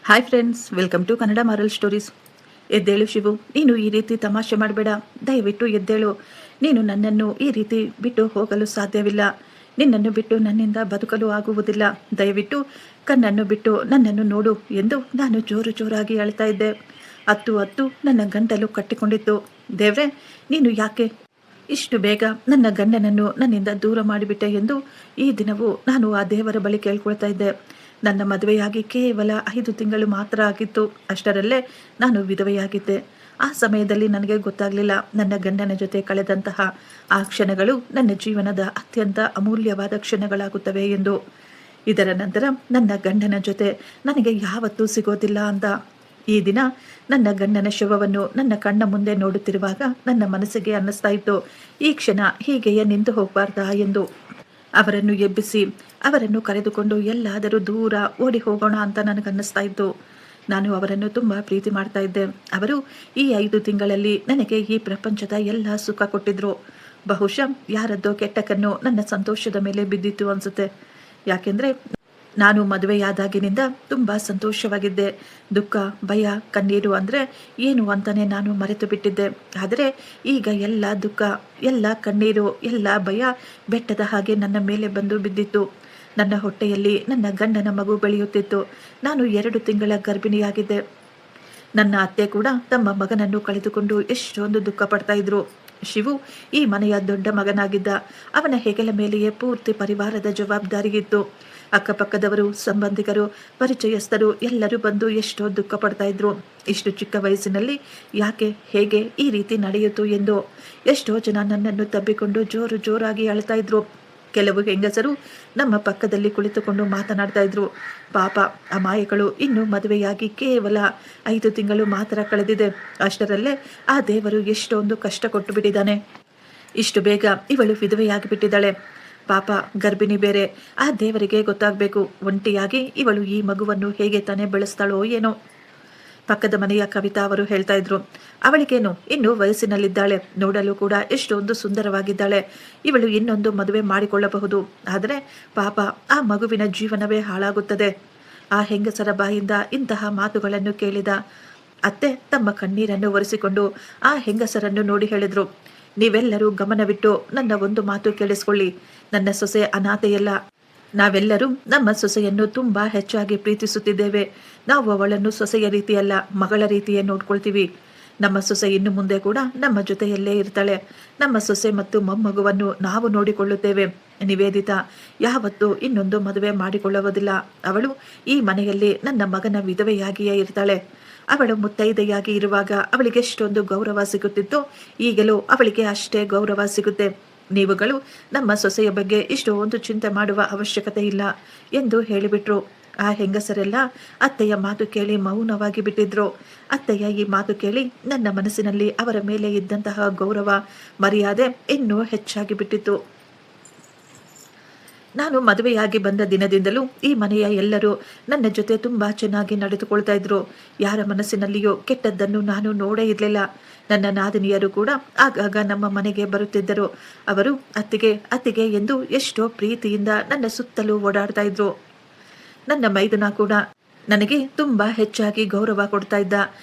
Hi friends, welcome to Kannada moral stories. ಎದ್ದೇಳು ಶಿವು, ನೀನು ಈ ರೀತಿ ತಮಾಷೆ ಮಾಡಬೇಡ. ದಯವಿಟ್ಟು ಎದ್ದೇಳು. ನೀನು ನನ್ನನ್ನು ಈ ರೀತಿ ಬಿಟ್ಟು ಹೋಗಲು ಸಾಧ್ಯವಿಲ್ಲ. ನಿನ್ನನ್ನು ಬಿಟ್ಟು ನನ್ನಿಂದ ಬದುಕಲು ಆಗುವುದಿಲ್ಲ. ದಯವಿಟ್ಟು ಕಣ್ಣನ್ನು ಬಿಟ್ಟು ನನ್ನನ್ನು ನೋಡು ಎಂದು ನಾನು ಜೋರು ಜೋರಾಗಿ ಅಳ್ತಾ ಇದ್ದೆ. ಹತ್ತು ಹತ್ತು ನನ್ನ ಗಂಟಲು ಕಟ್ಟಿಕೊಂಡಿತ್ತು. ದೇವ್ರೆ, ನೀನು ಯಾಕೆ ಇಷ್ಟು ಬೇಗ ನನ್ನ ಗಂಡನನ್ನು ನನ್ನಿಂದ ದೂರ ಮಾಡಿಬಿಟ್ಟೆ ಎಂದು ಈ ದಿನವೂ ನಾನು ಆ ದೇವರ ಬಳಿ ಕೇಳ್ಕೊಳ್ತಾ ಇದ್ದೆ. ನನ್ನ ಮದುವೆಯಾಗಿ ಕೇವಲ 5 ತಿಂಗಳು ಮಾತ್ರ ಆಗಿತ್ತು. ಅಷ್ಟರಲ್ಲೇ ನಾನು ವಿಧವೆಯಾಗಿದ್ದೆ. ಆ ಸಮಯದಲ್ಲಿ ನನಗೆ ಗೊತ್ತಾಗಲಿಲ್ಲ, ನನ್ನ ಗಂಡನ ಜೊತೆ ಕಳೆದಂತಹ ಆ ಕ್ಷಣಗಳು ನನ್ನ ಜೀವನದ ಅತ್ಯಂತ ಅಮೂಲ್ಯವಾದ ಕ್ಷಣಗಳಾಗುತ್ತವೆ ಎಂದು. ಇದರ ನಂತರ ನನ್ನ ಗಂಡನ ಜೊತೆ ನನಗೆ ಯಾವತ್ತೂ ಸಿಗೋದಿಲ್ಲ ಅಂತ. ಈ ದಿನ ನನ್ನ ಗಂಡನ ಶವವನ್ನು ನನ್ನ ಕಣ್ಣ ಮುಂದೆ ನೋಡುತ್ತಿರುವಾಗ ನನ್ನ ಮನಸ್ಸಿಗೆ ಅನ್ನಿಸ್ತಾ ಇತ್ತು, ಈ ಕ್ಷಣ ಹೀಗೆಯೇ ನಿಂತು ಹೋಗಬಾರ್ದಾ ಎಂದು. ಅವರನ್ನು ಎಬ್ಬಿಸಿ ಅವರನ್ನು ಕರೆದುಕೊಂಡು ಎಲ್ಲಾದರೂ ದೂರ ಓಡಿ ಹೋಗೋಣ ಅಂತ ನನಗನ್ನಿಸ್ತಾ ಇತ್ತು. ನಾನು ಅವರನ್ನು ತುಂಬ ಪ್ರೀತಿ ಮಾಡ್ತಾ ಇದ್ದೆ. ಅವರು ಈ 5 ತಿಂಗಳಲ್ಲಿ ನನಗೆ ಈ ಪ್ರಪಂಚದ ಎಲ್ಲ ಸುಖ ಕೊಟ್ಟಿದ್ರು. ಬಹುಶಃ ಯಾರದ್ದೋ ಕೆಟ್ಟ ಕಣ್ಣು ನನ್ನ ಸಂತೋಷದ ಮೇಲೆ ಬಿದ್ದಿತ್ತು ಅನಿಸುತ್ತೆ. ಯಾಕೆಂದರೆ ನಾನು ಮದುವೆಯಾದಾಗಿನಿಂದ ತುಂಬ ಸಂತೋಷವಾಗಿದ್ದೆ. ದುಃಖ, ಭಯ, ಕಣ್ಣೀರು ಅಂದರೆ ಏನು ಅಂತಲೇ ನಾನು ಮರೆತು ಬಿಟ್ಟಿದ್ದೆ. ಆದರೆ ಈಗ ಎಲ್ಲ ದುಃಖ, ಎಲ್ಲ ಕಣ್ಣೀರು, ಎಲ್ಲ ಭಯ ಬೆಟ್ಟದ ಹಾಗೆ ನನ್ನ ಮೇಲೆ ಬಂದು ಬಿದ್ದಿತ್ತು. ನನ್ನ ಹೊಟ್ಟೆಯಲ್ಲಿ ನನ್ನ ಗಂಡನ ಮಗು ಬೆಳೆಯುತ್ತಿತ್ತು. ನಾನು 2 ತಿಂಗಳ ಗರ್ಭಿಣಿಯಾಗಿದ್ದೆ. ನನ್ನ ಅತ್ತೆ ಕೂಡ ತಮ್ಮ ಮಗನನ್ನು ಕಳೆದುಕೊಂಡು ಎಷ್ಟೊಂದು ದುಃಖ ಪಡ್ತಾ ಇದ್ರು. ಶಿವು ಈ ಮನೆಯ ದೊಡ್ಡ ಮಗನಾಗಿದ್ದ. ಅವನ ಹೆಗಲ ಮೇಲೆಯೇ ಪೂರ್ತಿ ಪರಿವಾರದ ಜವಾಬ್ದಾರಿ ಇತ್ತು. ಅಕ್ಕಪಕ್ಕದವರು, ಸಂಬಂಧಿಕರು, ಪರಿಚಯಸ್ಥರು ಎಲ್ಲರೂ ಬಂದು ಎಷ್ಟೋ ದುಃಖ ಪಡ್ತಾ ಇದ್ರು. ಇಷ್ಟು ಚಿಕ್ಕ ವಯಸ್ಸಿನಲ್ಲಿ ಯಾಕೆ, ಹೇಗೆ ಈ ರೀತಿ ನಡೆಯಿತು ಎಂದು ಎಷ್ಟೋ ಜನ ನನ್ನನ್ನು ತಬ್ಬಿಕೊಂಡು ಜೋರು ಜೋರಾಗಿ ಅಳ್ತಾ ಇದ್ರು. ಕೆಲವು ಹೆಂಗಸರು ನಮ್ಮ ಪಕ್ಕದಲ್ಲಿ ಕುಳಿತುಕೊಂಡು ಮಾತನಾಡ್ತಾ ಇದ್ರು. ಪಾಪ ಅಮಾಯಕಳು, ಇನ್ನು ಮದುವೆಯಾಗಿ ಕೇವಲ 5 ತಿಂಗಳು ಮಾತ್ರ ಕಳೆದಿದೆ. ಅಷ್ಟರಲ್ಲೇ ಆ ದೇವರು ಎಷ್ಟೊಂದು ಕಷ್ಟ ಕೊಟ್ಟು ಬಿಟ್ಟಿದ್ದಾನೆ. ಇಷ್ಟು ಬೇಗ ಇವಳು ವಿಧವೆಯಾಗಿ ಬಿಟ್ಟಿದ್ದಾಳೆ. ಪಾಪ ಗರ್ಭಿಣಿ ಬೇರೆ. ಆ ದೇವರಿಗೆ ಗೊತ್ತಾಗಬೇಕು, ಒಂಟಿಯಾಗಿ ಇವಳು ಈ ಮಗುವನ್ನು ಹೇಗೆ ತಾನೇ ಬೆಳೆಸ್ತಾಳೋ ಏನೋ. ಪಕ್ಕದ ಮನೆಯ ಕವಿತಾ ಅವರು ಹೇಳ್ತಾ ಇದ್ರು, ಅವಳಿಗೇನು, ಇನ್ನು ವಯಸ್ಸಿನಲ್ಲಿದ್ದಾಳೆ, ನೋಡಲು ಕೂಡ ಎಷ್ಟೊಂದು ಸುಂದರವಾಗಿದ್ದಾಳೆ. ಇವಳು ಇನ್ನೊಂದು ಮದುವೆ ಮಾಡಿಕೊಳ್ಳಬಹುದು. ಆದರೆ ಪಾಪ ಆ ಮಗುವಿನ ಜೀವನವೇ ಹಾಳಾಗುತ್ತದೆ. ಆ ಹೆಂಗಸರ ಬಾಯಿಂದ ಇಂತಹ ಮಾತುಗಳನ್ನು ಕೇಳಿದ ಅತ್ತೆ ತಮ್ಮ ಕಣ್ಣೀರನ್ನು ಒರೆಸಿಕೊಂಡು ಆ ಹೆಂಗಸರನ್ನು ನೋಡಿ ಹೇಳಿದ್ರು, ನೀವೆಲ್ಲರೂ ಗಮನವಿಟ್ಟು ನನ್ನ ಒಂದು ಮಾತು ಕೇಳಿಸ್ಕೊಳ್ಳಿ. ನನ್ನ ಸೊಸೆ ಅನಾಥೆಯಲ್ಲ. ನಾವೆಲ್ಲರೂ ನಮ್ಮ ಸೊಸೆಯನ್ನು ತುಂಬಾ ಹೆಚ್ಚಾಗಿ ಪ್ರೀತಿಸುತ್ತಿದ್ದೇವೆ. ನಾವು ಅವಳನ್ನು ಸೊಸೆಯ ರೀತಿಯಲ್ಲ, ಮಗಳ ರೀತಿಯೇ ನೋಡ್ಕೊಳ್ತೀವಿ. ನಮ್ಮ ಸೊಸೆ ಇನ್ನು ಮುಂದೆ ಕೂಡ ನಮ್ಮ ಜೊತೆಯಲ್ಲೇ ಇರ್ತಾಳೆ. ನಮ್ಮ ಸೊಸೆ ಮತ್ತು ಮೊಮ್ಮಗುವನ್ನು ನಾವು ನೋಡಿಕೊಳ್ಳುತ್ತೇವೆ. ನಿವೇದಿತಾ ಯಾವತ್ತೂ ಇನ್ನೊಂದು ಮದುವೆ ಮಾಡಿಕೊಳ್ಳುವುದಿಲ್ಲ. ಅವಳು ಈ ಮನೆಯಲ್ಲಿ ನನ್ನ ಮಗನ ವಿಧವೆಯಾಗಿಯೇ ಇರ್ತಾಳೆ. ಅವಳು ಮುತ್ತೈದೆಯಾಗಿ ಇರುವಾಗ ಅವಳಿಗೆ ಎಷ್ಟೊಂದು ಗೌರವ ಸಿಗುತ್ತಿತ್ತು, ಈಗಲೂ ಅವಳಿಗೆ ಅಷ್ಟೇ ಗೌರವ ಸಿಗುತ್ತೆ. ನೀವುಗಳು ನಮ್ಮ ಸೊಸೆಯ ಬಗ್ಗೆ ಇಷ್ಟೊಂದು ಚಿಂತೆ ಮಾಡುವ ಅವಶ್ಯಕತೆ ಇಲ್ಲ ಎಂದು ಹೇಳಿಬಿಟ್ರು. ಆ ಹೆಂಗಸರೆಲ್ಲ ಅತ್ತೆಯ ಮಾತು ಕೇಳಿ ಮೌನವಾಗಿ ಬಿಟ್ಟಿದ್ರು. ಅತ್ತೆಯ ಈ ಮಾತು ಕೇಳಿ ನನ್ನ ಮನಸ್ಸಿನಲ್ಲಿ ಅವರ ಮೇಲೆ ಇದ್ದಂತಹ ಗೌರವ, ಮರ್ಯಾದೆ ಇನ್ನೂ ಹೆಚ್ಚಾಗಿ ಬಿಟ್ಟಿತ್ತು. ನಾನು ಮದುವೆಯಾಗಿ ಬಂದ ದಿನದಿಂದಲೂ ಈ ಮನೆಯ ಎಲ್ಲರೂ ನನ್ನ ಜೊತೆ ತುಂಬ ಚೆನ್ನಾಗಿ ನಡೆದುಕೊಳ್ತಾ ಇದ್ರು. ಯಾರ ಮನಸ್ಸಿನಲ್ಲಿಯೂ ಕೆಟ್ಟದ್ದನ್ನು ನಾನು ನೋಡೇ ಇರಲಿಲ್ಲ. ನನ್ನ ನಾದಿನಿಯರು ಕೂಡ ಆಗಾಗ ನಮ್ಮ ಮನೆಗೆ ಬರುತ್ತಿದ್ದರು. ಅವರು ಅತ್ತಿಗೆ ಅತ್ತಿಗೆ ಎಂದು ಎಷ್ಟೋ ಪ್ರೀತಿಯಿಂದ ನನ್ನ ಸುತ್ತಲೂ ಓಡಾಡ್ತಾ ಇದ್ರು. ನನ್ನ ಮೈದುನ ಕೂಡ ನನಗೆ ತುಂಬ ಹೆಚ್ಚಾಗಿ ಗೌರವ ಕೊಡ್ತಾ ಇದ್ದ.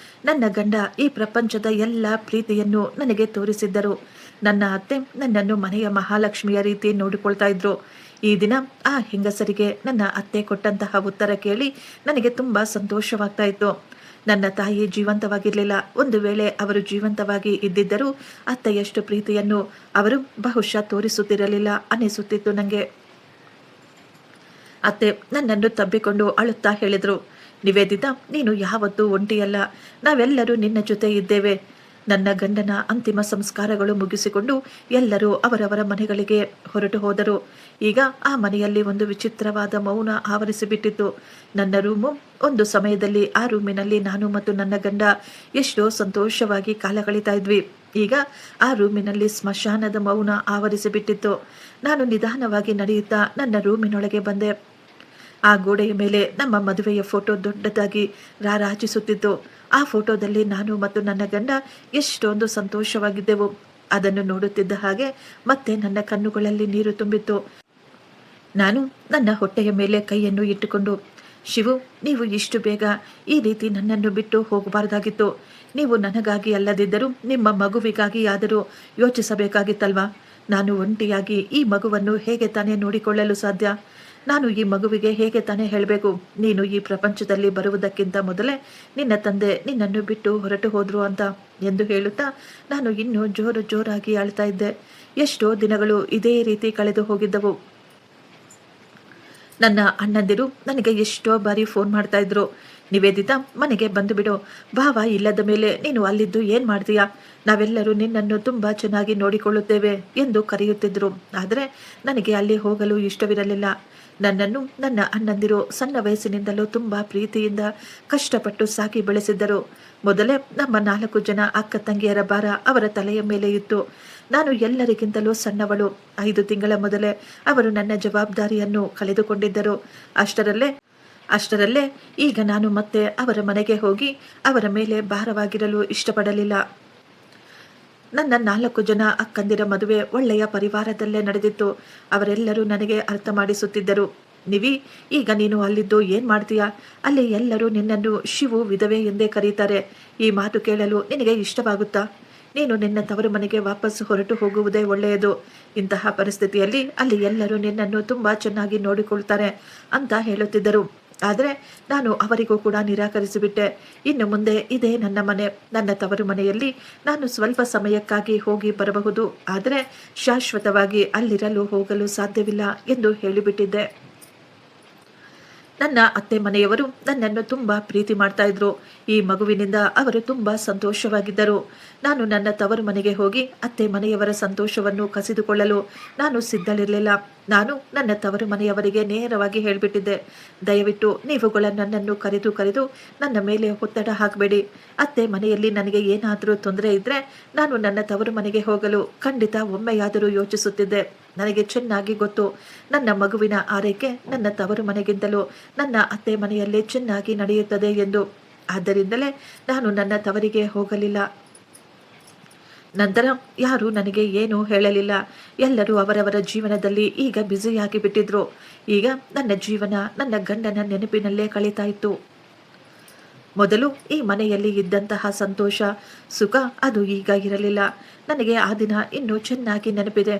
ನನ್ನ ಗಂಡ ಈ ಪ್ರಪಂಚದ ಎಲ್ಲ ಪ್ರೀತಿಯನ್ನು ನನಗೆ ತೋರಿಸಿದ್ದರು. ನನ್ನ ಅತ್ತೆ ನನ್ನನ್ನು ಮನೆಯ ಮಹಾಲಕ್ಷ್ಮಿಯ ರೀತಿ ನೋಡಿಕೊಳ್ತಾ ಇದ್ರು. ಈ ದಿನ ಆ ಹೆಂಗಸರಿಗೆ ನನ್ನ ಅತ್ತೆ ಕೊಟ್ಟಂತಹ ಉತ್ತರ ಕೇಳಿ ನನಗೆ ತುಂಬ ಸಂತೋಷವಾಗ್ತಾ ಇತ್ತು. ನನ್ನ ತಾಯಿ ಜೀವಂತವಾಗಿರಲಿಲ್ಲ. ಒಂದು ವೇಳೆ ಅವರು ಜೀವಂತವಾಗಿ ಇದ್ದಿದ್ದರೂ ಅತ್ತೆಯಷ್ಟು ಪ್ರೀತಿಯನ್ನು ಅವರು ಬಹುಶಃ ತೋರಿಸುತ್ತಿರಲಿಲ್ಲ ಅನ್ನಿಸುತ್ತಿತ್ತು ನನಗೆ. ಅತ್ತೆ ನನ್ನನ್ನು ತಬ್ಬಿಕೊಂಡು ಅಳುತ್ತಾ ಹೇಳಿದರು, ನಿವೇದಿತಾ ನೀನು ಯಾವತ್ತೂ ಒಂಟಿಯಲ್ಲ, ನಾವೆಲ್ಲರೂ ನಿನ್ನ ಜೊತೆ ಇದ್ದೇವೆ. ನನ್ನ ಗಂಡನ ಅಂತಿಮ ಸಂಸ್ಕಾರಗಳು ಮುಗಿಸಿಕೊಂಡು ಎಲ್ಲರೂ ಅವರವರ ಮನೆಗಳಿಗೆ ಹೊರಟು ಹೋದರು. ಈಗ ಆ ಮನೆಯಲ್ಲಿ ಒಂದು ವಿಚಿತ್ರವಾದ ಮೌನ ಆವರಿಸಿಬಿಟ್ಟಿತ್ತು. ನನ್ನ ರೂಮು, ಒಂದು ಸಮಯದಲ್ಲಿ ಆ ರೂಮಿನಲ್ಲಿ ನಾನು ಮತ್ತು ನನ್ನ ಗಂಡ ಎಷ್ಟೋ ಸಂತೋಷವಾಗಿ ಕಾಲ ಕಳೀತಾ ಇದ್ವಿ. ಈಗ ಆ ರೂಮಿನಲ್ಲಿ ಸ್ಮಶಾನದ ಮೌನ ಆವರಿಸಿಬಿಟ್ಟಿತ್ತು. ನಾನು ನಿಧಾನವಾಗಿ ನಡೆಯುತ್ತಾ ನನ್ನ ರೂಮಿನೊಳಗೆ ಬಂದೆ. ಆ ಗೋಡೆಯ ಮೇಲೆ ನಮ್ಮ ಮದುವೆಯ ಫೋಟೋ ದೊಡ್ಡದಾಗಿ ರಾರಾಜಿಸುತ್ತಿತ್ತು. ಆ ಫೋಟೋದಲ್ಲಿ ನಾನು ಮತ್ತು ನನ್ನ ಗಂಡ ಎಷ್ಟೊಂದು ಸಂತೋಷವಾಗಿದ್ದೆವು. ಅದನ್ನು ನೋಡುತ್ತಿದ್ದ ಹಾಗೆ ಮತ್ತೆ ನನ್ನ ಕಣ್ಣುಗಳಲ್ಲಿ ನೀರು ತುಂಬಿತ್ತು. ನಾನು ನನ್ನ ಹೊಟ್ಟೆಯ ಮೇಲೆ ಕೈಯನ್ನು ಇಟ್ಟುಕೊಂಡು, ಶಿವು, ನೀವು ಇಷ್ಟು ಬೇಗ ಈ ರೀತಿ ನನ್ನನ್ನು ಬಿಟ್ಟು ಹೋಗಬಾರ್ದಾಗಿತ್ತು. ನೀವು ನನಗಾಗಿ ಅಲ್ಲದಿದ್ದರೂ ನಿಮ್ಮ ಮಗುವಿಗಾಗಿ ಆದರೂ ಯೋಚಿಸಬೇಕಾಗಿತ್ತಲ್ವಾ? ನಾನು ಒಂಟಿಯಾಗಿ ಈ ಮಗುವನ್ನು ಹೇಗೆ ತಾನೇ ನೋಡಿಕೊಳ್ಳಲು ಸಾಧ್ಯ? ನಾನು ಈ ಮಗುವಿಗೆ ಹೇಗೆ ತಾನೇ ಹೇಳಬೇಕು, ನೀನು ಈ ಪ್ರಪಂಚದಲ್ಲಿ ಬರುವುದಕ್ಕಿಂತ ಮೊದಲೇ ನಿನ್ನ ತಂದೆ ನಿನ್ನನ್ನು ಬಿಟ್ಟು ಹೊರಟು ಹೋದ್ರು ಅಂತ ಎಂದು ಹೇಳುತ್ತಾ ನಾನು ಇನ್ನೂ ಜೋರಾಗಿ ಅಳ್ತಾ ಇದ್ದೆ. ಎಷ್ಟೋ ದಿನಗಳು ಇದೇ ರೀತಿ ಕಳೆದು ಹೋಗಿದ್ದವು. ನನ್ನ ಅಣ್ಣಂದಿರು ನನಗೆ ಎಷ್ಟೋ ಬಾರಿ ಫೋನ್ ಮಾಡ್ತಾ ಇದ್ರು. ನಿವೇದಿತಾ, ಮನೆಗೆ ಬಂದು ಬಿಡು, ಭಾವ ಇಲ್ಲದ ಮೇಲೆ ನೀನು ಅಲ್ಲಿದ್ದು ಏನು ಮಾಡ್ತೀಯಾ? ನಾವೆಲ್ಲರೂ ನಿನ್ನನ್ನು ತುಂಬ ಚೆನ್ನಾಗಿ ನೋಡಿಕೊಳ್ಳುತ್ತೇವೆ ಎಂದು ಕರೆಯುತ್ತಿದ್ದರು. ಆದರೆ ನನಗೆ ಅಲ್ಲಿ ಹೋಗಲು ಇಷ್ಟವಿರಲಿಲ್ಲ. ನನ್ನನ್ನು ನನ್ನ ಅಣ್ಣಂದಿರು ಸಣ್ಣ ವಯಸ್ಸಿನಿಂದಲೂ ತುಂಬ ಪ್ರೀತಿಯಿಂದ ಕಷ್ಟಪಟ್ಟು ಸಾಕಿ ಬೆಳೆಸಿದ್ದರು. ಮೊದಲೇ ನಮ್ಮ 4 ಜನ ಅಕ್ಕ ತಂಗಿಯರ ಭಾರ ಅವರ ತಲೆಯ ಮೇಲೆ ಇತ್ತು. ನಾನು ಎಲ್ಲರಿಗಿಂತಲೂ ಸಣ್ಣವಳು. 5 ತಿಂಗಳ ಮೊದಲೇ ಅವರು ನನ್ನ ಜವಾಬ್ದಾರಿಯನ್ನು ಕಳೆದುಕೊಂಡಿದ್ದರು. ಅಷ್ಟರಲ್ಲೇ ಈಗ ನಾನು ಮತ್ತೆ ಅವರ ಮನೆಗೆ ಹೋಗಿ ಅವರ ಮೇಲೆ ಭಾರವಾಗಿರಲು ಇಷ್ಟಪಡಲಿಲ್ಲ. ನನ್ನ 4 ಜನ ಅಕ್ಕಂದಿರ ಮದುವೆ ಒಳ್ಳೆಯ ಪರಿವಾರದಲ್ಲೇ ನಡೆದಿತ್ತು. ಅವರೆಲ್ಲರೂ ನನಗೆ ಅರ್ಥ ಮಾಡಿಸುತ್ತಿದ್ದರು. ನಿವಿ, ಈಗ ನೀನು ಅಲ್ಲಿದ್ದು ಏನು ಮಾಡ್ತೀಯಾ? ಅಲ್ಲಿ ಎಲ್ಲರೂ ನಿನ್ನನ್ನು ಶಿವು ವಿಧವೆ ಎಂದೇ ಕರೀತಾರೆ. ಈ ಮಾತು ಕೇಳಲು ನಿನಗೆ ಇಷ್ಟವಾಗುತ್ತಾ? ನೀನು ನಿನ್ನ ತವರು ಮನೆಗೆ ವಾಪಸ್ ಹೊರಟು ಹೋಗುವುದೇ ಒಳ್ಳೆಯದು. ಇಂತಹ ಪರಿಸ್ಥಿತಿಯಲ್ಲಿ ಅಲ್ಲಿ ಎಲ್ಲರೂ ನಿನ್ನನ್ನು ತುಂಬ ಚೆನ್ನಾಗಿ ನೋಡಿಕೊಳ್ತಾರೆ ಅಂತ ಹೇಳುತ್ತಿದ್ದರು. ಆದರೆ ನಾನು ಅವರಿಗೂ ಕೂಡ ನಿರಾಕರಿಸಿಬಿಟ್ಟೆ. ಇನ್ನು ಮುಂದೆ ಇದೇ ನನ್ನ ಮನೆ. ನನ್ನ ತವರು ಮನೆಯಲ್ಲಿ ನಾನು ಸ್ವಲ್ಪ ಸಮಯಕ್ಕಾಗಿ ಹೋಗಿ ಬರಬಹುದು, ಆದರೆ ಶಾಶ್ವತವಾಗಿ ಅಲ್ಲಿರಲು ಹೋಗಲು ಸಾಧ್ಯವಿಲ್ಲ ಎಂದು ಹೇಳಿಬಿಟ್ಟಿದ್ದೆ. ನನ್ನ ಅತ್ತೆ ಮನೆಯವರು ನನ್ನನ್ನು ತುಂಬ ಪ್ರೀತಿ ಮಾಡ್ತಾ ಇದ್ರು. ಈ ಮಗುವಿನಿಂದ ಅವರು ತುಂಬ ಸಂತೋಷವಾಗಿದ್ದರು. ನಾನು ನನ್ನ ತವರು ಮನೆಗೆ ಹೋಗಿ ಅತ್ತೆ ಮನೆಯವರ ಸಂತೋಷವನ್ನು ಕಸಿದುಕೊಳ್ಳಲು ನಾನು ಸಿದ್ಧಳಿರಲಿಲ್ಲ. ನಾನು ನನ್ನ ತವರು ಮನೆಯವರಿಗೆ ನೇರವಾಗಿ ಹೇಳಿಬಿಟ್ಟಿದ್ದೆ, ದಯವಿಟ್ಟು ನೀವುಗಳ ನನ್ನನ್ನು ಕರೆದು ನನ್ನ ಮೇಲೆ ಒತ್ತಡ ಹಾಕಬೇಡಿ. ಅತ್ತೆ ಮನೆಯಲ್ಲಿ ನನಗೆ ಏನಾದರೂ ತೊಂದರೆ ಇದ್ದರೆ ನಾನು ನನ್ನ ತವರು ಮನೆಗೆ ಹೋಗಲು ಖಂಡಿತ ಒಮ್ಮೆಯಾದರೂ ಯೋಚಿಸುತ್ತಿದ್ದೆ. ನನಗೆ ಚೆನ್ನಾಗಿ ಗೊತ್ತು, ನನ್ನ ಮಗುವಿನ ಆರೈಕೆ ನನ್ನ ತವರು ಮನೆಗಿಂತಲೂ ನನ್ನ ಅತ್ತೆ ಮನೆಯಲ್ಲೇ ಚೆನ್ನಾಗಿ ನಡೆಯುತ್ತದೆ ಎಂದು. ಆದ್ದರಿಂದಲೇ ನಾನು ನನ್ನ ತವರಿಗೆ ಹೋಗಲಿಲ್ಲ. ನಂತರ ಯಾರೂ ನನಗೆ ಏನೂ ಹೇಳಲಿಲ್ಲ. ಎಲ್ಲರೂ ಅವರವರ ಜೀವನದಲ್ಲಿ ಈಗ ಬ್ಯುಸಿಯಾಗಿ ಬಿಟ್ಟಿದ್ರು. ಈಗ ನನ್ನ ಜೀವನ ನನ್ನ ಗಂಡನ ನೆನಪಿನಲ್ಲೇ ಕಳೀತಾ ಇತ್ತು. ಮೊದಲು ಈ ಮನೆಯಲ್ಲಿ ಇದ್ದಂತಹ ಸಂತೋಷ, ಸುಖ ಅದು ಈಗ ಇರಲಿಲ್ಲ. ನನಗೆ ಆ ದಿನ ಇನ್ನೂ ಚೆನ್ನಾಗಿ ನೆನಪಿದೆ.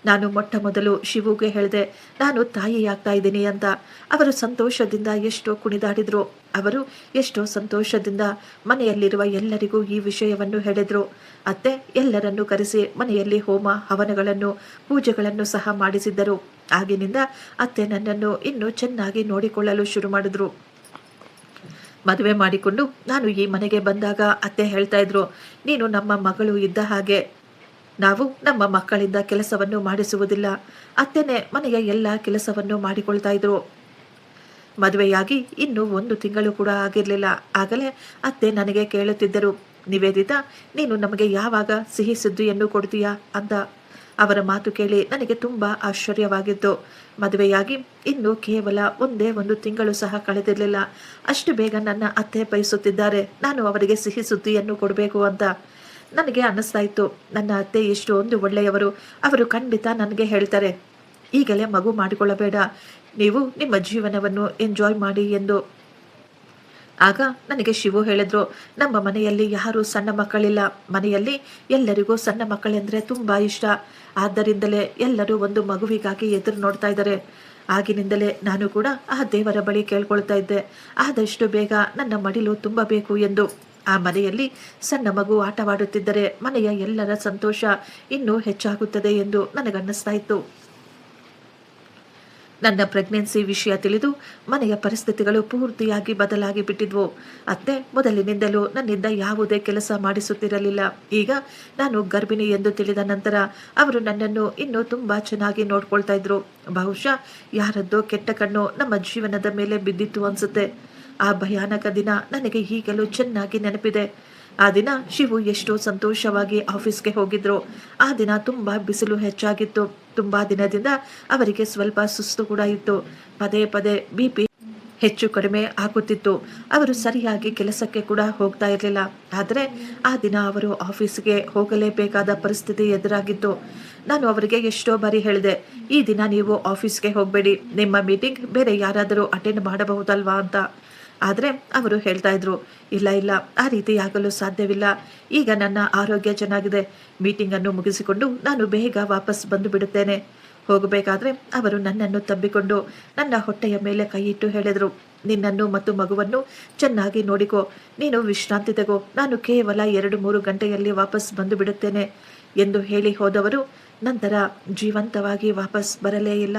ನಾನು ಮೊಟ್ಟ ಮೊದಲು ಶಿವುಗೆ ಹೇಳಿದೆ, ನಾನು ತಾಯಿಯಾಗ್ತಾ ಇದ್ದೀನಿ ಅಂತ. ಅವರು ಸಂತೋಷದಿಂದ ಎಷ್ಟೋ ಕುಣಿದಾಡಿದ್ರು. ಅವರು ಎಷ್ಟೋ ಸಂತೋಷದಿಂದ ಮನೆಯಲ್ಲಿರುವ ಎಲ್ಲರಿಗೂ ಈ ವಿಷಯವನ್ನು ಹೇಳಿದ್ರು. ಅತ್ತೆ ಎಲ್ಲರನ್ನೂ ಕರೆಸಿ ಮನೆಯಲ್ಲಿ ಹೋಮ ಹವನಗಳನ್ನು ಪೂಜೆಗಳನ್ನು ಸಹ ಮಾಡಿಸಿದ್ದರು. ಆಗಿನಿಂದ ಅತ್ತೆ ನನ್ನನ್ನು ಇನ್ನೂ ಚೆನ್ನಾಗಿ ನೋಡಿಕೊಳ್ಳಲು ಶುರು ಮಾಡಿದ್ರು. ಮದುವೆ ಮಾಡಿಕೊಂಡು ನಾನು ಈ ಮನೆಗೆ ಬಂದಾಗ ಅತ್ತೆ ಹೇಳ್ತಾ ಇದ್ರು, ನೀನು ನಮ್ಮ ಮಗಳು ಇದ್ದ ಹಾಗೆ, ನಾವು ನಮ್ಮ ಮಕ್ಕಳಿಂದ ಕೆಲಸವನ್ನು ಮಾಡಿಸುವುದಿಲ್ಲ. ಅತ್ತೆನೇ ಮನೆಯ ಎಲ್ಲ ಕೆಲಸವನ್ನು ಮಾಡಿಕೊಳ್ತಾ ಇದ್ರು. ಮದುವೆಯಾಗಿ ಇನ್ನೂ 1 ತಿಂಗಳು ಕೂಡ ಆಗಿರಲಿಲ್ಲ. ಆಗಲೇ ಅತ್ತೆ ನನಗೆ ಕೇಳುತ್ತಿದ್ದರು, ನಿವೇದಿತಾ, ನೀನು ನಮಗೆ ಯಾವಾಗ ಸಿಹಿ ಸುದ್ದಿಯನ್ನು ಕೊಡ್ತೀಯಾ ಅಂತ. ಅವರ ಮಾತು ಕೇಳಿ ನನಗೆ ತುಂಬ ಆಶ್ಚರ್ಯವಾಗಿತ್ತು. ಮದುವೆಯಾಗಿ ಇನ್ನೂ ಕೇವಲ 1 ತಿಂಗಳು ಸಹ ಕಳೆದಿರಲಿಲ್ಲ. ಅಷ್ಟು ಬೇಗ ನನ್ನ ಅತ್ತೆ ಬಯಸುತ್ತಿದ್ದಾರೆ ನಾನು ಅವರಿಗೆ ಸಿಹಿ ಸುದ್ದಿಯನ್ನು ಕೊಡಬೇಕು ಅಂತ. ನನಗೆ ಅನ್ನಿಸ್ತಾ ಇತ್ತು, ನನ್ನ ಅತ್ತೆ ಎಷ್ಟೊಂದು ಒಳ್ಳೆಯವರು. ಅವರು ಖಂಡಿತ ನನಗೆ ಹೇಳ್ತಾರೆ, ಈಗಲೇ ಮಗು ಮಾಡಿಕೊಳ್ಳಬೇಡ, ನೀವು ನಿಮ್ಮ ಜೀವನವನ್ನು ಎಂಜಾಯ್ ಮಾಡಿ ಎಂದು. ಆಗ ನನಗೆ ಶಿವು ಹೇಳಿದ್ರು, ನಮ್ಮ ಮನೆಯಲ್ಲಿ ಯಾರೂ ಸಣ್ಣ ಮಕ್ಕಳಿಲ್ಲ. ಮನೆಯಲ್ಲಿ ಎಲ್ಲರಿಗೂ ಸಣ್ಣ ಮಕ್ಕಳೆಂದರೆ ತುಂಬ ಇಷ್ಟ. ಆದ್ದರಿಂದಲೇ ಎಲ್ಲರೂ ಒಂದು ಮಗುವಿಗಾಗಿ ಎದುರು ನೋಡ್ತಾ ಇದ್ದಾರೆ. ಆಗಿನಿಂದಲೇ ನಾನು ಕೂಡ ಆ ದೇವರ ಬಳಿ ಕೇಳ್ಕೊಳ್ತಾ ಇದ್ದೆ, ಆದಷ್ಟು ಬೇಗ ನನ್ನ ಮಡಿಲು ತುಂಬಬೇಕು ಎಂದು. ಆ ಮನೆಯಲ್ಲಿ ಸಣ್ಣ ಮಗು ಆಟವಾಡುತ್ತಿದ್ದರೆ ಮನೆಯ ಎಲ್ಲರ ಸಂತೋಷ ಇನ್ನೂ ಹೆಚ್ಚಾಗುತ್ತದೆ ಎಂದು ನನಗನ್ನಿಸ್ತಾ ಇತ್ತು. ನನ್ನ ಪ್ರೆಗ್ನೆನ್ಸಿ ವಿಷಯ ತಿಳಿದು ಮನೆಯ ಪರಿಸ್ಥಿತಿಗಳು ಪೂರ್ತಿಯಾಗಿ ಬದಲಾಗಿ ಬಿಟ್ಟಿದ್ವು. ಅತ್ತೆ ಮೊದಲಿನಿಂದಲೂ ನನ್ನಿಂದ ಯಾವುದೇ ಕೆಲಸ ಮಾಡಿಸುತ್ತಿರಲಿಲ್ಲ. ಈಗ ನಾನು ಗರ್ಭಿಣಿ ಎಂದು ತಿಳಿದ ನಂತರ ಅವರು ನನ್ನನ್ನು ಇನ್ನೂ ತುಂಬ ಚೆನ್ನಾಗಿ ನೋಡ್ಕೊಳ್ತಾ ಇದ್ರು. ಬಹುಶಃ ಯಾರದ್ದೋ ಕೆಟ್ಟ ಕಣ್ಣು ನಮ್ಮ ಜೀವನದ ಮೇಲೆ ಬಿದ್ದಿತ್ತು ಅನ್ಸುತ್ತೆ. ಆ ಭಯಾನಕ ದಿನ ನನಗೆ ಈಗಲೂ ಚೆನ್ನಾಗಿ ನೆನಪಿದೆ. ಆ ದಿನ ಶಿವು ಎಷ್ಟೋ ಸಂತೋಷವಾಗಿ ಆಫೀಸ್ಗೆ ಹೋಗಿದ್ರು. ಆ ದಿನ ತುಂಬ ಬಿಸಿಲು ಹೆಚ್ಚಾಗಿತ್ತು. ತುಂಬ ದಿನದಿಂದ ಅವರಿಗೆ ಸ್ವಲ್ಪ ಸುಸ್ತು ಕೂಡ ಇತ್ತು. ಪದೇ ಪದೇ BP ಹೆಚ್ಚು ಕಡಿಮೆ ಆಗುತ್ತಿತ್ತು. ಅವರು ಸರಿಯಾಗಿ ಕೆಲಸಕ್ಕೆ ಕೂಡ ಹೋಗ್ತಾ ಇರಲಿಲ್ಲ. ಆದರೆ ಆ ದಿನ ಅವರು ಆಫೀಸ್ಗೆ ಹೋಗಲೇಬೇಕಾದ ಪರಿಸ್ಥಿತಿ ಎದುರಾಗಿತ್ತು. ನಾನು ಅವರಿಗೆ ಎಷ್ಟೋ ಬಾರಿ ಹೇಳಿದೆ, ಈ ದಿನ ನೀವು ಆಫೀಸ್ಗೆ ಹೋಗಬೇಡಿ, ನಿಮ್ಮ ಮೀಟಿಂಗ್ ಬೇರೆ ಯಾರಾದರೂ ಅಟೆಂಡ್ ಮಾಡಬಹುದಲ್ವಾ ಅಂತ. ಆದರೆ ಅವರು ಹೇಳ್ತಾ ಇದ್ರು, ಇಲ್ಲ ಇಲ್ಲ, ಆ ರೀತಿ ಆಗಲು ಸಾಧ್ಯವಿಲ್ಲ. ಈಗ ನನ್ನ ಆರೋಗ್ಯ ಚೆನ್ನಾಗಿದೆ. ಮೀಟಿಂಗನ್ನು ಮುಗಿಸಿಕೊಂಡು ನಾನು ಬೇಗ ವಾಪಸ್ ಬಂದು ಬಿಡುತ್ತೇನೆ. ಹೋಗಬೇಕಾದ್ರೆ ಅವರು ನನ್ನನ್ನು ತಬ್ಬಿಕೊಂಡು ನನ್ನ ಹೊಟ್ಟೆಯ ಮೇಲೆ ಕೈಯಿಟ್ಟು ಹೇಳಿದರು, ನಿನ್ನನ್ನು ಮತ್ತು ಮಗುವನ್ನು ಚೆನ್ನಾಗಿ ನೋಡಿಕೋ, ನೀನು ವಿಶ್ರಾಂತಿ ತಗೋ, ನಾನು ಕೇವಲ 2-3 ಗಂಟೆಯಲ್ಲಿ ವಾಪಸ್ ಬಂದು ಬಿಡುತ್ತೇನೆ ಎಂದು ಹೇಳಿ ಹೋದವರು ನಂತರ ಜೀವಂತವಾಗಿ ವಾಪಸ್ ಬರಲೇ ಇಲ್ಲ.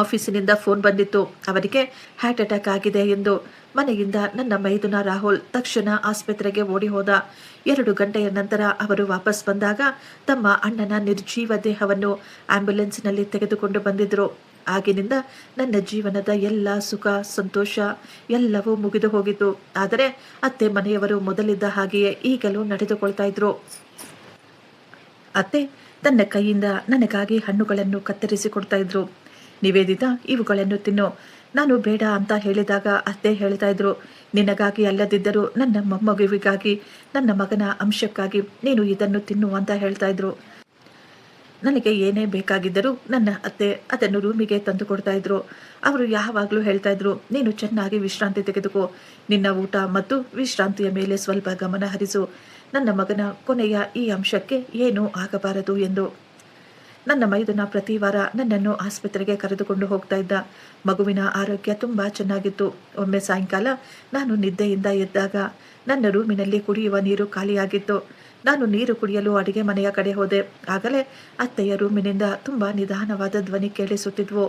ಆಫೀಸಿನಿಂದ ಫೋನ್ ಬಂದಿತ್ತು, ಅವರಿಗೆ ಹಾರ್ಟ್ ಅಟ್ಯಾಕ್ ಆಗಿದೆ ಎಂದು. ಮನೆಯಿಂದ ನನ್ನ ಮೈದುನ ರಾಹುಲ್ ತಕ್ಷಣ ಆಸ್ಪತ್ರೆಗೆ ಓಡಿ ಹೋದ. 2 ಗಂಟೆಯ ನಂತರ ಅವರು ವಾಪಸ್ ಬಂದಾಗ ತಮ್ಮ ಅಣ್ಣನ ನಿರ್ಜೀವ ದೇಹವನ್ನು ಆಂಬ್ಯುಲೆನ್ಸ್ನಲ್ಲಿ ತೆಗೆದುಕೊಂಡು ಬಂದಿದ್ದರು. ಆಗಿನಿಂದ ನನ್ನ ಜೀವನದ ಎಲ್ಲ ಸುಖ ಸಂತೋಷ ಎಲ್ಲವೂ ಮುಗಿದು ಹೋಗಿತ್ತು. ಆದರೆ ಅತ್ತೆ ಮನೆಯವರು ಮೊದಲಿದ್ದ ಹಾಗೆಯೇ ಈಗಲೂ ನಡೆದುಕೊಳ್ತಾ ಇದ್ರು. ಅತ್ತೆ ತನ್ನ ಕೈಯಿಂದ ನನಗಾಗಿ ಹಣ್ಣುಗಳನ್ನು ಕತ್ತರಿಸಿ ಕೊಡ್ತಾ ಇದ್ರು. ನಿವೇದಿತಾ, ಇವುಗಳನ್ನು ತಿನ್ನು. ನಾನು ಬೇಡ ಅಂತ ಹೇಳಿದಾಗ ಅತ್ತೆ ಹೇಳ್ತಾ ಇದ್ರು, ನಿನಗಾಗಿ ಅಲ್ಲದಿದ್ದರೂ ನನ್ನ ಮೊಮ್ಮಗುವಿಗಾಗಿ, ನನ್ನ ಮಗನ ಅಂಶಕ್ಕಾಗಿ ನೀನು ಇದನ್ನು ತಿನ್ನು ಅಂತ ಹೇಳ್ತಾ ಇದ್ರು. ನನಗೆ ಏನೇ ಬೇಕಾಗಿದ್ದರೂ ನನ್ನ ಅತ್ತೆ ಅದನ್ನು ರೂಮಿಗೆ ತಂದು ಕೊಡ್ತಾ ಇದ್ರು. ಅವರು ಯಾವಾಗಲೂ ಹೇಳ್ತಾ ಇದ್ರು, ನೀನು ಚೆನ್ನಾಗಿ ವಿಶ್ರಾಂತಿ ತೆಗೆದುಕೋ, ನಿನ್ನ ಊಟ ಮತ್ತು ವಿಶ್ರಾಂತಿಯ ಮೇಲೆ ಸ್ವಲ್ಪ ಗಮನ ಹರಿಸು, ನನ್ನ ಮಗನ ಕೊನೆಯ ಈ ಅಂಶಕ್ಕೆ ಏನೂ ಆಗಬಾರದು ಎಂದು. ನನ್ನ ಮೈದುನ ಪ್ರತಿ ವಾರ ನನ್ನನ್ನು ಆಸ್ಪತ್ರೆಗೆ ಕರೆದುಕೊಂಡು ಹೋಗ್ತಾ ಇದ್ದ. ಮಗುವಿನ ಆರೋಗ್ಯ ತುಂಬ ಚೆನ್ನಾಗಿತ್ತು. ಒಮ್ಮೆ ಸಾಯಂಕಾಲ ನಾನು ನಿದ್ದೆಯಿಂದ ಎದ್ದಾಗ ನನ್ನ ರೂಮಿನಲ್ಲಿ ಕುಡಿಯುವ ನೀರು ಖಾಲಿಯಾಗಿತ್ತು. ನಾನು ನೀರು ಕುಡಿಯಲು ಅಡಿಗೆ ಮನೆಯ ಕಡೆ ಹೋದೆ. ಆಗಲೇ ಅತ್ತೆಯ ರೂಮಿನಿಂದ ತುಂಬ ನಿಧಾನವಾದ ಧ್ವನಿ ಕೇಳಿಸುತ್ತಿದ್ವು.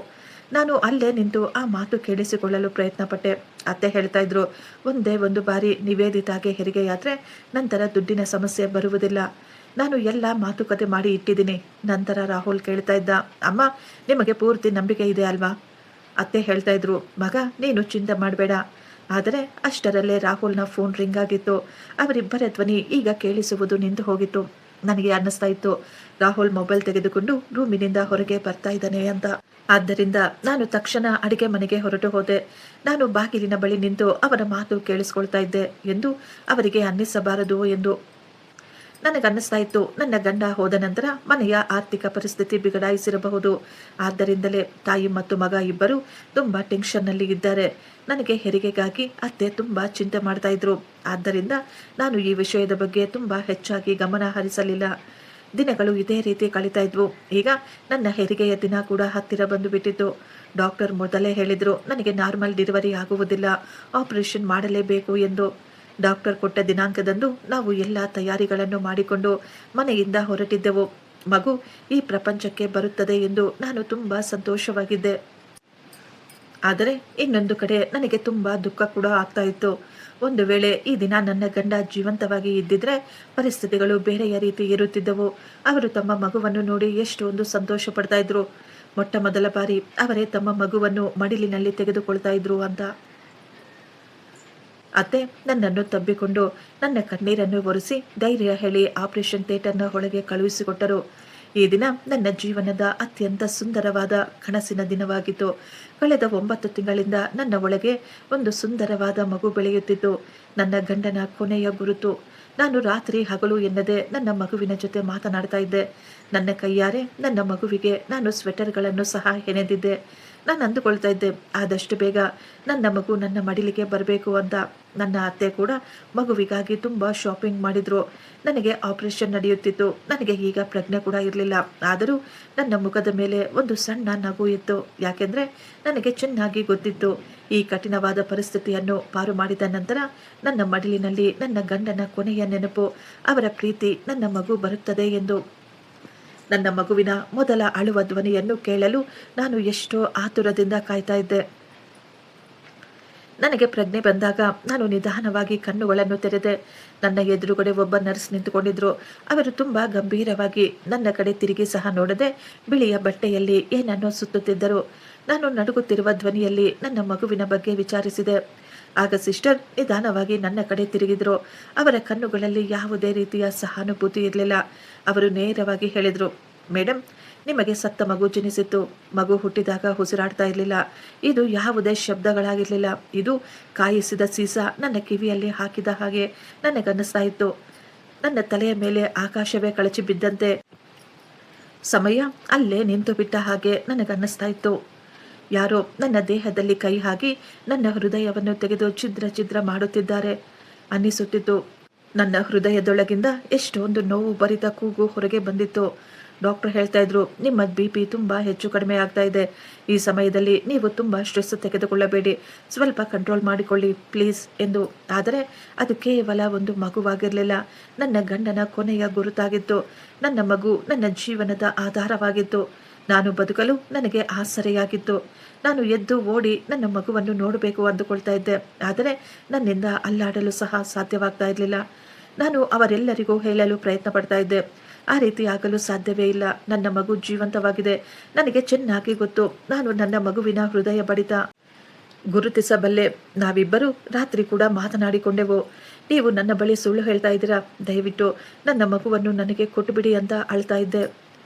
ನಾನು ಅಲ್ಲೇ ನಿಂತು ಆ ಮಾತು ಕೇಳಿಸಿಕೊಳ್ಳಲು ಪ್ರಯತ್ನಪಟ್ಟೆ. ಅತ್ತೆ ಹೇಳ್ತಾ ಇದ್ರು, ಒಂದೇ ಒಂದು ಬಾರಿ ನಿವೇದಿತಾಗೆ ಹೆರಿಗೆಯಾದರೆ ನಂತರ ದುಡ್ಡಿನ ಸಮಸ್ಯೆ ಬರುವುದಿಲ್ಲ. ನಾನು ಎಲ್ಲ ಮಾತುಕತೆ ಮಾಡಿ ಇಟ್ಟಿದ್ದೀನಿ. ನಂತರ ರಾಹುಲ್ ಕೇಳ್ತಾ ಇದ್ದ, ಅಮ್ಮ ನಿಮಗೆ ಪೂರ್ತಿ ನಂಬಿಕೆ ಇದೆ ಅಲ್ವಾ? ಅತ್ತೆ ಹೇಳ್ತಾ ಇದ್ರು, ಮಗ ನೀನು ಚಿಂತೆ ಮಾಡಬೇಡ. ಆದರೆ ಅಷ್ಟರಲ್ಲೇ ರಾಹುಲ್ನ ಫೋನ್ ರಿಂಗ್ ಆಗಿತ್ತು. ಅವರಿಬ್ಬರ ಧ್ವನಿ ಈಗ ಕೇಳಿಸುವುದು ನಿಂತು ಹೋಗಿತ್ತು. ನನಗೆ ಅನ್ನಿಸ್ತಾ ಇತ್ತು, ರಾಹುಲ್ ಮೊಬೈಲ್ ತೆಗೆದುಕೊಂಡು ರೂಮಿನಿಂದ ಹೊರಗೆ ಬರ್ತಾ ಇದ್ದಾನೆ ಅಂತ. ಆದ್ದರಿಂದ ನಾನು ತಕ್ಷಣ ಅಡಿಗೆ ಮನೆಗೆ ಹೊರಟು ಹೋದೆ. ನಾನು ಬಾಗಿಲಿನ ಬಳಿ ನಿಂತು ಅವರ ಮಾತು ಕೇಳಿಸ್ಕೊಳ್ತಾ ಇದ್ದೆ ಎಂದು ಅವರಿಗೆ ಅನ್ನಿಸಬಾರದು ಎಂದು. ನನಗನ್ನಿಸ್ತಾ ಇತ್ತು, ನನ್ನ ಗಂಡ ಹೋದ ನಂತರ ಮನೆಯ ಆರ್ಥಿಕ ಪರಿಸ್ಥಿತಿ ಬಿಗಡಾಯಿಸಿರಬಹುದು. ಆದ್ದರಿಂದಲೇ ತಾಯಿ ಮತ್ತು ಮಗ ಇಬ್ಬರು ತುಂಬ ಟೆನ್ಷನ್ನಲ್ಲಿ ಇದ್ದಾರೆ. ನನಗೆ ಹೆರಿಗೆಗಾಗಿ ಅತ್ತೆ ತುಂಬ ಚಿಂತೆ ಮಾಡ್ತಾ ಇದ್ರು. ಆದ್ದರಿಂದ ನಾನು ಈ ವಿಷಯದ ಬಗ್ಗೆ ತುಂಬ ಹೆಚ್ಚಾಗಿ ಗಮನ ಹರಿಸಲಿಲ್ಲ. ದಿನಗಳು ಇದೇ ರೀತಿ ಕಳೀತಾ ಇದ್ವು. ಈಗ ನನ್ನ ಹೆರಿಗೆಯ ದಿನ ಕೂಡ ಹತ್ತಿರ ಬಂದು ಬಿಟ್ಟಿತ್ತು. ಡಾಕ್ಟರ್ ಮೊದಲೇ ಹೇಳಿದ್ರು, ನನಗೆ ನಾರ್ಮಲ್ ಡೆಲಿವರಿ ಆಗುವುದಿಲ್ಲ, ಆಪರೇಷನ್ ಮಾಡಲೇಬೇಕು ಎಂದು. ಡಾಕ್ಟರ್ ಕೊಟ್ಟ ದಿನಾಂಕದಂದು ನಾವು ಎಲ್ಲ ತಯಾರಿಗಳನ್ನು ಮಾಡಿಕೊಂಡು ಮನೆಯಿಂದ ಹೊರಟಿದ್ದೆವು. ಮಗು ಈ ಪ್ರಪಂಚಕ್ಕೆ ಬರುತ್ತದೆ ಎಂದು ನಾನು ತುಂಬ ಸಂತೋಷವಾಗಿದ್ದೆ. ಆದರೆ ಇನ್ನೊಂದು ಕಡೆ ನನಗೆ ತುಂಬ ದುಃಖ ಕೂಡ ಆಗ್ತಾ ಇತ್ತು. ಒಂದು ವೇಳೆ ಈ ದಿನ ನನ್ನ ಗಂಡ ಜೀವಂತವಾಗಿ ಇದ್ದಿದ್ರೆ ಪರಿಸ್ಥಿತಿಗಳು ಬೇರೆಯ ರೀತಿ ಇರುತ್ತಿದ್ದವು. ಅವರು ತಮ್ಮ ಮಗುವನ್ನು ನೋಡಿ ಎಷ್ಟೊಂದು ಸಂತೋಷ ಪಡ್ತಾ ಇದ್ರು. ಮೊಟ್ಟ ಮೊದಲ ಬಾರಿ ಅವರೇ ತಮ್ಮ ಮಗುವನ್ನು ಮಡಿಲಿನಲ್ಲಿ ತೆಗೆದುಕೊಳ್ತಾ ಇದ್ರು ಅಂತ. ಅತ್ತೆ ನನ್ನನ್ನು ತಬ್ಬಿಕೊಂಡು ನನ್ನ ಕಣ್ಣೀರನ್ನು ಒರೆಸಿ ಧೈರ್ಯ ಹೇಳಿ ಆಪರೇಷನ್ ಥಿಯೇಟರ್ನ ಒಳಗೆ ಕಳುಹಿಸಿಕೊಟ್ಟರು. ಈ ದಿನ ನನ್ನ ಜೀವನದ ಅತ್ಯಂತ ಸುಂದರವಾದ ಕನಸಿನ ದಿನವಾಗಿತ್ತು. ಕಳೆದ 9 ತಿಂಗಳಿಂದ ನನ್ನ ಒಳಗೆ ಒಂದು ಸುಂದರವಾದ ಮಗು ಬೆಳೆಯುತ್ತಿತ್ತು. ನನ್ನ ಗಂಡನ ಕೊನೆಯ ಗುರುತು. ನಾನು ರಾತ್ರಿ ಹಗಲು ಎನ್ನದೆ ನನ್ನ ಮಗುವಿನ ಜೊತೆ ಮಾತನಾಡ್ತಾ ಇದ್ದೆ. ನನ್ನ ಕೈಯಾರೆ ನನ್ನ ಮಗುವಿಗೆ ನಾನು ಸ್ವೆಟರ್ಗಳನ್ನು ಸಹ ಹೆಣೆದಿದ್ದೆ. ನಾನು ಅಂದುಕೊಳ್ತಾ ಇದ್ದೆ, ಆದಷ್ಟು ಬೇಗ ನನ್ನ ಮಗು ನನ್ನ ಮಡಿಲಿಗೆ ಬರಬೇಕು ಅಂತ. ನನ್ನ ಅತ್ತೆ ಕೂಡ ಮಗುವಿಗಾಗಿ ತುಂಬ ಶಾಪಿಂಗ್ ಮಾಡಿದ್ರು. ನನಗೆ ಆಪರೇಷನ್ ನಡೆಯುತ್ತಿತ್ತು. ನನಗೆ ಈಗ ಪ್ರಜ್ಞೆ ಕೂಡ ಇರಲಿಲ್ಲ. ಆದರೂ ನನ್ನ ಮುಖದ ಮೇಲೆ ಒಂದು ಸಣ್ಣ ನಗು ಇತ್ತು. ಯಾಕೆಂದರೆ ನನಗೆ ಚೆನ್ನಾಗಿ ಗೊತ್ತಿತ್ತು, ಈ ಕಠಿಣವಾದ ಪರಿಸ್ಥಿತಿಯನ್ನು ಪಾರು ಮಾಡಿದ ನಂತರ ನನ್ನ ಮಡಿಲಿನಲ್ಲಿ ನನ್ನ ಗಂಡನ ಕೊನೆಯ ನೆನಪು, ಅವರ ಪ್ರೀತಿ, ನನ್ನ ಮಗು ಬರುತ್ತದೆ ಎಂದು. ನನ್ನ ಮಗುವಿನ ಮೊದಲ ಅಳುವ ಧ್ವನಿಯನ್ನು ಕೇಳಲು ನಾನು ಎಷ್ಟೋ ಆತುರದಿಂದ ಕಾಯ್ತಾ ಇದ್ದೆ. ನನಗೆ ಪ್ರಜ್ಞೆ ಬಂದಾಗ ನಾನು ನಿಧಾನವಾಗಿ ಕಣ್ಣುಗಳನ್ನು ತೆರೆದೆ. ನನ್ನ ಎದುರುಗಡೆ ಒಬ್ಬ ನರ್ಸ್ ನಿಂತುಕೊಂಡಿದ್ರು. ಅವರು ತುಂಬ ಗಂಭೀರವಾಗಿ ನನ್ನ ಕಡೆ ತಿರುಗಿ ಸಹ ನೋಡದೆ ಬಿಳಿಯ ಬಟ್ಟೆಯಲ್ಲಿ ಏನನ್ನೋ ಸುತ್ತುತ್ತಿದ್ದರು. ನಾನು ನಡುಗುತ್ತಿರುವ ಧ್ವನಿಯಲ್ಲಿ ನನ್ನ ಮಗುವಿನ ಬಗ್ಗೆ ವಿಚಾರಿಸಿದೆ. ಆಗ ಸಿಸ್ಟರ್ ನಿಧಾನವಾಗಿ ನನ್ನ ಕಡೆ ತಿರುಗಿದ್ರು. ಅವರ ಕಣ್ಣುಗಳಲ್ಲಿ ಯಾವುದೇ ರೀತಿಯ ಸಹಾನುಭೂತಿ ಇರಲಿಲ್ಲ. ಅವರು ನೇರವಾಗಿ ಹೇಳಿದರು, ಮೇಡಮ್, ನಿಮಗೆ ಸತ್ತ ಮಗು ಜನಿಸಿತ್ತು. ಮಗು ಹುಟ್ಟಿದಾಗ ಉಸಿರಾಡ್ತಾ ಇರಲಿಲ್ಲ. ಇದು ಯಾವುದೇ ನನ್ನ ತಲೆಯ ಮೇಲೆ ಆಕಾಶವೇ ಕಳಚಿ ಬಿದ್ದಂತೆ ಸಮಯ ಅಲ್ಲೇ ನಿಂತು ಬಿಟ್ಟ ಹಾಗೆ ನನಗನ್ನಿಸ್ತಾ ಇತ್ತು. ಯಾರೋ ನನ್ನ ದೇಹದಲ್ಲಿ ಕೈ ಹಾಕಿ ನನ್ನ ಹೃದಯವನ್ನು ತೆಗೆದು ಛಿದ್ರ ಛಿದ್ರ ಮಾಡುತ್ತಿದ್ದಾರೆ ಅನ್ನಿಸುತ್ತಿತ್ತು. ನನ್ನ ಹೃದಯದೊಳಗಿಂದ ಎಷ್ಟೊಂದು ನೋವು ಭರಿತ ಕೂಗು ಹೊರಗೆ ಬಂದಿತ್ತು. ಡಾಕ್ಟರ್ ಹೇಳ್ತಾ ಇದ್ರು, ನಿಮ್ಮ BP ತುಂಬ ಹೆಚ್ಚು ಕಡಿಮೆ ಆಗ್ತಾ ಇದೆ. ಈ ಸಮಯದಲ್ಲಿ ನೀವು ತುಂಬ ಸ್ಟ್ರೆಸ್ ತೆಗೆದುಕೊಳ್ಳಬೇಡಿ, ಸ್ವಲ್ಪ ಕಂಟ್ರೋಲ್ ಮಾಡಿಕೊಳ್ಳಿ ಪ್ಲೀಸ್ ಎಂದು. ಆದರೆ ಅದು ಕೇವಲ ಒಂದು ಮಗುವಾಗಿರಲಿಲ್ಲ, ನನ್ನ ಗಂಡನ ಕೊನೆಯ ಗುರುತಾಗಿತ್ತು. ನನ್ನ ಮಗು ನನ್ನ ಜೀವನದ ಆಧಾರವಾಗಿತ್ತು. ನಾನು ಬದುಕಲು ನನಗೆ ಆಸರೆಯಾಗಿತ್ತು. ನಾನು ಎದ್ದು ಓಡಿ ನನ್ನ ಮಗುವನ್ನು ನೋಡಬೇಕು ಅಂದುಕೊಳ್ತಾ ಇದ್ದೆ. ಆದರೆ ನನ್ನಿಂದ ಅಲ್ಲಾಡಲು ಸಹ ಸಾಧ್ಯವಾಗ್ತಾ ಇರಲಿಲ್ಲ. ನಾನು ಅವರೆಲ್ಲರಿಗೂ ಹೇಳಲು ಪ್ರಯತ್ನ ಪಡ್ತಾ ಇದ್ದೆ, ಆ ರೀತಿ ಆಗಲು ಸಾಧ್ಯವೇ ಇಲ್ಲ. ನನ್ನ ಮಗು ಜೀವಂತವಾಗಿದೆ, ನನಗೆ ಚೆನ್ನಾಗಿ ಗೊತ್ತು. ನಾನು ನನ್ನ ಮಗುವಿನ ಹೃದಯ ಬಡಿತ ಗುರುತಿಸಬಲ್ಲೆ. ನಾವಿಬ್ಬರು ರಾತ್ರಿ ಕೂಡ ಮಾತನಾಡಿಕೊಂಡೆವು. ನೀವು ನನ್ನ ಬಳಿ ಸುಳ್ಳು ಹೇಳ್ತಾ ಇದ್ದೀರಾ, ದಯವಿಟ್ಟು ನನ್ನ ಮಗುವನ್ನು ನನಗೆ ಕೊಟ್ಟುಬಿಡಿ ಅಂತ ಅಳ್ತಾ ಇದ್ದೆ.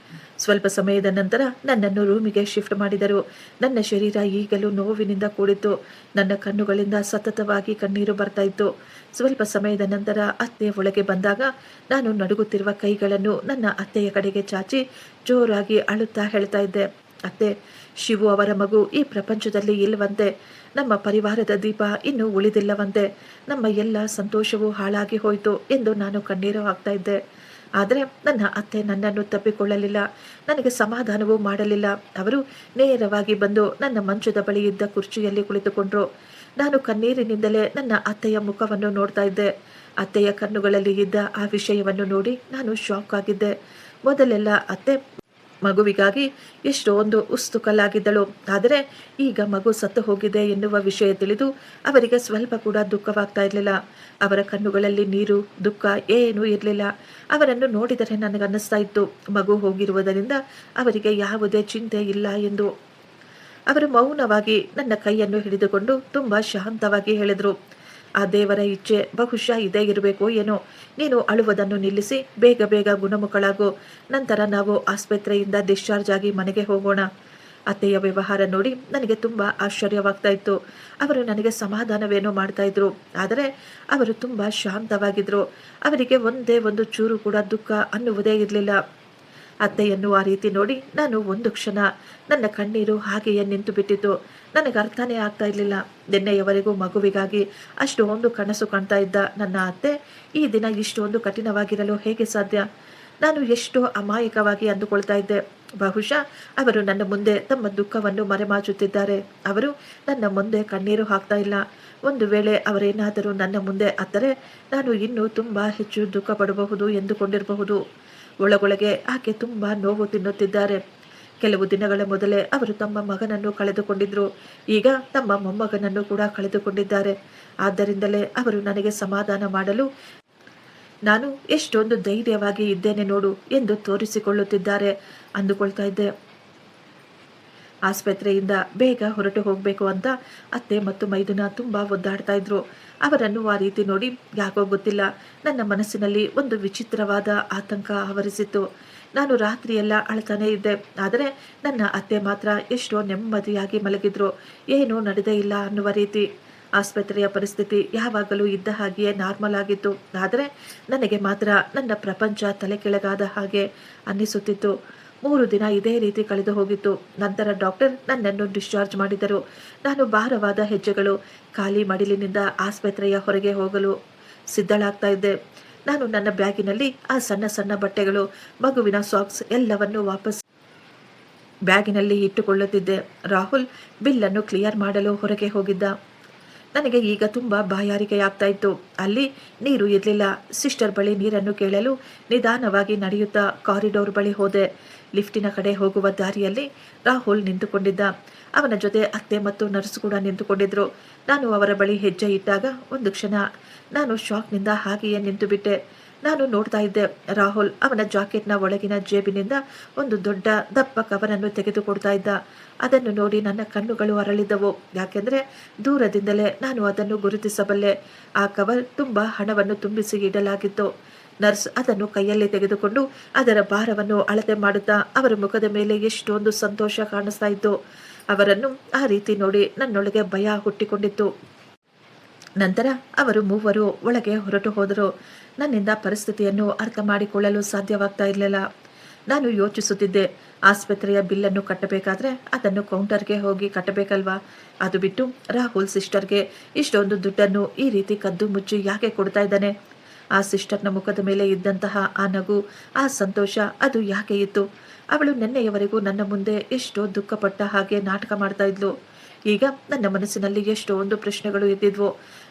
ಸ್ವಲ್ಪ ಸಮಯದ ನಂತರ ನನ್ನನ್ನು ರೂಮಿಗೆ ಶಿಫ್ಟ್ ಮಾಡಿದರು. ನನ್ನ ಶರೀರ ಈಗಲೂ ನೋವಿನಿಂದ ಕೂಡಿತ್ತು. ನನ್ನ ಕಣ್ಣುಗಳಿಂದ ಸತತವಾಗಿ ಕಣ್ಣೀರು ಬರ್ತಾ ಇತ್ತು. ಸ್ವಲ್ಪ ಸಮಯದ ನಂತರ ಅತ್ತೆ ಒಳಗೆ ಬಂದಾಗ ನಾನು ನಡುಗುತ್ತಿರುವ ಕೈಗಳನ್ನು ನನ್ನ ಅತ್ತೆಯ ಕಡೆಗೆ ಚಾಚಿ ಜೋರಾಗಿ ಅಳುತ್ತಾ ಹೇಳ್ತಾ ಇದ್ದೆ, ಅತ್ತೆ, ಶಿವು ಅವರ ಮಗು ಈ ಪ್ರಪಂಚದಲ್ಲಿ ಇಲ್ಲವಂತೆ. ನಮ್ಮ ಪರಿವಾರದ ದೀಪ ಇನ್ನೂ ಉಳಿದಿಲ್ಲವಂತೆ. ನಮ್ಮ ಎಲ್ಲ ಸಂತೋಷವೂ ಹಾಳಾಗಿ ಹೋಯಿತು ಎಂದು ನಾನು ಕಣ್ಣೀರು ಹಾಕ್ತಾ ಇದ್ದೆ. ಆದರೆ ನನ್ನ ಅತ್ತೆ ನನ್ನನ್ನು ತಪ್ಪಿಕೊಳ್ಳಲಿಲ್ಲ, ನನಗೆ ಸಮಾಧಾನವೂ ಮಾಡಲಿಲ್ಲ. ಅವರು ನೇರವಾಗಿ ಬಂದು ನನ್ನ ಮಂಚದ ಬಳಿ ಇದ್ದ ಕುರ್ಚಿಯಲ್ಲಿ ಕುಳಿತುಕೊಂಡ್ರು. ನಾನು ಕಣ್ಣೀರಿನಿಂದಲೇ ನನ್ನ ಅತ್ತೆಯ ಮುಖವನ್ನು ನೋಡ್ತಾ ಇದ್ದೆ. ಅತ್ತೆಯ ಕಣ್ಣುಗಳಲ್ಲಿ ಇದ್ದ ಆ ವಿಷಯವನ್ನು ನೋಡಿ ನಾನು ಶಾಕ್ ಆಗಿದ್ದೆ. ಮೊದಲೆಲ್ಲ ಅತ್ತೆ ಮಗುವಿಗಾಗಿ ಎಷ್ಟೊಂದು ಉಸ್ತುಕಲಾಗಿದ್ದಳು. ಆದರೆ ಈಗ ಮಗು ಸತ್ತು ಹೋಗಿದೆ ಎನ್ನುವ ವಿಷಯ ತಿಳಿದು ಅವರಿಗೆ ಸ್ವಲ್ಪ ಕೂಡ ದುಃಖವಾಗ್ತಾ ಇರಲಿಲ್ಲ. ಅವರ ಕಣ್ಣುಗಳಲ್ಲಿ ನೀರು, ದುಃಖ ಏನೂ ಇರಲಿಲ್ಲ. ಅವರನ್ನು ನೋಡಿದರೆ ನನಗನ್ನಿಸ್ತಾ ಇತ್ತು, ಮಗು ಹೋಗಿರುವುದರಿಂದ ಅವರಿಗೆ ಯಾವುದೇ ಚಿಂತೆ ಇಲ್ಲ ಎಂದು. ಅವರು ಮೌನವಾಗಿ ನನ್ನ ಕೈಯನ್ನು ಹಿಡಿದುಕೊಂಡು ತುಂಬ ಶಾಂತವಾಗಿ ಹೇಳಿದರು, ಆ ದೇವರ ಇಚ್ಛೆ ಬಹುಶಃ ಇದೇ ಇರಬೇಕು ಏನೋ. ನೀನು ಅಳುವುದನ್ನು ನಿಲ್ಲಿಸಿ ಬೇಗ ಬೇಗ ಗುಣಮುಖಳಾಗು. ನಂತರ ನಾವು ಆಸ್ಪತ್ರೆಯಿಂದ ಡಿಸ್ಚಾರ್ಜ್ ಆಗಿ ಮನೆಗೆ ಹೋಗೋಣ. ಅತ್ತೆಯ ವ್ಯವಹಾರ ನೋಡಿ ನನಗೆ ತುಂಬ ಆಶ್ಚರ್ಯವಾಗ್ತಾ ಇತ್ತು. ಅವರು ನನಗೆ ಸಮಾಧಾನವೇನೋ ಮಾಡ್ತಾ ಇದ್ರು, ಆದರೆ ಅವರು ತುಂಬ ಶಾಂತವಾಗಿದ್ರು. ಅವರಿಗೆ ಒಂದೇ ಒಂದು ಚೂರು ಕೂಡ ದುಃಖ ಅನ್ನುವುದೇ ಇರಲಿಲ್ಲ. ಅತ್ತೆಯನ್ನು ಆ ರೀತಿ ನೋಡಿ ನಾನು ಒಂದು ಕ್ಷಣ ನನ್ನ ಕಣ್ಣೀರು ಹಾಗೆಯೇ ನಿಂತು ಬಿಟ್ಟಿತು. ನನಗೆ ಅರ್ಥನೇ ಆಗ್ತಾ ಇರಲಿಲ್ಲ. ನಿನ್ನೆಯವರೆಗೂ ಮಗುವಿಗಾಗಿ ಅಷ್ಟೊಂದು ಕನಸು ಕಾಣ್ತಾ ಇದ್ದ ನನ್ನ ಅತ್ತೆ ಈ ದಿನ ಇಷ್ಟೊಂದು ಕಠಿಣವಾಗಿರಲು ಹೇಗೆ ಸಾಧ್ಯ? ನಾನು ಎಷ್ಟೋ ಅಮಾಯಕವಾಗಿ ಅಂದುಕೊಳ್ತಾ ಇದ್ದೆ. ಬಹುಶಃ ಅವರು ನನ್ನ ಮುಂದೆ ತಮ್ಮ ದುಃಖವನ್ನು ಮರೆಮಾಚುತ್ತಿದ್ದಾರೆ. ಅವರು ನನ್ನ ಮುಂದೆ ಕಣ್ಣೀರು ಹಾಕ್ತಾ ಇಲ್ಲ. ಒಂದು ವೇಳೆ ಅವರೇನಾದರೂ ನನ್ನ ಮುಂದೆ ಅತ್ತರೆ ನಾನು ಇನ್ನೂ ತುಂಬ ಹೆಚ್ಚು ದುಃಖ ಪಡಬಹುದು ಎಂದುಕೊಂಡಿರಬಹುದು. ಒಳಗೊಳಗೆ ಆಕೆ ತುಂಬ ನೋವು ತಿನ್ನುತ್ತಿದ್ದಾರೆ. ಕೆಲವು ದಿನಗಳ ಮೊದಲೇ ಅವರು ತಮ್ಮ ಮಗನನ್ನು ಕಳೆದುಕೊಂಡಿದ್ರು. ಈಗ ತಮ್ಮ ಮೊಮ್ಮಗನನ್ನು ಕೂಡ ಕಳೆದುಕೊಂಡಿದ್ದಾರೆ. ಆದ್ದರಿಂದಲೇ ಅವರು ನನಗೆ ಸಮಾಧಾನ ಮಾಡಲು ನಾನು ಎಷ್ಟೊಂದು ಧೈರ್ಯವಾಗಿ ಇದ್ದೇನೆ ನೋಡು ಎಂದು ತೋರಿಸಿಕೊಳ್ಳುತ್ತಿದ್ದಾರೆ ಅಂದುಕೊಳ್ತಾ ಇದ್ದೆ. ಆಸ್ಪತ್ರೆಯಿಂದ ಬೇಗ ಹೊರಟು ಹೋಗಬೇಕು ಅಂತ ಅತ್ತೆ ಮತ್ತು ಮೈದುನ ತುಂಬ ಒದ್ದಾಡ್ತಾ ಇದ್ರು. ಅವರನ್ನು ಆ ರೀತಿ ನೋಡಿ ಯಾಕೋ ಗೊತ್ತಿಲ್ಲ ನನ್ನ ಮನಸ್ಸಿನಲ್ಲಿ ಒಂದು ವಿಚಿತ್ರವಾದ ಆತಂಕ ಆವರಿಸಿತ್ತು. ನಾನು ರಾತ್ರಿಯೆಲ್ಲ ಅಳ್ತಾನೇ ಇದ್ದೆ. ಆದರೆ ನನ್ನ ಅತ್ತೆ ಮಾತ್ರ ಎಷ್ಟೋ ನೆಮ್ಮದಿಯಾಗಿ ಮಲಗಿದ್ರು, ಏನೂ ನಡೆದೇ ಇಲ್ಲ ಅನ್ನುವ ರೀತಿ. ಆಸ್ಪತ್ರೆಯ ಪರಿಸ್ಥಿತಿ ಯಾವಾಗಲೂ ಇದ್ದ ಹಾಗೆಯೇ ನಾರ್ಮಲ್ ಆಗಿತ್ತು. ಆದರೆ ನನಗೆ ಮಾತ್ರ ನನ್ನ ಪ್ರಪಂಚ ತಲೆ ಕೆಳಗಾದ ಹಾಗೆ ಅನ್ನಿಸುತ್ತಿತ್ತು. 3 ದಿನ ಇದೇ ರೀತಿ ಕಳೆದು ಹೋಗಿತ್ತು. ನಂತರ ಡಾಕ್ಟರ್ ನನ್ನನ್ನು ಡಿಸ್ಚಾರ್ಜ್ ಮಾಡಿದರು. ನಾನು ಭಾರವಾದ ಹೆಜ್ಜೆಗಳು ಖಾಲಿ ಮಡಿಲಿನಿಂದ ಆಸ್ಪತ್ರೆಯ ಹೊರಗೆ ಹೋಗಲು ಸಿದ್ಧಳಾಗ್ತಾ ಇದ್ದೆ. ನಾನು ನನ್ನ ಬ್ಯಾಗಿನಲ್ಲಿ ಆ ಸಣ್ಣ ಸಣ್ಣ ಬಟ್ಟೆಗಳು, ಮಗುವಿನ ಸಾಕ್ಸ್ ಎಲ್ಲವನ್ನು ವಾಪಸ್ ಬ್ಯಾಗಿನಲ್ಲಿ ಇಟ್ಟುಕೊಳ್ಳುತ್ತಿದ್ದೆ. ರಾಹುಲ್ ಬಿಲ್ಲನ್ನು ಕ್ಲಿಯರ್ ಮಾಡಲು ಹೊರಗೆ ಹೋಗಿದ್ದ. ನನಗೆ ಈಗ ತುಂಬ ಬಾಯಾರಿಕೆಯಾಗ್ತಾ ಇತ್ತು. ಅಲ್ಲಿ ನೀರು ಇರಲಿಲ್ಲ. ಸಿಸ್ಟರ್ ಬಳಿ ನೀರನ್ನು ಕೇಳಲು ನಿಧಾನವಾಗಿ ನಡೆಯುತ್ತಾ ಕಾರಿಡೋರ್ ಬಳಿ ಹೋದೆ. ಲಿಫ್ಟಿನ ಕಡೆ ಹೋಗುವ ದಾರಿಯಲ್ಲಿ ರಾಹುಲ್ ನಿಂತುಕೊಂಡಿದ್ದ. ಅವನ ಜೊತೆ ಅತ್ತೆ ಮತ್ತು ನರ್ಸ್ ಕೂಡ ನಿಂತುಕೊಂಡಿದ್ರು. ನಾನು ಅವರ ಬಳಿ ಹೆಜ್ಜೆ ಇಟ್ಟಾಗ ಒಂದು ಕ್ಷಣ ನಾನು ಶಾಕ್ನಿಂದ ಹಾಗೆಯೇ ನಿಂತುಬಿಟ್ಟೆ. ನಾನು ನೋಡ್ತಾ ಇದ್ದೆ, ರಾಹುಲ್ ಅವನ ಜಾಕೆಟ್ನ ಒಳಗಿನ ಜೇಬಿನಿಂದ ಒಂದು ದೊಡ್ಡ ದಪ್ಪ ಕವರನ್ನು ತೆಗೆದುಕೊಡ್ತಾ ಇದ್ದ. ಅದನ್ನು ನೋಡಿ ನನ್ನ ಕಣ್ಣುಗಳು ಅರಳಿದವು. ಯಾಕೆಂದರೆ ದೂರದಿಂದಲೇ ನಾನು ಅದನ್ನು ಗುರುತಿಸಬಲ್ಲೆ. ಆ ಕವರ್ ತುಂಬ ಹಣವನ್ನು ತುಂಬಿಸಿ ಇಡಲಾಗಿತ್ತು. ನರ್ಸ್ ಅದನ್ನು ಕೈಯಲ್ಲಿ ತೆಗೆದುಕೊಂಡು ಅದರ ಭಾರವನ್ನು ಅಳತೆ ಮಾಡುತ್ತಾ ಅವರ ಮುಖದ ಮೇಲೆ ಎಷ್ಟೊಂದು ಸಂತೋಷ ಕಾಣಿಸ್ತಾ ಇತ್ತು. ಅವರನ್ನು ಆ ರೀತಿ ನೋಡಿ ನನ್ನೊಳಗೆ ಭಯ ಹುಟ್ಟಿಕೊಂಡಿತ್ತು. ನಂತರ ಅವರು ಮೂವರು ಒಳಗೆ ಹೊರಟು ಹೋದರು. ನನ್ನಿಂದ ಪರಿಸ್ಥಿತಿಯನ್ನು ಅರ್ಥ ಮಾಡಿಕೊಳ್ಳಲು ಸಾಧ್ಯವಾಗ್ತಾ ಇರಲಿಲ್ಲ. ನಾನು ಯೋಚಿಸುತ್ತಿದ್ದೆ, ಆಸ್ಪತ್ರೆಯ ಬಿಲ್ಲನ್ನು ಕಟ್ಟಬೇಕಾದ್ರೆ ಅದನ್ನು ಕೌಂಟರ್ಗೆ ಹೋಗಿ ಕಟ್ಟಬೇಕಲ್ವಾ? ಅದು ಬಿಟ್ಟು ರಾಹುಲ್ ಸಿಸ್ಟರ್ಗೆ ಇಷ್ಟೊಂದು ದುಡ್ಡನ್ನು ಈ ರೀತಿ ಕದ್ದು ಮುಚ್ಚಿ ಯಾಕೆ ಕೊಡ್ತಾ ಇದ್ದಾನೆ? ಆ ಸಿಸ್ಟರ್ನ ಮುಖದ ಮೇಲೆ ಇದ್ದಂತಹ ಆ ನಗು, ಆ ಸಂತೋಷ ಅದು ಯಾಕೆ ಇತ್ತು? ಅವಳು ನಿನ್ನೆಯವರೆಗೂ ನನ್ನ ಮುಂದೆ ಎಷ್ಟೋ ದುಃಖಪಟ್ಟ ಹಾಗೆ ನಾಟಕ ಮಾಡ್ತಾ ಇದ್ಲು. ಈಗ ನನ್ನ ಮನಸ್ಸಿನಲ್ಲಿ ಎಷ್ಟೊಂದು ಪ್ರಶ್ನೆಗಳು ಎದ್ದಿದ್ವು.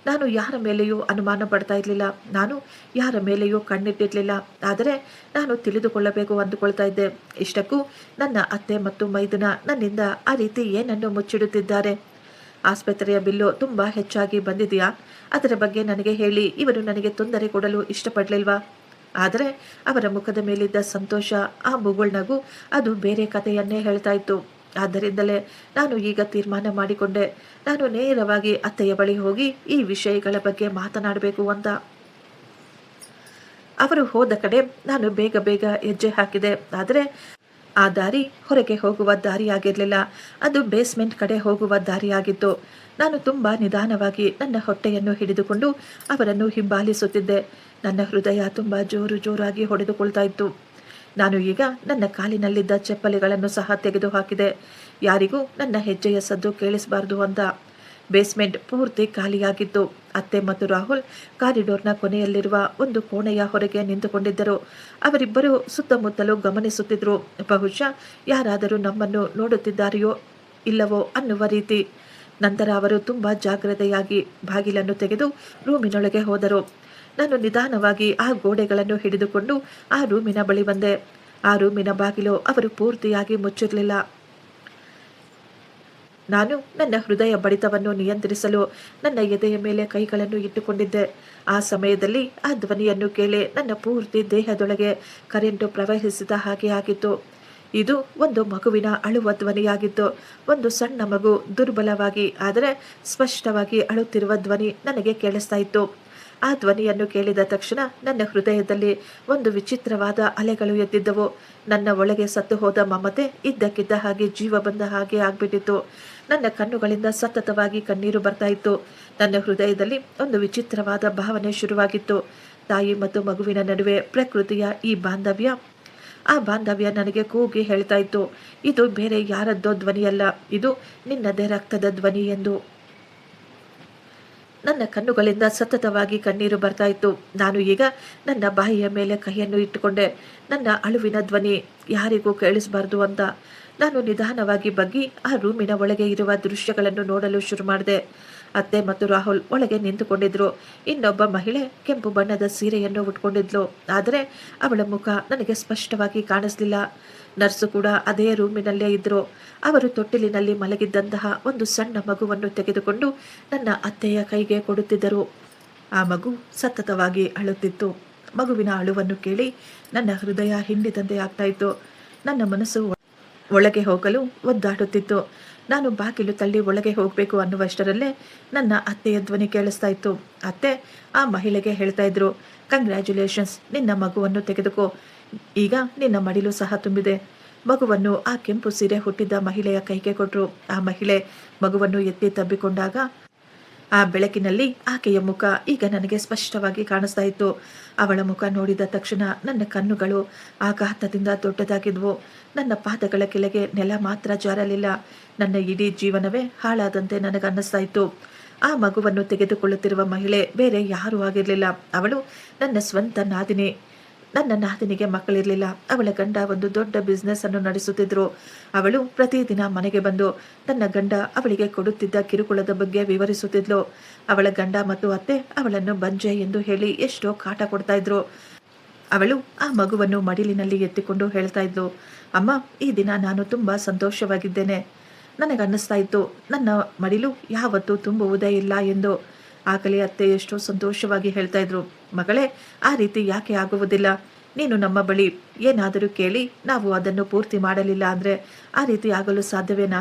ನಾನು ಯಾರ ಮೇಲೆಯೂ ಅನುಮಾನ ಪಡ್ತಾ ಇರಲಿಲ್ಲ. ನಾನು ಯಾರ ಮೇಲೆಯೂ ಕಣ್ಣಿಟ್ಟಿರಲಿಲ್ಲ. ಆದರೆ ನಾನು ತಿಳಿದುಕೊಳ್ಳಬೇಕು ಅಂದುಕೊಳ್ತಾ ಇದ್ದೆ. ಇಷ್ಟಕ್ಕೂ ನನ್ನ ಅತ್ತೆ ಮತ್ತು ಮೈದುನ ನನ್ನಿಂದ ಆ ರೀತಿ ಏನನ್ನು ಮುಚ್ಚಿಡುತ್ತಿದ್ದಾರೆ? ಆಸ್ಪತ್ರೆಯ ಬಿಲ್ಲು ತುಂಬ ಹೆಚ್ಚಾಗಿ ಬಂದಿದೆಯಾ? ಅದರ ಬಗ್ಗೆ ನನಗೆ ಹೇಳಿ. ಇವರು ನನಗೆ ತೊಂದರೆ ಕೊಡಲು ಇಷ್ಟಪಡಲಿಲ್ವಾ? ಆದರೆ ಅವರ ಮುಖದ ಮೇಲಿದ್ದ ಸಂತೋಷ, ಆ ಮುಗುಳ್ನಗು ಅದು ಬೇರೆ ಕಥೆಯನ್ನೇ ಹೇಳ್ತಾ ಇತ್ತು. ಆದ್ದರಿಂದಲೇ ನಾನು ಈಗ ತೀರ್ಮಾನ ಮಾಡಿಕೊಂಡೆ, ನಾನು ನೇರವಾಗಿ ಅತ್ತೆಯ ಬಳಿ ಹೋಗಿ ಈ ವಿಷಯಗಳ ಬಗ್ಗೆ ಮಾತನಾಡಬೇಕು ಅಂತ. ಅವರು ಹೋದ ಕಡೆ ನಾನು ಬೇಗ ಬೇಗ ಹೆಜ್ಜೆ ಹಾಕಿದೆ. ಆದರೆ ಆ ದಾರಿ ಹೊರಗೆ ಹೋಗುವ ದಾರಿಯಾಗಿರಲಿಲ್ಲ. ಅದು ಬೇಸ್ಮೆಂಟ್ ಕಡೆ ಹೋಗುವ ದಾರಿಯಾಗಿತ್ತು. ನಾನು ತುಂಬ ನಿಧಾನವಾಗಿ ನನ್ನ ಹೊಟ್ಟೆಯನ್ನು ಹಿಡಿದುಕೊಂಡು ಅವರನ್ನು ಹಿಂಬಾಲಿಸುತ್ತಿದ್ದೆ. ನನ್ನ ಹೃದಯ ತುಂಬ ಜೋರು ಜೋರಾಗಿ ಹೊಡೆದುಕೊಳ್ತಾ ಇತ್ತು. ನಾನು ಈಗ ನನ್ನ ಕಾಲಿನಲ್ಲಿದ್ದ ಚಪ್ಪಲಿಗಳನ್ನು ಸಹ ತೆಗೆದು ಹಾಕಿದೆ. ಯಾರಿಗೂ ನನ್ನ ಹೆಜ್ಜೆಯ ಸದ್ದು ಕೇಳಿಸಬಾರ್ದು ಅಂತ. ಬೇಸ್ಮೆಂಟ್ ಪೂರ್ತಿ ಖಾಲಿಯಾಗಿತ್ತು. ಅತ್ತೆ ಮತ್ತು ರಾಹುಲ್ ಕಾರಿಡೋರ್ನ ಕೊನೆಯಲ್ಲಿರುವ ಒಂದು ಕೋಣೆಯ ಹೊರಗೆ ನಿಂತುಕೊಂಡಿದ್ದರು. ಅವರಿಬ್ಬರು ಸುತ್ತಮುತ್ತಲೂ ಗಮನಿಸುತ್ತಿದ್ದರು. ಬಹುಶಃ ಯಾರಾದರೂ ನಮ್ಮನ್ನು ನೋಡುತ್ತಿದ್ದಾರೆಯೋ ಇಲ್ಲವೋ ಅನ್ನುವ ರೀತಿ. ನಂತರ ಅವರು ತುಂಬ ಜಾಗ್ರತೆಯಾಗಿ ಬಾಗಿಲನ್ನು ತೆಗೆದು ರೂಮಿನೊಳಗೆ ಹೋದರು. ನಾನು ನಿಧಾನವಾಗಿ ಆ ಗೋಡೆಗಳನ್ನು ಹಿಡಿದುಕೊಂಡು ಆ ರೂಮಿನ ಬಳಿ ಬಂದೆ. ಆ ರೂಮಿನ ಬಾಗಿಲು ಅವರು ಪೂರ್ತಿಯಾಗಿ ಮುಚ್ಚಿರಲಿಲ್ಲ. ನಾನು ನನ್ನ ಹೃದಯ ಬಡಿತವನ್ನು ನಿಯಂತ್ರಿಸಲು ನನ್ನ ಎದೆಯ ಮೇಲೆ ಕೈಗಳನ್ನು ಇಟ್ಟುಕೊಂಡಿದ್ದೆ. ಆ ಸಮಯದಲ್ಲಿ ಆ ಧ್ವನಿಯನ್ನು ಕೇಳಿ ನನ್ನ ಪೂರ್ತಿ ದೇಹದೊಳಗೆ ಕರೆಂಟು ಪ್ರವಹಿಸಿದ ಹಾಗೆ ಆಗಿತ್ತು. ಇದು ಒಂದು ಮಗುವಿನ ಅಳುವ ಧ್ವನಿಯಾಗಿತ್ತು. ಒಂದು ಸಣ್ಣ ಮಗು ದುರ್ಬಲವಾಗಿ ಆದರೆ ಸ್ಪಷ್ಟವಾಗಿ ಅಳುತ್ತಿರುವ ಧ್ವನಿ ನನಗೆ ಕೇಳಿಸ್ತಾ ಇತ್ತು. ಆ ಧ್ವನಿಯನ್ನು ಕೇಳಿದ ತಕ್ಷಣ ನನ್ನ ಹೃದಯದಲ್ಲಿ ಒಂದು ವಿಚಿತ್ರವಾದ ಅಲೆಗಳು ಎದ್ದಿದ್ದವು. ನನ್ನ ಒಳಗೆ ಸತ್ತು ಹೋದ ಮಮತೆ ಇದ್ದಕ್ಕಿದ್ದ ಹಾಗೆ ಜೀವ ಬಂದ ಹಾಗೆ ಆಗ್ಬಿಟ್ಟಿತ್ತು. ನನ್ನ ಕಣ್ಣುಗಳಿಂದ ಸತತವಾಗಿ ಕಣ್ಣೀರು ಬರ್ತಾ ಇತ್ತು. ನನ್ನ ಹೃದಯದಲ್ಲಿ ಒಂದು ವಿಚಿತ್ರವಾದ ಭಾವನೆ ಶುರುವಾಗಿತ್ತು. ತಾಯಿ ಮತ್ತು ಮಗುವಿನ ನಡುವೆ ಪ್ರಕೃತಿಯ ಈ ಬಾಂಧವ್ಯ, ಆ ಬಾಂಧವ್ಯ ನನಗೆ ಕೂಗಿ ಹೇಳ್ತಾ ಇತ್ತು, ಇದು ಬೇರೆ ಯಾರದ್ದೋ ಧ್ವನಿಯಲ್ಲ, ಇದು ನಿನ್ನದೇ ರಕ್ತದ ಧ್ವನಿ ಎಂದು. ನನ್ನ ಕಣ್ಣುಗಳಿಂದ ಸತತವಾಗಿ ಕಣ್ಣೀರು ಬರ್ತಾ ಇತ್ತು. ನಾನು ಈಗ ನನ್ನ ಬಾಯಿಯ ಮೇಲೆ ಕೈಯನ್ನು ಇಟ್ಟುಕೊಂಡೆ. ನನ್ನ ಅಳುವಿನ ಧ್ವನಿ ಯಾರಿಗೂ ಕೇಳಿಸಬಾರ್ದು ಅಂತ. ನಾನು ನಿಧಾನವಾಗಿ ಬಗ್ಗಿ ಆ ರೂಮಿನ ಒಳಗೆ ಇರುವ ದೃಶ್ಯಗಳನ್ನು ನೋಡಲು ಶುರು ಮಾಡಿದೆ. ಅತ್ತೆ ಮತ್ತು ರಾಹುಲ್ ಒಳಗೆ ನಿಂತುಕೊಂಡಿದ್ರು. ಇನ್ನೊಬ್ಬ ಮಹಿಳೆ ಕೆಂಪು ಬಣ್ಣದ ಸೀರೆಯನ್ನು ಉಟ್ಕೊಂಡಿದ್ಲು. ಆದರೆ ಅವಳ ಮುಖ ನನಗೆ ಸ್ಪಷ್ಟವಾಗಿ ಕಾಣಿಸ್ಲಿಲ್ಲ. ನರ್ಸು ಕೂಡ ಅದೇ ರೂಮಿನಲ್ಲೇ ಇದ್ರು. ಅವರು ತೊಟ್ಟಿಲಿನಲ್ಲಿ ಮಲಗಿದ್ದಂತಹ ಒಂದು ಸಣ್ಣ ಮಗುವನ್ನು ತೆಗೆದುಕೊಂಡು ನನ್ನ ಅತ್ತೆಯ ಕೈಗೆ ಕೊಡುತ್ತಿದ್ದರು. ಆ ಮಗು ಸತತವಾಗಿ ಅಳುತ್ತಿತ್ತು. ಮಗುವಿನ ಅಳುವನ್ನು ಕೇಳಿ ನನ್ನ ಹೃದಯ ಹಿಂಡಿದಂತೆ ಆಗ್ತಾ ಇತ್ತು. ನನ್ನ ಮನಸ್ಸು ಒಳಗೆ ಹೋಗಲು ಒದ್ದಾಡುತ್ತಿತ್ತು. ನಾನು ಬಾಗಿಲು ತಳ್ಳಿ ಒಳಗೆ ಹೋಗಬೇಕು ಅನ್ನುವಷ್ಟರಲ್ಲೇ ನನ್ನ ಅತ್ತೆಯ ಧ್ವನಿ ಕೇಳಿಸ್ತಾ ಇತ್ತು. ಅತ್ತೆ ಆ ಮಹಿಳೆಗೆ ಹೇಳ್ತಾ ಇದ್ರು, ಕಂಗ್ರ್ಯಾಚುಲೇಷನ್ಸ್, ನಿನ್ನ ಮಗುವನ್ನು ತೆಗೆದುಕೋ, ಈಗ ನಿನ್ನ ಮಡಿಲು ಸಹ ತುಂಬಿದೆ. ಮಗುವನ್ನು ಆ ಕೆಂಪು ಸೀರೆ ಹುಟ್ಟಿದ್ದ ಮಹಿಳೆಯ ಕೈಗೆ ಕೊಟ್ಟರು. ಆ ಮಹಿಳೆ ಮಗುವನ್ನು ಎತ್ತಿ ತಬ್ಬಿಕೊಂಡಾಗ ಆ ಬೆಳಕಿನಲ್ಲಿ ಆಕೆಯ ಮುಖ ಈಗ ನನಗೆ ಸ್ಪಷ್ಟವಾಗಿ ಕಾಣಿಸ್ತಾ ಇತ್ತು. ಅವಳ ಮುಖ ನೋಡಿದ ತಕ್ಷಣ ನನ್ನ ಕಣ್ಣುಗಳು ಆಘಾತದಿಂದ ದೊಡ್ಡದಾಗಿದ್ವು. ನನ್ನ ಪಾದಗಳ ಕೆಳಗೆ ನೆಲ ಮಾತ್ರ ಜಾರಲಿಲ್ಲ. ನನ್ನ ಇಡೀ ಜೀವನವೇ ಹಾಳಾದಂತೆ ನನಗನ್ನಿಸ್ತಾ ಇತ್ತು. ಆ ಮಗುವನ್ನು ತೆಗೆದುಕೊಳ್ಳುತ್ತಿರುವ ಮಹಿಳೆ ಬೇರೆ ಯಾರೂ ಆಗಿರಲಿಲ್ಲ. ಅವಳು ನನ್ನ ಸ್ವಂತ ನಾದಿನಿ. ನನ್ನ ನಾದಿನಿಗೆ ಮಕ್ಕಳಿರಲಿಲ್ಲ. ಅವಳ ಗಂಡ ಒಂದು ದೊಡ್ಡ ಬಿಸ್ನೆಸ್ ಅನ್ನು ನಡೆಸುತ್ತಿದ್ದರು. ಅವಳು ಪ್ರತಿದಿನ ಮನೆಗೆ ಬಂದು ತನ್ನ ಗಂಡ ಅವಳಿಗೆ ಕೊಡುತ್ತಿದ್ದ ಕಿರುಕುಳದ ಬಗ್ಗೆ ವಿವರಿಸುತ್ತಿದ್ಲು. ಅವಳ ಗಂಡ ಮತ್ತು ಅತ್ತೆ ಅವಳನ್ನು ಬಂಜೆ ಎಂದು ಹೇಳಿ ಎಷ್ಟೋ ಕಾಟ ಕೊಡ್ತಾ ಇದ್ರು. ಅವಳು ಆ ಮಗುವನ್ನು ಮಡಿಲಿನಲ್ಲಿ ಎತ್ತಿಕೊಂಡು ಹೇಳ್ತಾ ಇದ್ಲು, ಅಮ್ಮ, ಈ ದಿನ ನಾನು ತುಂಬ ಸಂತೋಷವಾಗಿದ್ದೇನೆ. ನನಗನ್ನಿಸ್ತಾ ಇತ್ತು ನನ್ನ ಮಡಿಲು ಯಾವತ್ತೂ ತುಂಬುವುದೇ ಇಲ್ಲ ಎಂದು. ಆಗಲೇ ಅತ್ತೆ ಎಷ್ಟೋ ಸಂತೋಷವಾಗಿ ಹೇಳ್ತಾ ಇದ್ರು, ಮಗಳೇ, ಆ ರೀತಿ ಯಾಕೆ ಆಗುವುದಿಲ್ಲ? ನೀನು ನಮ್ಮ ಬಳಿ ಏನಾದರೂ ಕೇಳಿ ನಾವು ಅದನ್ನು ಪೂರ್ತಿ ಮಾಡಲಿಲ್ಲ ಅಂದರೆ ಆ ರೀತಿ ಆಗಲು ಸಾಧ್ಯವೇನಾ?